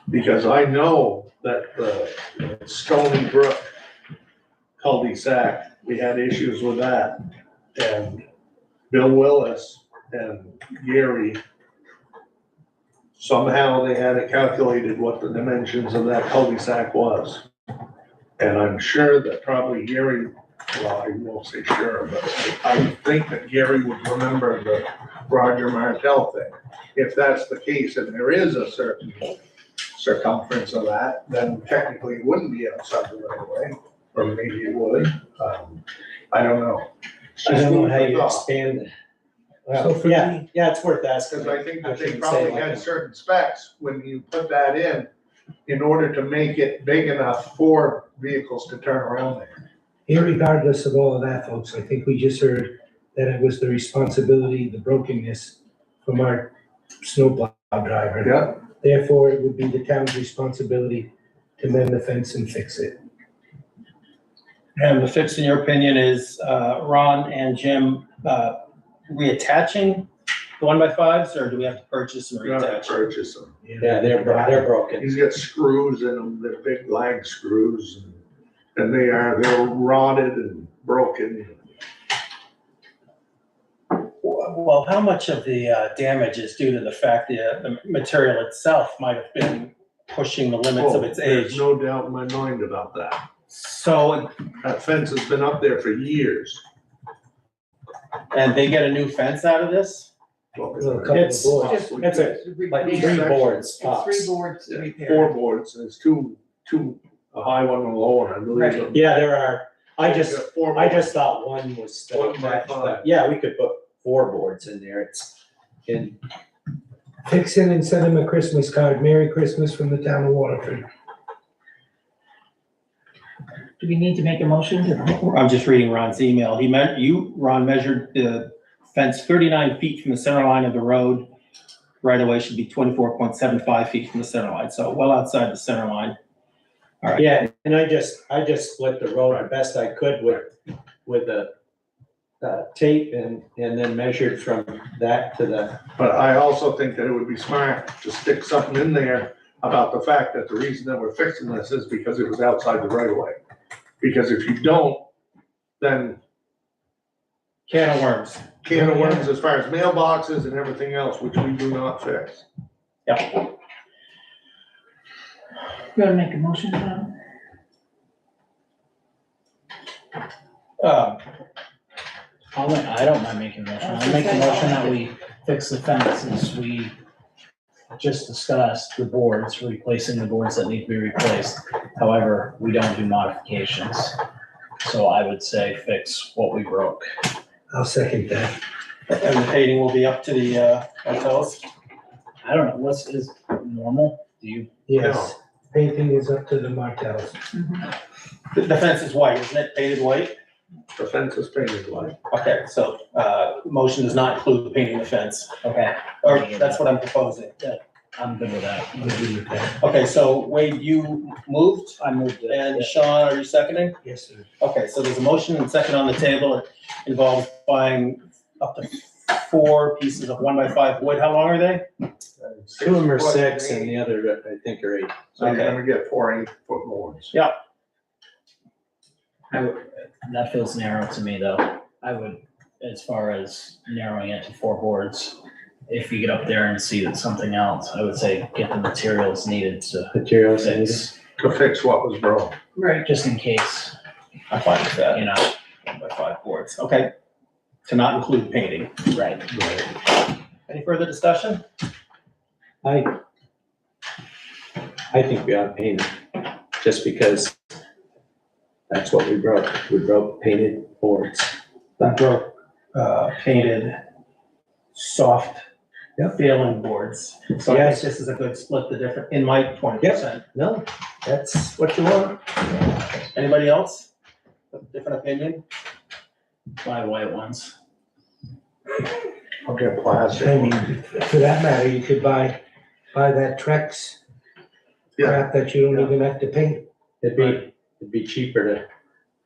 G: Because I know that the Stony Brook cul-de-sac, we had issues with that. And Bill Willis and Gary, somehow they had it calculated what the dimensions of that cul-de-sac was. And I'm sure that probably Gary, well, I won't say sure, but I think that Gary would remember the Roger Martell thing. If that's the case, and there is a certain circumference of that, then technically it wouldn't be outside the right of way, or maybe it would. I don't know.
E: I don't know how you expand it.
A: So for
E: Yeah, it's worth asking.
G: Because I think that they
E: shouldn't say
G: probably
E: like
G: had
E: that.
G: certain specs when you put that in order to make it big enough for vehicles to turn around there.
A: Irregardless of all of that, folks, I think we just heard that it was the responsibility, the brokenness from our snowplow driver.
G: Yeah.
A: Therefore, it would be the town's responsibility to mend the fence and fix it.
B: And the fix, in your opinion, is Ron and Jim reattaching the 1x5s, or do we have to purchase and
G: You're gonna
B: reattach?
G: purchase them.
E: Yeah, they're broken.
G: He's got screws in them, they're big lag screws, and they're rotted and broken.
B: Well, how much of the damage is due to the fact that the material itself might have been pushing the limits of its
G: There's
B: age?
G: no doubt in my mind about that.
B: So,
G: That fence has been up there for years.
B: and they get a new fence out of this?
G: Well,
A: A couple of
E: It's
A: boards.
E: like 3 boards tops.
C: 3 boards
G: Yeah,
C: repaired.
G: 4 boards, there's two, a high one and a low one, I believe.
E: Yeah, there are. I
G: Got
E: just
G: 4
E: I
G: boards.
E: just thought one was still
G: 1 by
E: attached,
G: 5.
E: but yeah, we could put 4 boards in there. It's in,
A: Fix it and send him a Christmas card. Merry Christmas from the town of Waterford.
C: Do we need to make a motion to?
B: I'm just reading Ron's email. Ron measured the fence 39 feet from the center line of the road right of way should be 24.75 feet from the center line, so well outside the center line. All right.
E: Yeah, and I just split the road the best I could with the tape and then measured from that to the,
G: But I also think that it would be smart to stick something in there about the fact that the reason that we're fixing this is because it was outside the right of way. Because if you don't, then
B: Can of worms.
G: can of worms as far as mailboxes and everything else, which we do not fix.
B: Yeah.
C: You wanna make a motion, Tom?
D: I don't mind making a motion. I'll make a motion that we fix the fences. We just discussed the boards, replacing the boards that need to be replaced. However, we don't do modifications. So I would say fix what we broke.
A: I'll second that.
B: And the painting will be up to the hotels.
D: I don't know, what's is normal? Do you?
A: Yes, painting is up to the Martells.
B: The fence is white, isn't it? Painted white?
G: The fence is painted white.
B: Okay, so, motion does not include painting the fence,
D: Okay,
B: or that's what I'm proposing.
D: I'm good with that.
A: I'm good with that.
B: Okay, so Wade, you moved,
D: I moved it.
B: and Sean, are you seconding?
A: Yes, sir.
B: Okay, so there's a motion and second on the table. It involves buying up to 4 pieces of 1x5 wood. How long are they?
E: 2 of them are 6 and the other, I think, are 8.
G: So you're
B: Okay.
G: gonna get 4 8-foot boards.
D: That feels narrow to me, though. I would, as far as narrowing it to 4 boards, if you get up there and see that something else, I would say get the materials needed to
E: Materials needed.
D: fix,
G: To fix what was broke.
C: Right.
D: just in case,
B: I'm fine with that.
D: you know,
B: 1x5 boards. Okay. To not include painting.
D: right.
B: Any further discussion?
E: I think we ought to paint it, just because that's what we broke. We broke painted boards.
B: We broke, painted, soft, failing boards. So I think
E: Yes.
B: this is a good split the difference, in my 20%.
E: No, that's what you want.
B: Anybody else? Different opinion?
D: Buy white ones.
G: I'll get plastic.
A: I mean, for that matter, you could buy that Trex
G: Yeah.
A: crap that you don't even have to paint.
E: It'd be cheaper to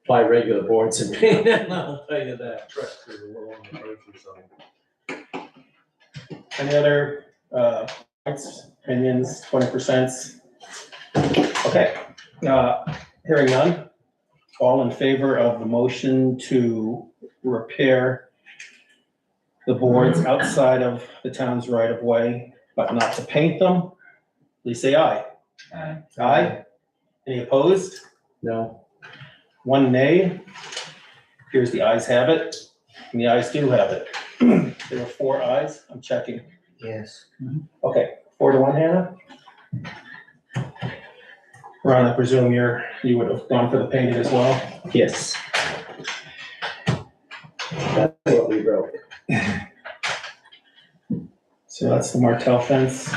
E: buy regular boards and paint them, I'll tell you that.
G: Trex is a little on the pricey side.
B: Any other, points, opinions, 20%? Okay, hearing none. All in favor of the motion to repair the boards outside of the town's right of way, but not to paint them, please say aye.
C: Aye.
B: Aye. Any opposed?
E: No,
B: 1 nay. Here's the ayes have it, and the ayes do have it. There were 4 ayes, I'm checking.
A: Yes.
B: Okay, 4 to 1, Hannah? Ron, I presume you would have gone for the painting as well?
E: yes. That's what we broke.
B: So that's the Martell fence.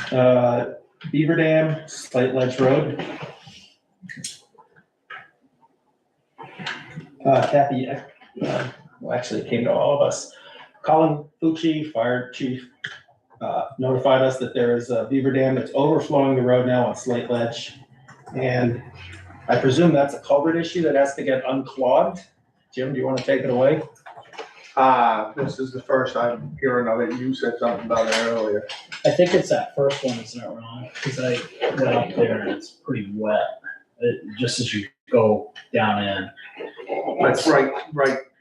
B: Beaver Dam, Slate Ledge Road. Kathy, well, actually, it came to all of us. Colin Fucci, Fire Chief, notified us that there is a beaver dam that's overflowing the road now on Slate Ledge. And I presume that's a culvert issue that has to get unclogged. Jim, do you want to take it away?
G: This is the first I'm hearing of it. You said something about it earlier.
D: I think it's that first one, isn't it, Ron? Because I went up there and it's pretty wet, just as you go down in.
G: That's right,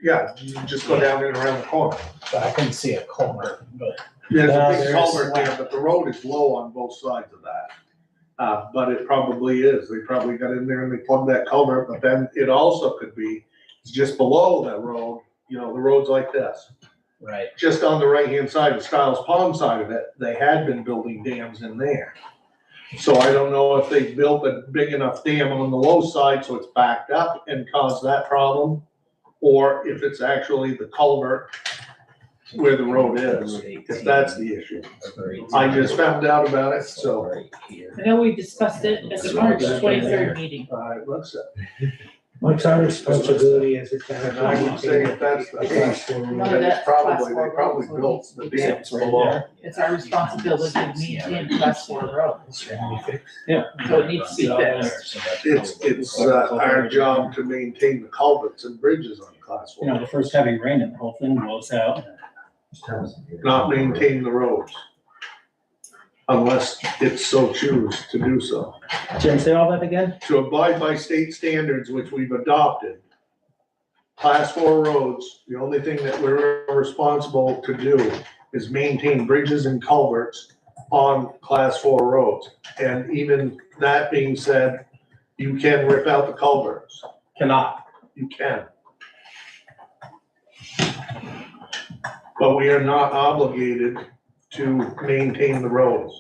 G: yeah, you just go down and around the corner.
D: But I couldn't see a culvert, but
G: There's
E: No,
G: a big
E: there's-
G: culvert there, but the road is low on both sides of that. But it probably is. They probably got in there and they plugged that culvert, but then it also could be, it's just below that road, the road's like this.
D: right.
G: Just on the right-hand side, the Styles Pond side of it, they had been building dams in there. So I don't know if they built a big enough dam on the low side so it's backed up and caused that problem, or if it's actually the culvert where the road is, if that's the issue. I just found out about it, so.
D: Right here.
C: I know we discussed it at the March 23rd meeting.
G: Let's see.
A: What's our responsibility as a town?
G: And I would say if that's the case,
C: None of
G: then
C: that's
G: it's probably,
C: class
G: they probably
C: four
G: built
C: roads,
G: the
C: so
G: dams
B: right
G: below.
B: there.
C: It's our responsibility to maintain class 4 roads,
A: Can we fix?
C: so it needs to be fixed.
G: It's our job to maintain the culverts and bridges on class
B: You know,
G: four,
B: the first heavy rain and the whole thing blows out.
G: not maintain the roads. Unless it's so choose to do so.
B: Jim, say all that again?
G: To abide by state standards which we've adopted, class 4 roads, the only thing that we're responsible to do is maintain bridges and culverts on class 4 roads. And even that being said, you can rip out the culverts.
B: Cannot.
G: You can. But we are not obligated to maintain the roads.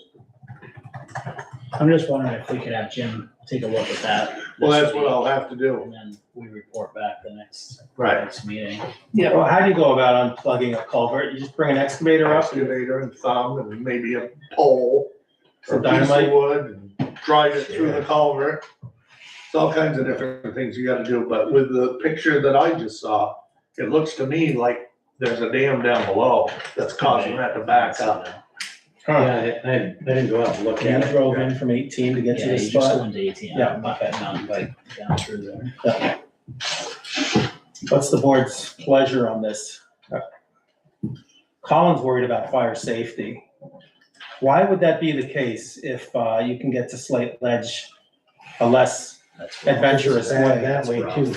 D: I'm just wondering if we could have Jim take a look at that.
G: Well,
D: this
G: that's what
D: week,
G: I'll have to do.
D: And then we report back the next
G: Right.
D: meeting.
C: Yeah,
B: Well, how do you go about unplugging a culvert? You just bring an excavator up and
G: Excavator and thumb and maybe a pole or
B: some
G: a piece of
B: dynamite?
G: wood and drive it through the culvert. It's all kinds of different things you gotta do, but with the picture that I just saw, it looks to me like there's a dam down below that's causing that to back up.
B: Huh.
E: Yeah, I didn't go out and look
B: You
E: at it.
B: drove in from 18 to get to
D: Yeah,
B: this
D: you just go
B: spot?
D: into 18,
B: Yeah.
D: mountain bike down through there.
B: What's the board's pleasure on this? Colin's worried about fire safety. Why would that be the case if you can get to Slate Ledge a less
D: That's
B: adventurous way?
A: That way too.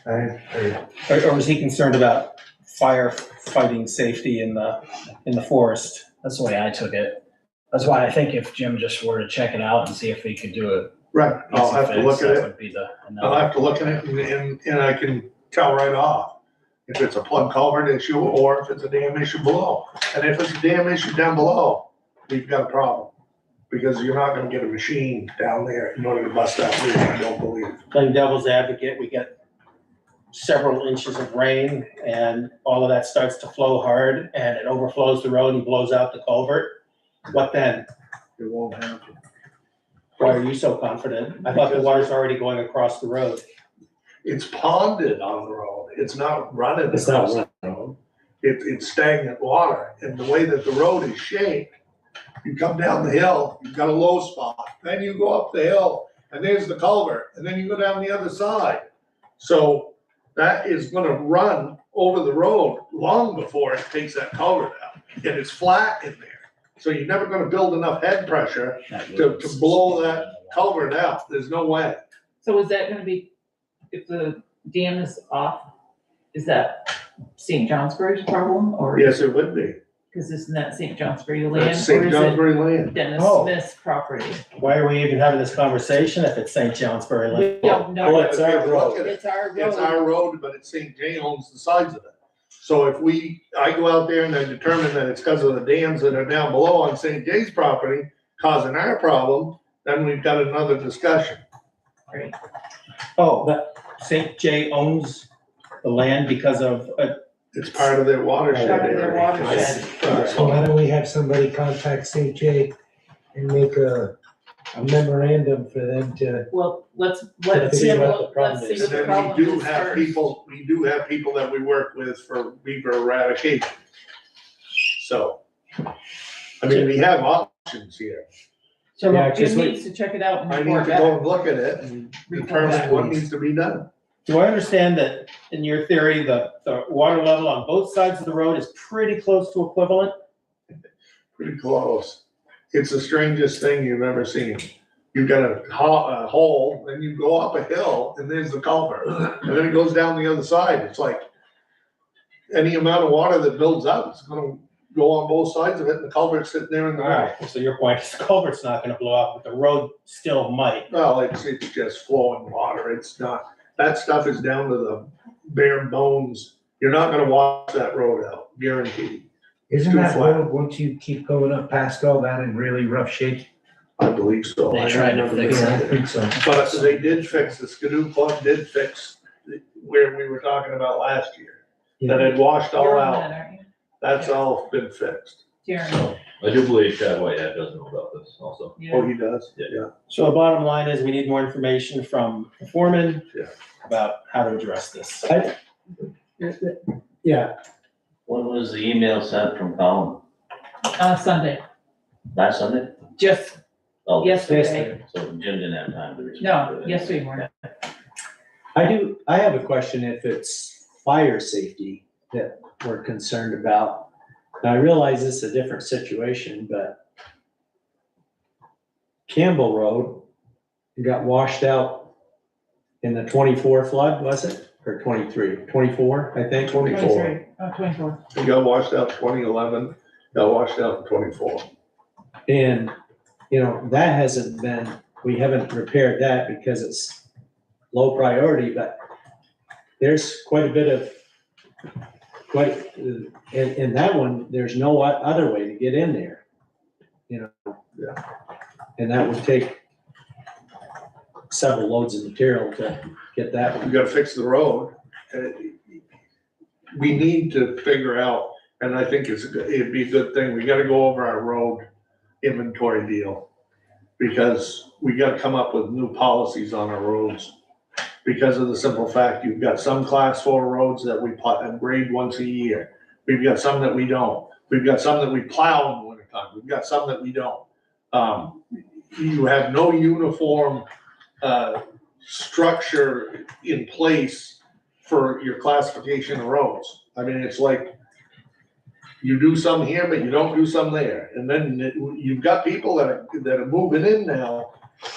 B: Or was he concerned about firefighting safety in the forest?
D: That's the way I took it. That's why I think if Jim just were to check it out and see if he could do it.
G: Right, I'll have to look at
D: That
G: it.
D: would be the.
G: I'll have to look at it and I can tell right off if it's a plug culvert issue or if it's a dam issue below. And if it's a dam issue down below, we've got a problem. Because you're not gonna get a machine down there in order to bust that loose, I don't believe.
B: Playing devil's advocate, we get several inches of rain and all of that starts to flow hard and it overflows the road and blows out the culvert. What then?
G: It won't happen.
B: Why are you so confident? I thought the water's already going across the road.
G: It's ponded on the road. It's not running
E: It's not
G: across the road. It's stagnant water. And the way that the road is shaped, you come down the hill, you've got a low spot. Then you go up the hill and there's the culvert. And then you go down the other side. So that is gonna run over the road long before it takes that culvert out. And it's flat in there. So you're never gonna build enough head pressure to blow that culvert out. There's no way.
C: so is that gonna be, if the dam is off, is that St. Johnsbury's problem, or?
G: Yes, it would be.
C: Cause isn't that St. Johnsbury land,
G: That's
C: or
G: St.
C: is it
G: Johnsbury land.
C: Dennis
B: Oh.
C: Smith's property?
B: Why are we even having this conversation if it's St. Johnsbury Lane?
C: We don't know.
E: Well, it's our
G: Take a look
E: road.
G: at it.
C: It's our
G: It's
C: road.
G: our road, but it's St. J owns the sides of it. So if I go out there and I determine that it's because of the dams that are down below on St. J's property causing our problem, then we've got another discussion.
C: Right.
B: Oh, but St. J owns the land because of,
G: It's part of their watershed
C: Part of their
G: area.
C: watershed.
A: So why don't we have somebody contact St. J and make a memorandum for them to,
C: Well, let's
A: see
C: see
A: what the
C: what,
A: problem
C: let's see
A: is.
C: what
G: And
C: the
G: then
C: problem
G: we do
C: is
G: have
C: first.
G: people that we work with for beaver eradication. So, I mean, we have options here.
C: So
E: Yeah,
C: Jim
E: 'cause we-
C: needs to check it out and
G: I need
C: report
G: to
C: back.
G: go and look at it and determine what needs to be done.
B: do I understand that in your theory, the water level on both sides of the road is pretty close to equivalent?
G: Pretty close. It's the strangest thing you've ever seen. You've got a hole, then you go up a hill, and there's the culvert. And then it goes down the other side. It's like any amount of water that builds up, it's gonna go on both sides of it, and the culvert's sitting there in the middle.
B: Alright, so your point is the culvert's not gonna blow up, but the road still might.
G: Well, it's just flowing water. It's not, that stuff is down to the bare bones. You're not gonna wash that road out, guaranteed.
A: isn't
G: Too
A: that
G: flat.
A: road, once you keep going up past all that, in really rough shape?
G: I believe so.
D: They tried to fix
A: Yeah, I
D: it.
A: think so.
G: But they did fix, the Skidoo Club did fix where we were talking about last year. That had washed all
C: You're on
G: out.
C: that, aren't you?
G: That's all been fixed.
C: Jeremy.
F: I do believe Chad Whitehead does know about this also.
C: Yeah.
G: Oh, he does?
F: Yeah.
B: So the bottom line is we need more information from the foreman
G: Yeah.
B: about how to address this.
E: Yeah,
K: When was the email sent from Colin?
C: Sunday,
K: Last Sunday?
C: just
K: Oh,
C: yesterday.
K: So Jim didn't have time to respond to
C: No,
K: it.
C: yesterday morning.
E: I have a question if it's fire safety that we're concerned about. Now, I realize this is a different situation, but Campbell Road got washed out in the 24 flood, was it? Or 23, 24, I think?
G: 24.
C: 23. Oh, 24.
G: He got washed out 2011, got washed out in 24.
E: And, you know, that hasn't been, we haven't repaired that because it's low priority, but there's quite a bit of, in that one, there's no other way to get in there, you know?
G: Yeah.
E: And that would take several loads of material to get that
G: We
E: one.
G: gotta fix the road. We need to figure out, and I think it'd be a good thing, we gotta go over our road inventory deal. Because we gotta come up with new policies on our roads. Because of the simple fact, you've got some class 4 roads that we grade once a year. We've got some that we don't. We've got some that we plow in the wintertime. We've got some that we don't. You have no uniform, structure in place for your classification of roads. I mean, it's like, you do some here, but you don't do some there. And then you've got people that are moving in now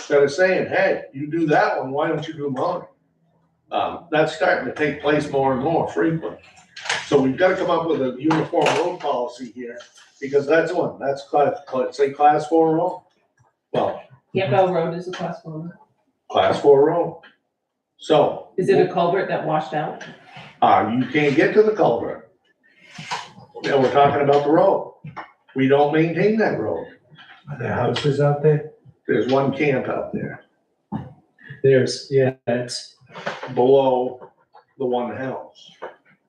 G: that are saying, hey, you do that one, why don't you do mine? That's starting to take place more and more frequently. So we've got to come up with a uniform road policy here, because that's class 4 road. Well,
C: Campbell Road is a class 4 road.
G: class 4 road. So.
C: Is it a culvert that washed out?
G: You can't get to the culvert. And we're talking about the road. We don't maintain that road.
A: Are there houses out there?
G: There's one camp out there
E: It's
G: below the one house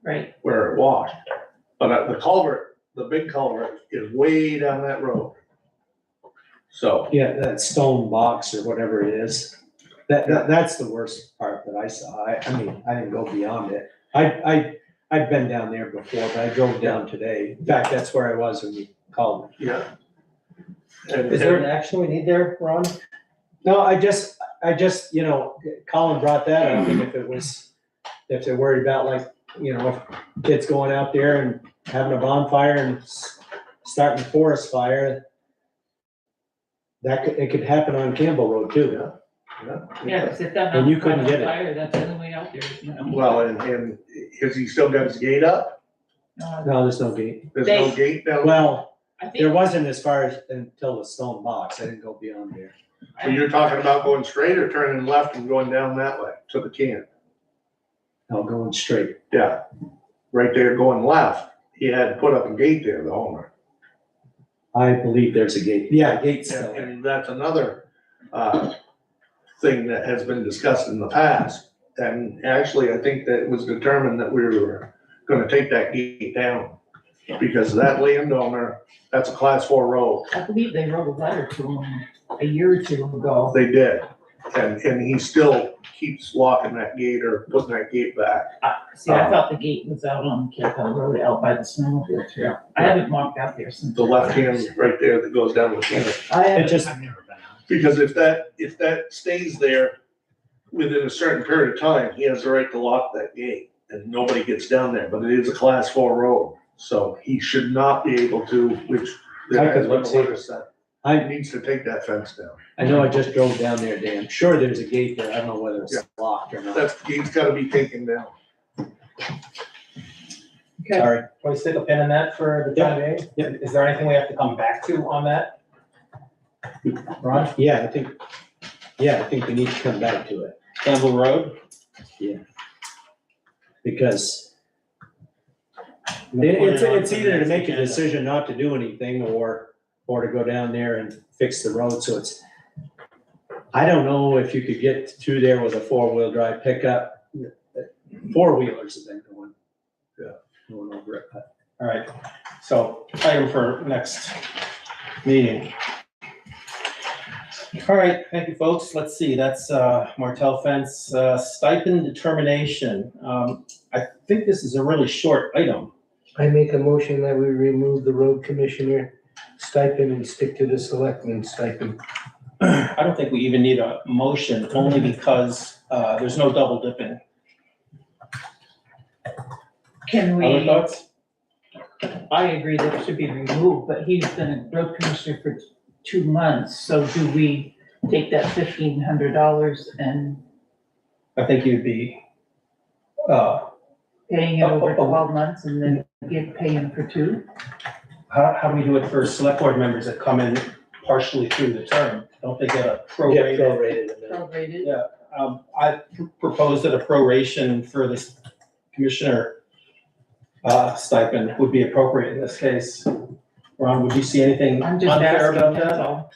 C: Right.
G: where it washed. But the culvert, the big culvert is way down that road. So,
E: yeah, that stone box or whatever it is. That's the worst part that I saw. I mean, I didn't go beyond it. I'd been down there before, but I drove down today. In fact, that's where I was when you called me.
G: yeah. And
B: Is there an action we need there, Ron?
E: No, I just, you know, Colin brought that up, and if they're worried about, like, you know, if kids going out there and having a bonfire and starting a forest fire, it could happen on Campbell Road too.
C: Yeah, because if that
E: And you
C: mountain
E: couldn't
C: caught on
E: get it.
C: fire, that's the only way out there. You know?
G: Well, and has he still got his gate up?
E: No, there's no gate.
G: There's no gate down?
E: Well,
C: I think.
E: there wasn't as far as until the stone box. I didn't go beyond there.
G: So you're talking about going straight or turning left and going down that way to the camp?
E: No, going straight.
G: Yeah, right there going left. He had put up a gate there, the owner.
E: I believe there's a gate. Yeah, gate's
G: And
E: still there.
G: and that's another, thing that has been discussed in the past. And actually, I think that it was determined that we were gonna take that gate down. Because that landowner, that's a class 4 road.
C: I believe they wrote a letter to him a year or two ago.
G: They did. And he still keeps locking that gate or putting that gate back.
C: See, I thought the gate was out on Campbell Road, out by the snowmobile trail. I haven't walked out there since.
G: The left hand right there that goes down the camp.
C: I
E: It
C: haven't.
E: just,
D: I've never been out.
G: Because if that stays there within a certain period of time, he has the right to lock that gate and nobody gets down there, but it is a class 4 road. So he should not be able to, which there has been a letter said, he needs to take that fence down.
E: I know I just drove down there, Dan. Sure, there's a gate there. I don't know whether it's locked or not.
G: That gate's gotta be taken down.
E: Sorry.
L: Can we stick a pin in that for the time being?
E: Yep.
L: Is there anything we have to come back to on that? Ron?
E: Yeah, I think we need to come back to it
B: Campbell Road?
E: because it's either to make a decision not to do anything or to go down there and fix the road. So I don't know if you could get through there with a 4-wheel drive pickup. 4-wheelers have been going over it.
B: All right, so item for next meeting. All right, thank you, folks. Let's see, that's Martell Fence stipend determination. I think this is a really short item.
A: I make a motion that we remove the road commissioner stipend and stick to the selectman stipend.
B: I don't think we even need a motion, only because there's no double dipping.
C: Can
B: Other
C: we,
B: thoughts?
C: I agree that it should be removed, but he's been a road commissioner for 2 months, so do we take that $1,500 and
B: I think you'd be,
C: paying it over 12 months and then pay him for 2?
B: how do we do it for select board members that come in partially through the term? Don't they get a prorated?
E: Prorated amount.
C: Prorated?
B: Yeah, I proposed that a proration for this commissioner stipend would be appropriate in this case. Ron, would you see anything
C: I'm just
B: unfair about
C: asking, that's
B: that?
C: all.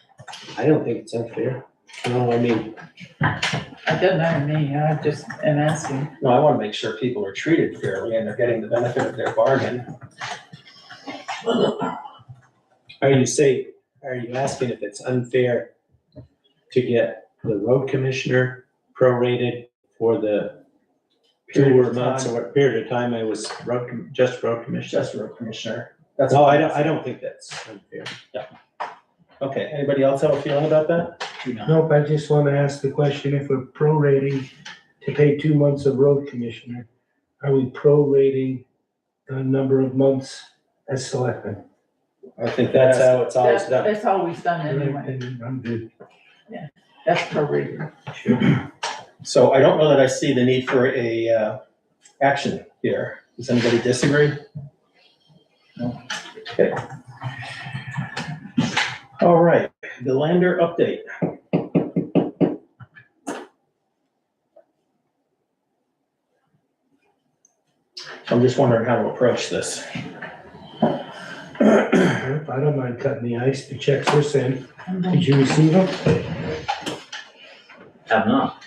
E: I don't think it's unfair. No, I mean,
C: It doesn't matter to me, I just am asking.
B: No, I want to make sure people are treated fairly and they're getting the benefit of their bargain.
E: are you asking if it's unfair to get the road commissioner prorated for the
B: Period of
E: 2 months
B: time.
E: or period of time I was just road commissioner?
B: Just road commissioner. That's
E: No,
B: all.
E: I don't think that's unfair.
B: Okay, anybody else have a feeling about that?
A: Nope, I just wanna ask the question, if we're prorating to pay 2 months of road commissioner, are we prorating the number of months as selectmen?
B: I think
E: That's how it's always
C: That's,
E: done.
C: that's always done anyway,
A: And I'm good.
C: that's prorated.
B: So I don't know that I see the need for a action here. Does anybody disagree? No? Okay. All right, the Lander update. I'm just wondering how to approach this.
A: I don't mind cutting the ice, the checks were sent, did you receive them?
K: Have not.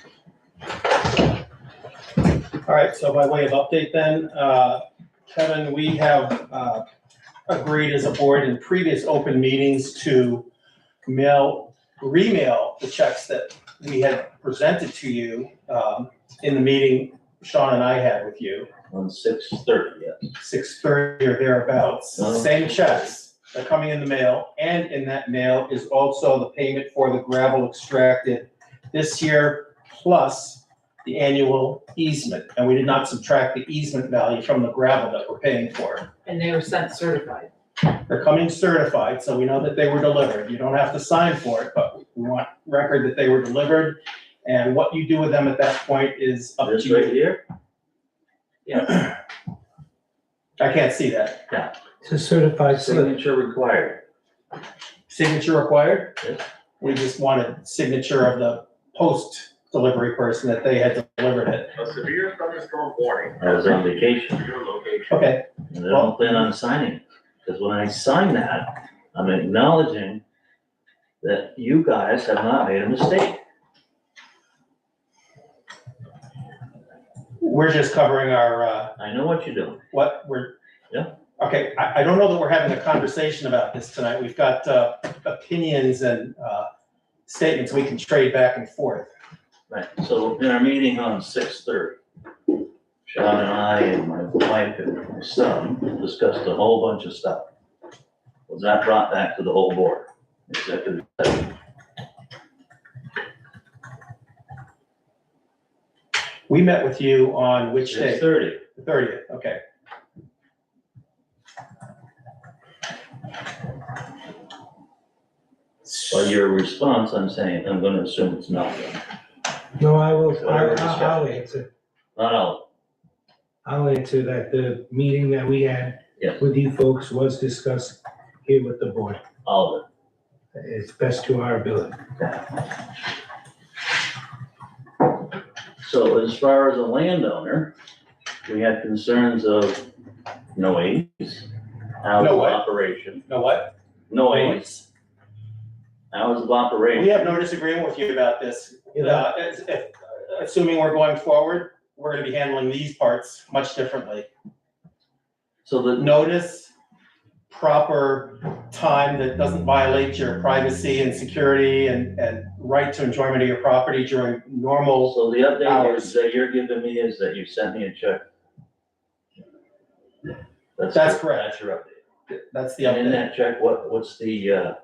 B: All right, so by way of update then, Kevin, we have agreed as a board in previous open meetings to remail the checks that we had presented to you in the meeting Sean and I had with you,
K: On 6:30, yes.
B: 6:30 or thereabouts.
K: Oh.
B: Same checks, they're coming in the mail, and in that mail is also the payment for the gravel extracted this year, plus the annual easement, and we did not subtract the easement value from the gravel that we're paying for.
C: And they were sent certified.
B: They're coming certified, so we know that they were delivered. You don't have to sign for it, but we want record that they were delivered. And what you do with them at that point is up
K: This
B: to
K: right
B: you.
K: here?
B: I can't see that.
A: It's a certified slip.
K: Signature required.
B: Signature required?
K: Yes.
B: We just wanted signature of the post-delivery person that they had delivered it.
M: A severe thunderstorm warning.
K: I was on vacation,
M: Your location.
B: Okay,
K: and I don't plan on signing it, because when I sign that, I'm acknowledging that you guys have not made a mistake.
B: we're just covering our,
K: I know what you're doing.
B: what we're.
K: Yeah.
B: Okay, I don't know that we're having a conversation about this tonight. We've got opinions and statements we can trade back and forth.
K: Right, so in our meeting on 6:30, Sean and I and my wife and my son discussed a whole bunch of stuff. Was that brought back to the whole board? Executive session.
B: We met with you on which day?
K: 6:30.
B: The 30th, okay.
K: By your response, I'm saying, I'm gonna assume it's not.
A: No, I will,
K: Whatever
A: I'll
K: discussion.
A: answer.
K: Not all.
A: I'll answer that the meeting that we had
K: Yes,
A: with you folks was discussed here with the board.
K: all of it.
A: It's best to our ability.
K: So as far as a landowner, we had concerns of noise, hours
B: No
K: of
B: what?
K: operation,
B: Know what?
K: noise, hours of operation.
B: We have no disagreement with you about this. Assuming we're going forward, we're gonna be handling these parts much differently.
K: So the
B: Notice, proper time that doesn't violate your privacy and security and right to enjoyment of your property during normal.
K: So the update
B: Hours.
K: that you're giving me is that you sent me a check.
B: That's correct.
K: That's your update.
B: That's the
K: And in
B: update,
K: that check, what's the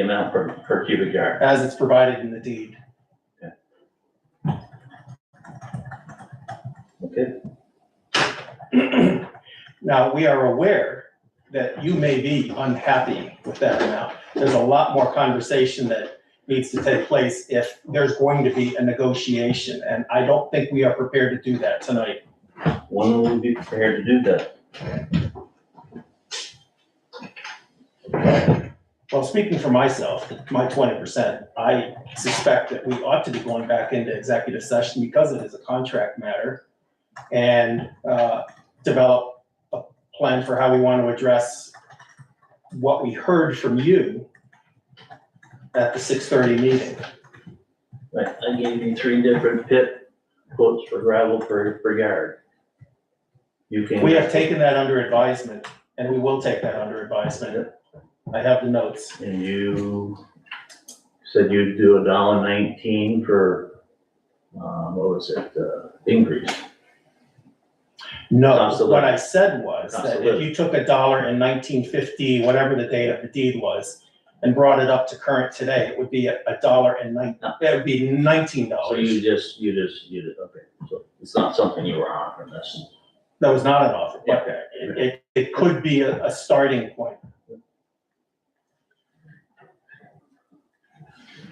K: amount per cubic yard?
B: as it's provided in the deed.
K: Okay,
B: Now, we are aware that you may be unhappy with that amount. There's a lot more conversation that needs to take place if there's going to be a negotiation, and I don't think we are prepared to do that tonight.
K: when will we be prepared to do that?
B: Well, speaking for myself, my 20%, I suspect that we ought to be going back into executive session because it is a contract matter and develop a plan for how we want to address what we heard from you at the 6:30 meeting.
K: Right, I gave you 3 different pit quotes for gravel per yard. You can.
B: We have taken that under advisement, and we will take that under advisement. I have the notes.
K: And you said you'd do $1.19 for, what was it, increase?
B: No,
K: Cost of
B: what
K: living.
B: I said was
K: Cost
B: that
K: of
B: if
K: living.
B: you took $1 in 1950, whatever the date of the deed was, and brought it up to current today, it would be $1.09, it would be $19.
K: So you just, okay, so it's not something you were offering us.
B: That was not an offer, but it could be a starting point.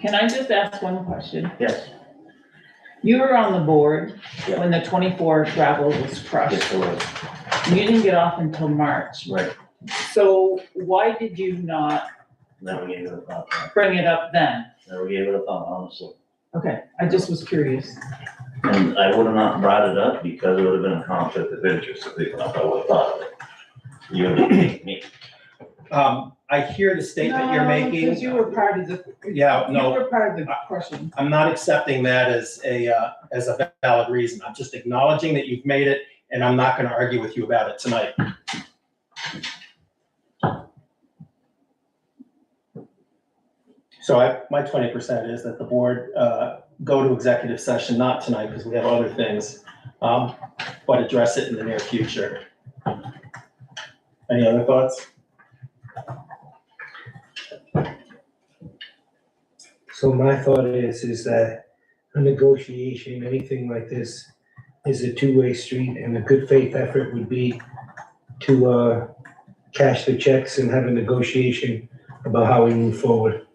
C: Can I just ask one question?
K: Yes.
C: You were on the board when the 24 gravel was crushed.
K: Yes, it was.
C: You didn't get off until March.
K: Right,
C: So why did you not
K: never gave it a thought,
C: bring it up then?
K: never gave it a thought, honestly.
C: Okay, I just was curious.
K: And I would have not brought it up because it would have been a conflict of interest if I would have thought of it. You would have made me.
B: I hear the statement you're
C: No,
B: making.
C: because you were part of the.
B: Yeah, no.
C: You were part of the crushing.
B: I'm not accepting that as a valid reason. I'm just acknowledging that you've made it, and I'm not gonna argue with you about it tonight. So my 20% is that the board go to executive session, not tonight, because we have other things, but address it in the near future. Any other thoughts?
A: So my thought is that a negotiation, anything like this, is a two-way street, and a good faith effort would be to cash the checks and have a negotiation about how we move forward.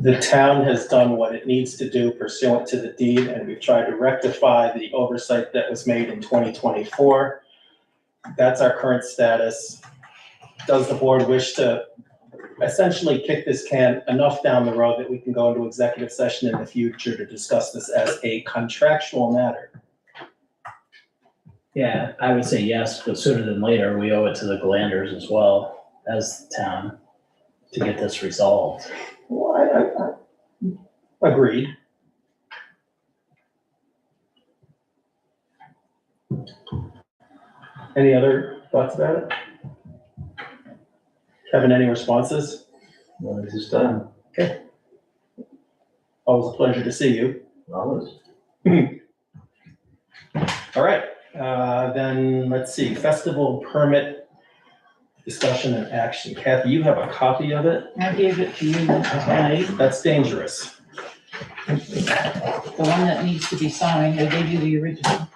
B: The town has done what it needs to do pursuant to the deed, and we've tried to rectify the oversight that was made in 2024. That's our current status. Does the board wish to essentially kick this can enough down the road that we can go into executive session in the future to discuss this as a contractual matter?
D: Yeah, I would say yes, but sooner than later, we owe it to the Glanders as well as the town to get this resolved.
B: Well, I agreed. Any other thoughts about it? Kevin, any responses?
K: Well, this is done,
B: Always a pleasure to see you.
K: always.
B: All right, then let's see, festival permit discussion and action. Kathy, you have a copy of it?
C: I gave it to you tonight,
B: That's dangerous.
C: the one that needs to be signed. I gave you the original.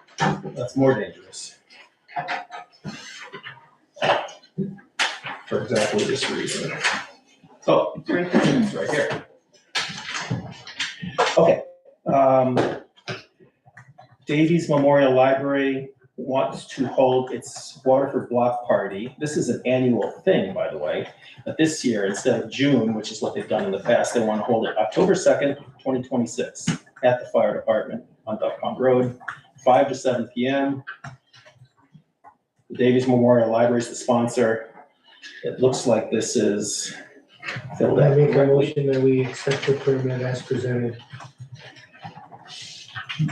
B: That's more dangerous. For exactly this reason. Oh,
C: It's right there.
B: it's right here. Okay. Davies Memorial Library wants to hold its Waterford Block Party. This is an annual thing, by the way, but this year, instead of June, which is what they've done in the past, they want to hold it October 2nd, 2026, at the fire department on Duck Pond Road, 5 to 7 p.m. The Davies Memorial Library is the sponsor. It looks like this is filled
A: I
B: out
A: make a
B: correctly.
A: motion that we accept the permit as presented.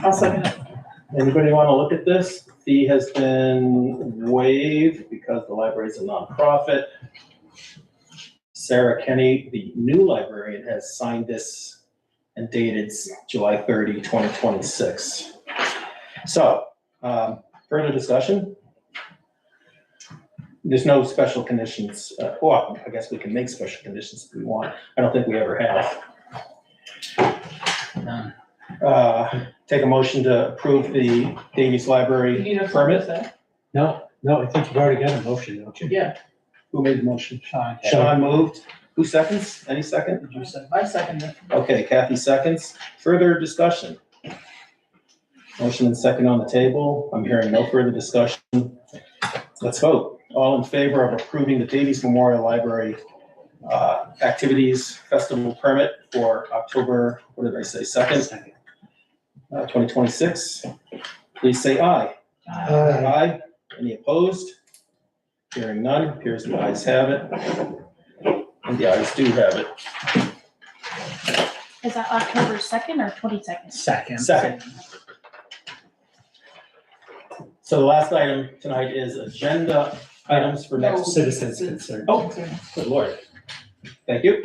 C: I'll second it.
B: Anybody want to look at this? fee has been waived because the library is a nonprofit. Sarah Kenny, the new librarian, has signed this and dated July 30, 2026. So, further discussion? There's no special conditions. Well, I guess we can make special conditions if we want. I don't think we ever have.
D: None.
B: Take a motion to approve the Davies
C: You
B: Library
C: need a
B: permit.
C: permit,
E: No, I think you've already got a motion, don't you?
C: Yeah,
B: Who made the motion?
D: Sean,
B: Sean moved. Who seconds? Any second?
D: did you say?
C: I second it.
B: Okay, Kathy seconds. Further discussion? Motion and second on the table. I'm hearing no further discussion. Let's vote. All in favor of approving the Davies Memorial Library activities festival permit for October, what did I say, 2nd, 2026? Please say aye. Aye. Any opposed? Hearing none, appears the ayes have it. And the ayes do have it.
I: Is that October 2nd or 22nd?
B: Second. So the last item tonight is agenda items for next.
E: Citizens concerned.
B: Oh, good lord. Thank you.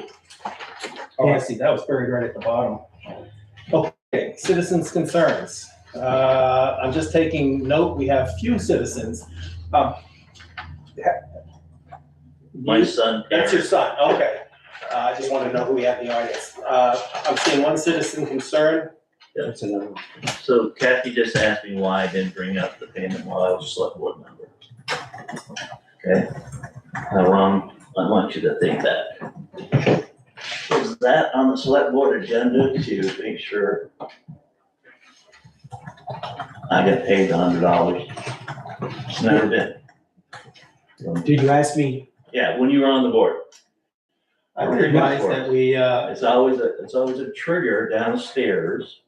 B: Oh, I see, that was buried right at the bottom. Okay, citizens' concerns. I'm just taking note, we have few citizens.
K: My son.
B: That's your son, okay. I just wanted to know who we have in the audience. I'm seeing one citizen concern.
E: That's another one.
K: So Kathy just asked me why I didn't bring up the payment while I was a select board member. Okay? Now, I want you to think that. Was that on the select board agenda to make sure I get paid $100? It's never been.
E: Did you ask me?
K: Yeah, when you were on the board.
B: I recognize that we,
K: It's always a trigger downstairs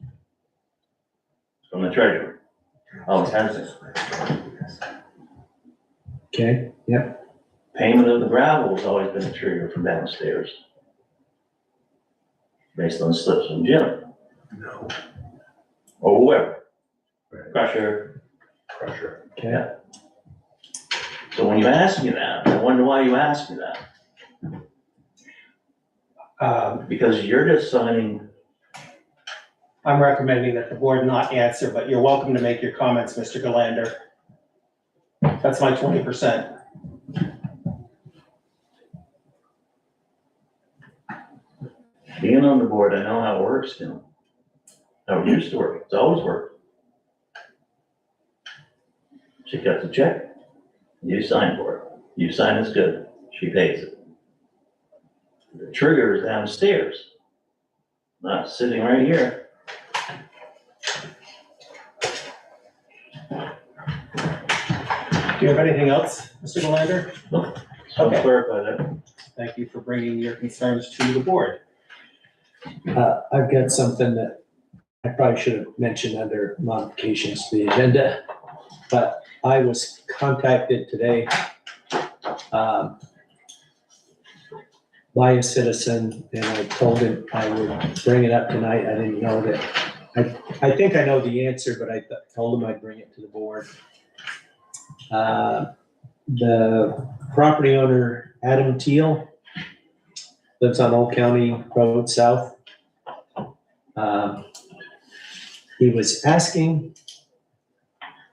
K: from the treasurer. Always has been.
E: Okay, yep.
K: Payment of the gravel has always been a trigger from downstairs. Based on slips from Jim.
G: No.
K: Or whoever.
G: Right.
K: Crusher.
E: Okay.
K: Yeah. So when you ask me that, I wonder why you asked me that. Because you're just signing.
B: I'm recommending that the board not answer, but you're welcome to make your comments, Mr. Galander. That's my 20%.
K: Being on the board, I know how it works, you know. How it used to work. It's always worked. She cuts a check. You sign for it. You sign it's good. She pays it. The trigger is downstairs, not sitting right here.
B: Do you have anything else, Mr. Galander?
K: So
B: Okay.
K: clarify that.
B: Thank you for bringing your concerns to the board.
E: I've got something that I probably should have mentioned under modifications to the agenda, but I was contacted today by a citizen, and I told him I would bring it up tonight. I didn't know that. I think I know the answer, but I told him I'd bring it to the board. The property owner, Adam Teal, lives on Old County Road South. He was asking,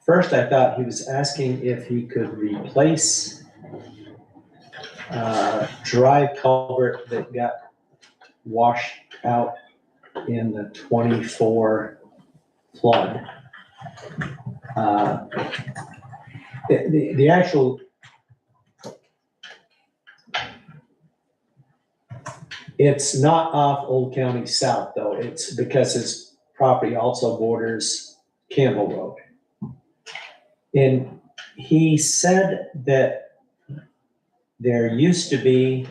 E: first I thought he was asking if he could replace dry culvert that got washed out in the 24 flood. The actual, it's not off Old County South though. It's because his property also borders Campbell Road. And he said that there used to be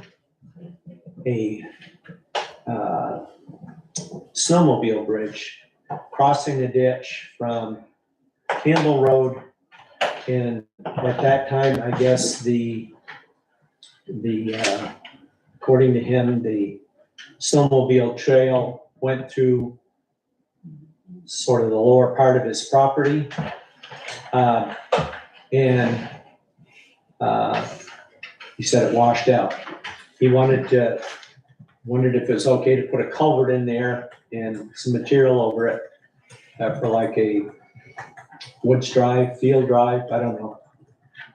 E: a snowmobile bridge crossing the ditch from Campbell Road. And at that time, I guess according to him, the snowmobile trail went through sort of the lower part of his property. and, he said it washed out. He wondered if it was okay to put a culvert in there and some material over it, for like a woods drive, field drive, I don't know.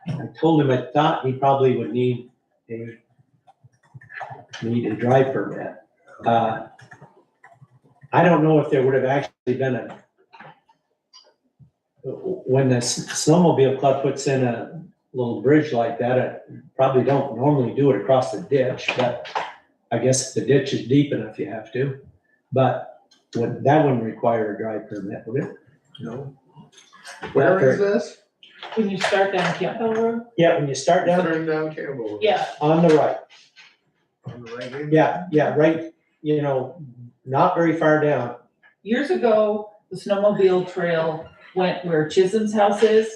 E: I told him I thought he probably would need a drive permit. I don't know if there would have actually been when the snowmobile club puts in a little bridge like that, I probably don't normally do it across the ditch, but I guess if the ditch is deep enough, you have to. But that wouldn't require a drive permit, would it?
G: No. Where is this?
C: When you start down Campbell Road?
E: Yeah, when you start down
G: Turn down Campbell.
C: Yeah,
E: on the right.
G: On the right hand?
E: Yeah, right, not very far down.
C: years ago, the snowmobile trail went where Chisholm's house is.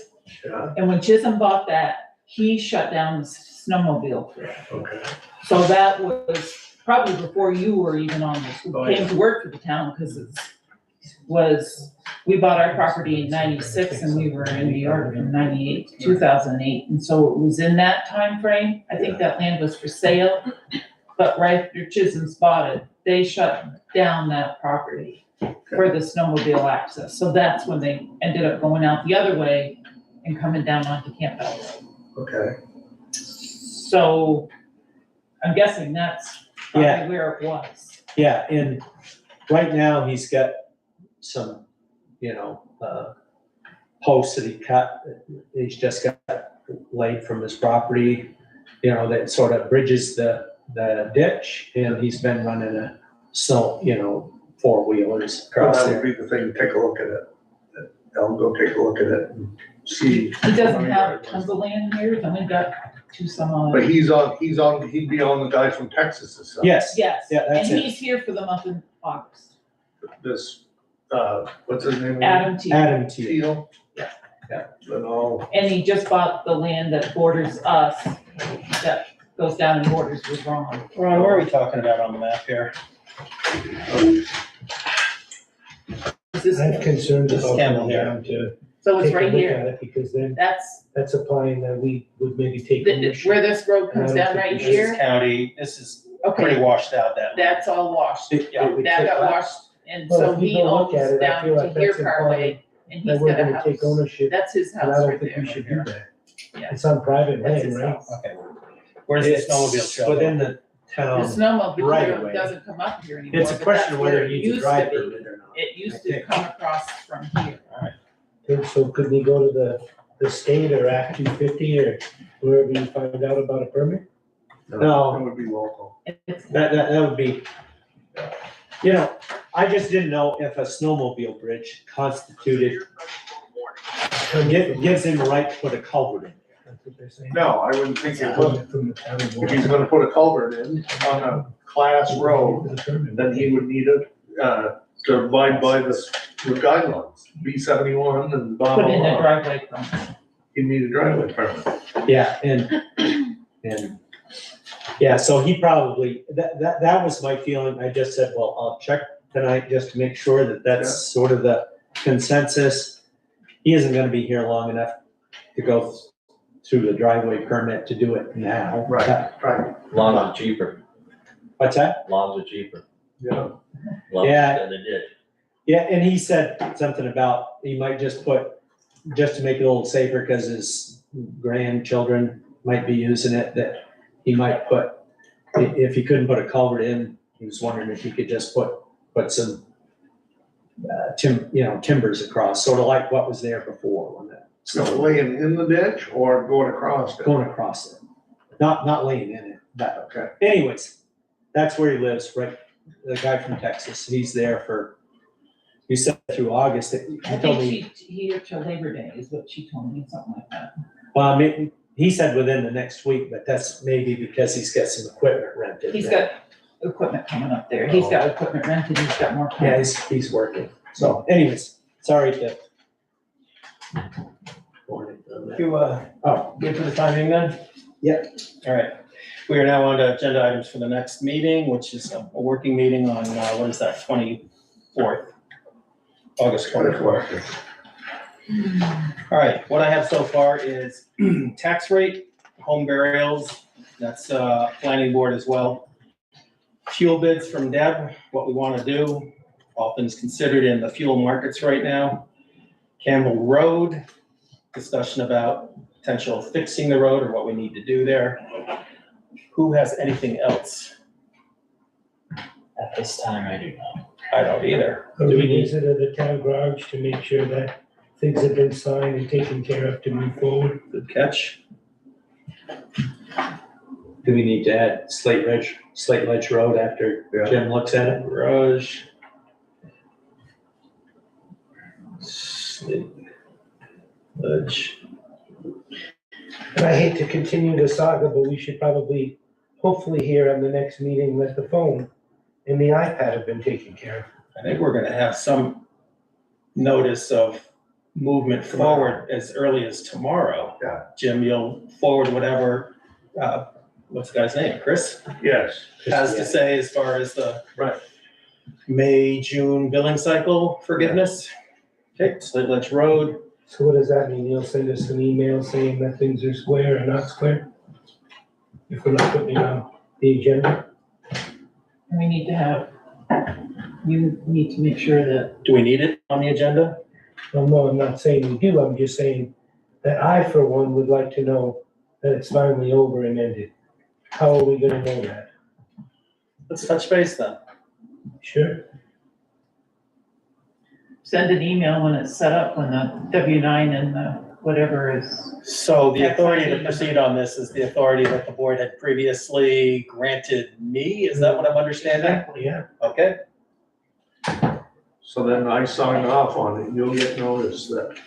G: Yeah,
C: And when Chisholm bought that, he shut down the snowmobile trail.
G: okay.
C: So that was probably before you were even on this,
G: Oh,
C: came to work for the town, because we bought our property in 96 and we were in New York from 98 to 2008. And so it was in that time frame. I think that land was for sale, but right after Chisholm's bought it, they shut down that property for the snowmobile access. So that's when they ended up going out the other way and coming down onto Campbell Road.
G: Okay.
C: So I'm guessing that's
E: Yeah.
C: probably where it was.
E: Yeah, and right now he's got some, posts that he cut, he's just got laid from his property, that sort of bridges the ditch, and he's been running a four-wheelers
G: Well,
E: across
G: that
E: there.
G: would be the thing, take a look at it. I'll go take a look at it and see.
C: He doesn't have tons of land here, he's only got two some odd.
G: But he'd be on the guy from Texas and stuff.
E: Yes,
C: Yes,
E: yeah,
C: and
E: that's it.
C: he's here for the month of August.
G: This, what's his name?
C: Adam T.
E: Adam T.
G: Teal?
C: Yeah.
E: Yeah.
G: Then I'll,
C: And he just bought the land that borders us, that goes down and borders with Ron.
B: Ron, where are we talking about on the map here?
C: Is this-
A: I have concerns
B: This is
A: about
B: Campbell
A: going
B: here.
A: down to
C: So it's
A: take a
C: right
A: look
C: here,
A: at it, because then
C: that's,
A: applying that we would maybe take ownership.
C: where this road comes down right
B: This is
C: here,
B: county, this is pretty
C: okay,
B: washed out that.
C: that's all washed.
A: It would
C: That
A: take-
C: got washed, and
A: Well,
C: so
A: if you
C: he
A: go look
C: owns
A: at it, I
C: down
A: feel
C: to
A: like
C: here
A: that's implying
C: Parkway, and
A: That
C: he's
A: we're
C: got a
A: gonna take
C: house.
A: ownership,
C: That's his
A: and I
C: house
A: don't
C: right
A: think we
C: there.
A: should do that.
C: Yeah.
A: It's on private
C: That's
A: land,
C: his
A: right?
C: house.
B: Okay. Where's the
E: It's
B: snowmobile trail?
E: within the
C: The
E: town.
C: snowmobile
E: right
C: trail
E: away.
C: doesn't come up here anymore.
E: It's a
C: but
E: question
C: that's
E: of whether
C: where
E: it
C: it
E: needs a
C: used to
E: drive
C: be.
E: permit or not.
C: It used
E: I
C: to
E: think.
C: come across from here.
A: So could we go to the state or Act 250 or wherever you find out about a permit?
E: No.
G: That would be local.
C: It's,
E: That would be, I just didn't know if a snowmobile bridge constituted, gives him the right to put a culvert in.
A: That's what they're saying.
G: No, I wouldn't think it would.
A: Permit from the town
G: If
A: board.
G: he's gonna put a culvert in on a class road, then he would need it, to abide by the guidelines, B-71 and blah,
C: put
G: blah,
C: in a
G: blah.
C: driveway permit.
G: He'd need a driveway permit.
E: Yeah, and, yeah, so he probably, that was my feeling. I just said, well, I'll check tonight just to make sure that that's sort of the consensus. He isn't gonna be here long enough to go through the driveway permit to do it now.
G: Right.
K: Lawns are cheaper,
E: What's that?
K: lawns are cheaper.
G: Yeah.
K: Lawns
E: Yeah.
K: than the ditch.
E: Yeah, and he said something about, he might just to make it a little safer, because his grandchildren might be using it, that he might put, if he couldn't put a culvert in, he was wondering if he could just put some timbers across, sort of like what was there before when that
G: So
E: snow
G: laying in the ditch or going across it?
E: going across it, not laying in it, but
G: Okay.
E: anyways, that's where he lives, right? The guy from Texas, he's there he said through August, he
C: I
E: told
C: think
E: me,
C: here till Labor Day is what she told me, something like that.
E: well, maybe, he said within the next week, but that's maybe because he's got some equipment rented.
C: He's got equipment coming up there. He's got equipment rented, he's got more
E: Yeah,
C: time.
E: he's working. So anyways, sorry to.
B: You,
E: Oh,
B: good for the timing then?
E: Yep.
B: All right. We are now on to agenda items for the next meeting, which is a working meeting on, what is that, 24th? August 24th. All right, what I have so far is tax rate, home burials, that's planning board as well. Fuel bids from Deb, what we want to do, all things considered in the fuel markets right now. Campbell Road, discussion about potential fixing the road or what we need to do there. Who has anything else?
D: At this time, I do not.
B: I don't either.
A: A
B: Do we need,
A: revisit of the town garage to make sure that things have been signed and taken care of to move forward.
B: good catch?
E: Do we need to add Slate Ledge Road after Jim looks at it?
B: Garage. Slate Ledge.
A: And I hate to continue the saga, but we should probably, hopefully here on the next meeting, let the phone and the iPad have been taken care of.
B: I think we're gonna have some notice of movement forward as early as tomorrow.
G: Yeah.
B: Jim, you'll forward whatever, what's the guy's name, Chris?
G: Yes.
B: Has to say as far as the
G: Right.
B: May, June billing cycle forgiveness. Okay, Slate Ledge Road,
A: So what does that mean? You'll send us an email saying that things are square or not square? If we're not putting it on the agenda?
C: We need to have, you need to make sure that,
B: do we need it on the agenda?
A: Well, no, I'm not saying we do, I'm just saying that I, for one, would like to know that it's finally over and ended. How are we gonna know that?
B: Let's touch base then.
A: Sure.
C: send an email when it's set up, when the W-9 and the whatever is.
B: So the
C: Tax
B: authority to
C: ID.
B: proceed on this is the authority that the board had previously granted me, is that what I'm understanding?
C: Exactly.
A: Yeah.
B: Okay,
G: So then I sign off on it, you'll get notice that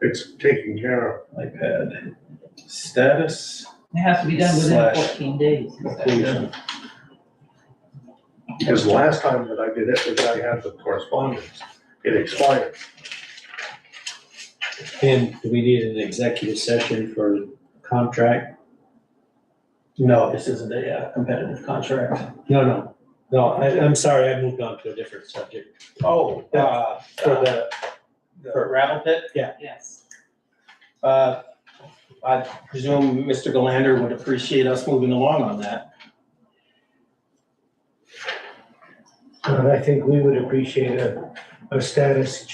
G: it's taken care of.
B: iPad status
C: It has to be done within
B: Slash.
C: 14 days.
B: conclusion.
G: Because the last time that I did it was I had the correspondence, it expired.
E: And do we need an executive session for contract?
B: No, this isn't a competitive contract.
E: No, I'm sorry, I moved on to a different subject.
B: Oh, for the gravel pit?
C: Yes.
B: I presume Mr. Galander would appreciate us moving along on that.
A: And I think we would appreciate a status,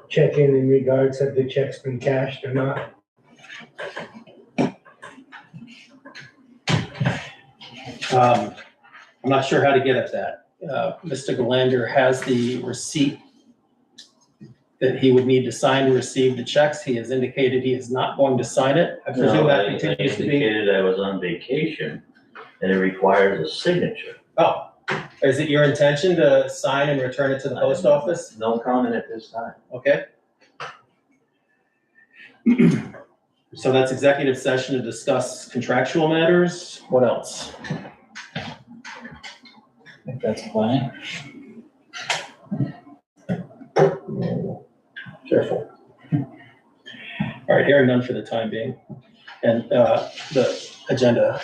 A: check-in in regards have the checks been cashed or not.
B: I'm not sure how to get at that. Mr. Galander has the receipt that he would need to sign to receive the checks. He has indicated he is not going to sign it. I presume
K: No,
B: that
K: I
B: continues to be.
K: indicated I was on vacation and it requires a signature.
B: Oh, is it your intention to sign and return it to the post office?
K: No comment at this time.
B: Okay. So that's executive session to discuss contractual matters. What else?
D: I think that's fine.
B: Careful. All right, hearing none for the time being. And the agenda,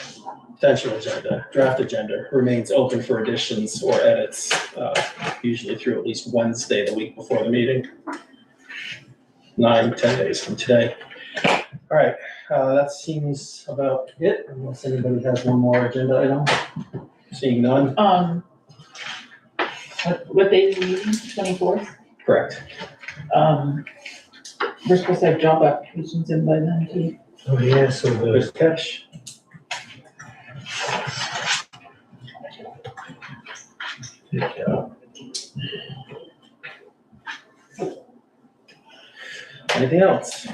B: potential agenda, draft agenda remains open for additions or edits, usually through at least Wednesday, the week before the meeting. 9-10 days from today. All right, that seems about it, unless anybody has one more agenda item. Seeing none,
C: What day is the meeting? 24th?
B: correct.
C: We're supposed to have job applications in by then too.
A: Oh, yeah, so
B: There's catch. Anything else?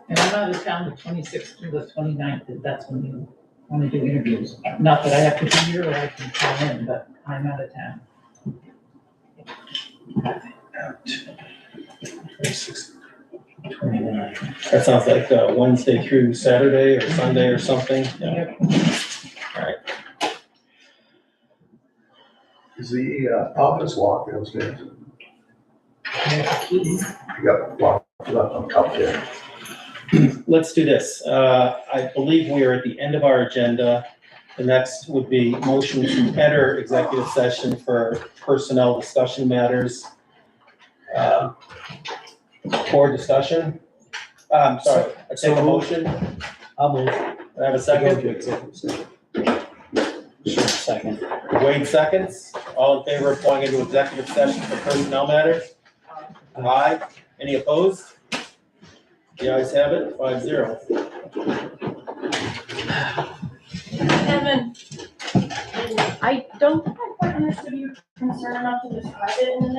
C: And I'm out of town the 26th to the 29th, if that's when you want to do interviews. Not that I have to be here or I can call in, but I'm out of town.
B: Out. 26, 29. That sounds like Wednesday through Saturday or Sunday or something. Yeah. All right.
G: Is the office locked downstairs?
C: Keys.
G: You got locked on top there.
B: Let's do this. I believe we are at the end of our agenda. The next would be motion to enter executive session for personnel discussion matters Board discussion? Sorry, I take a motion.
E: I'll move.
B: I have a
E: Go
B: second.
E: to executive session.
D: Sure, second.
B: Wade seconds. All in favor of going into executive session for personnel matters? Aye. Any opposed? The ayes have it, 5-0.
I: Kevin, I don't think I quite understood your concern enough to describe it in the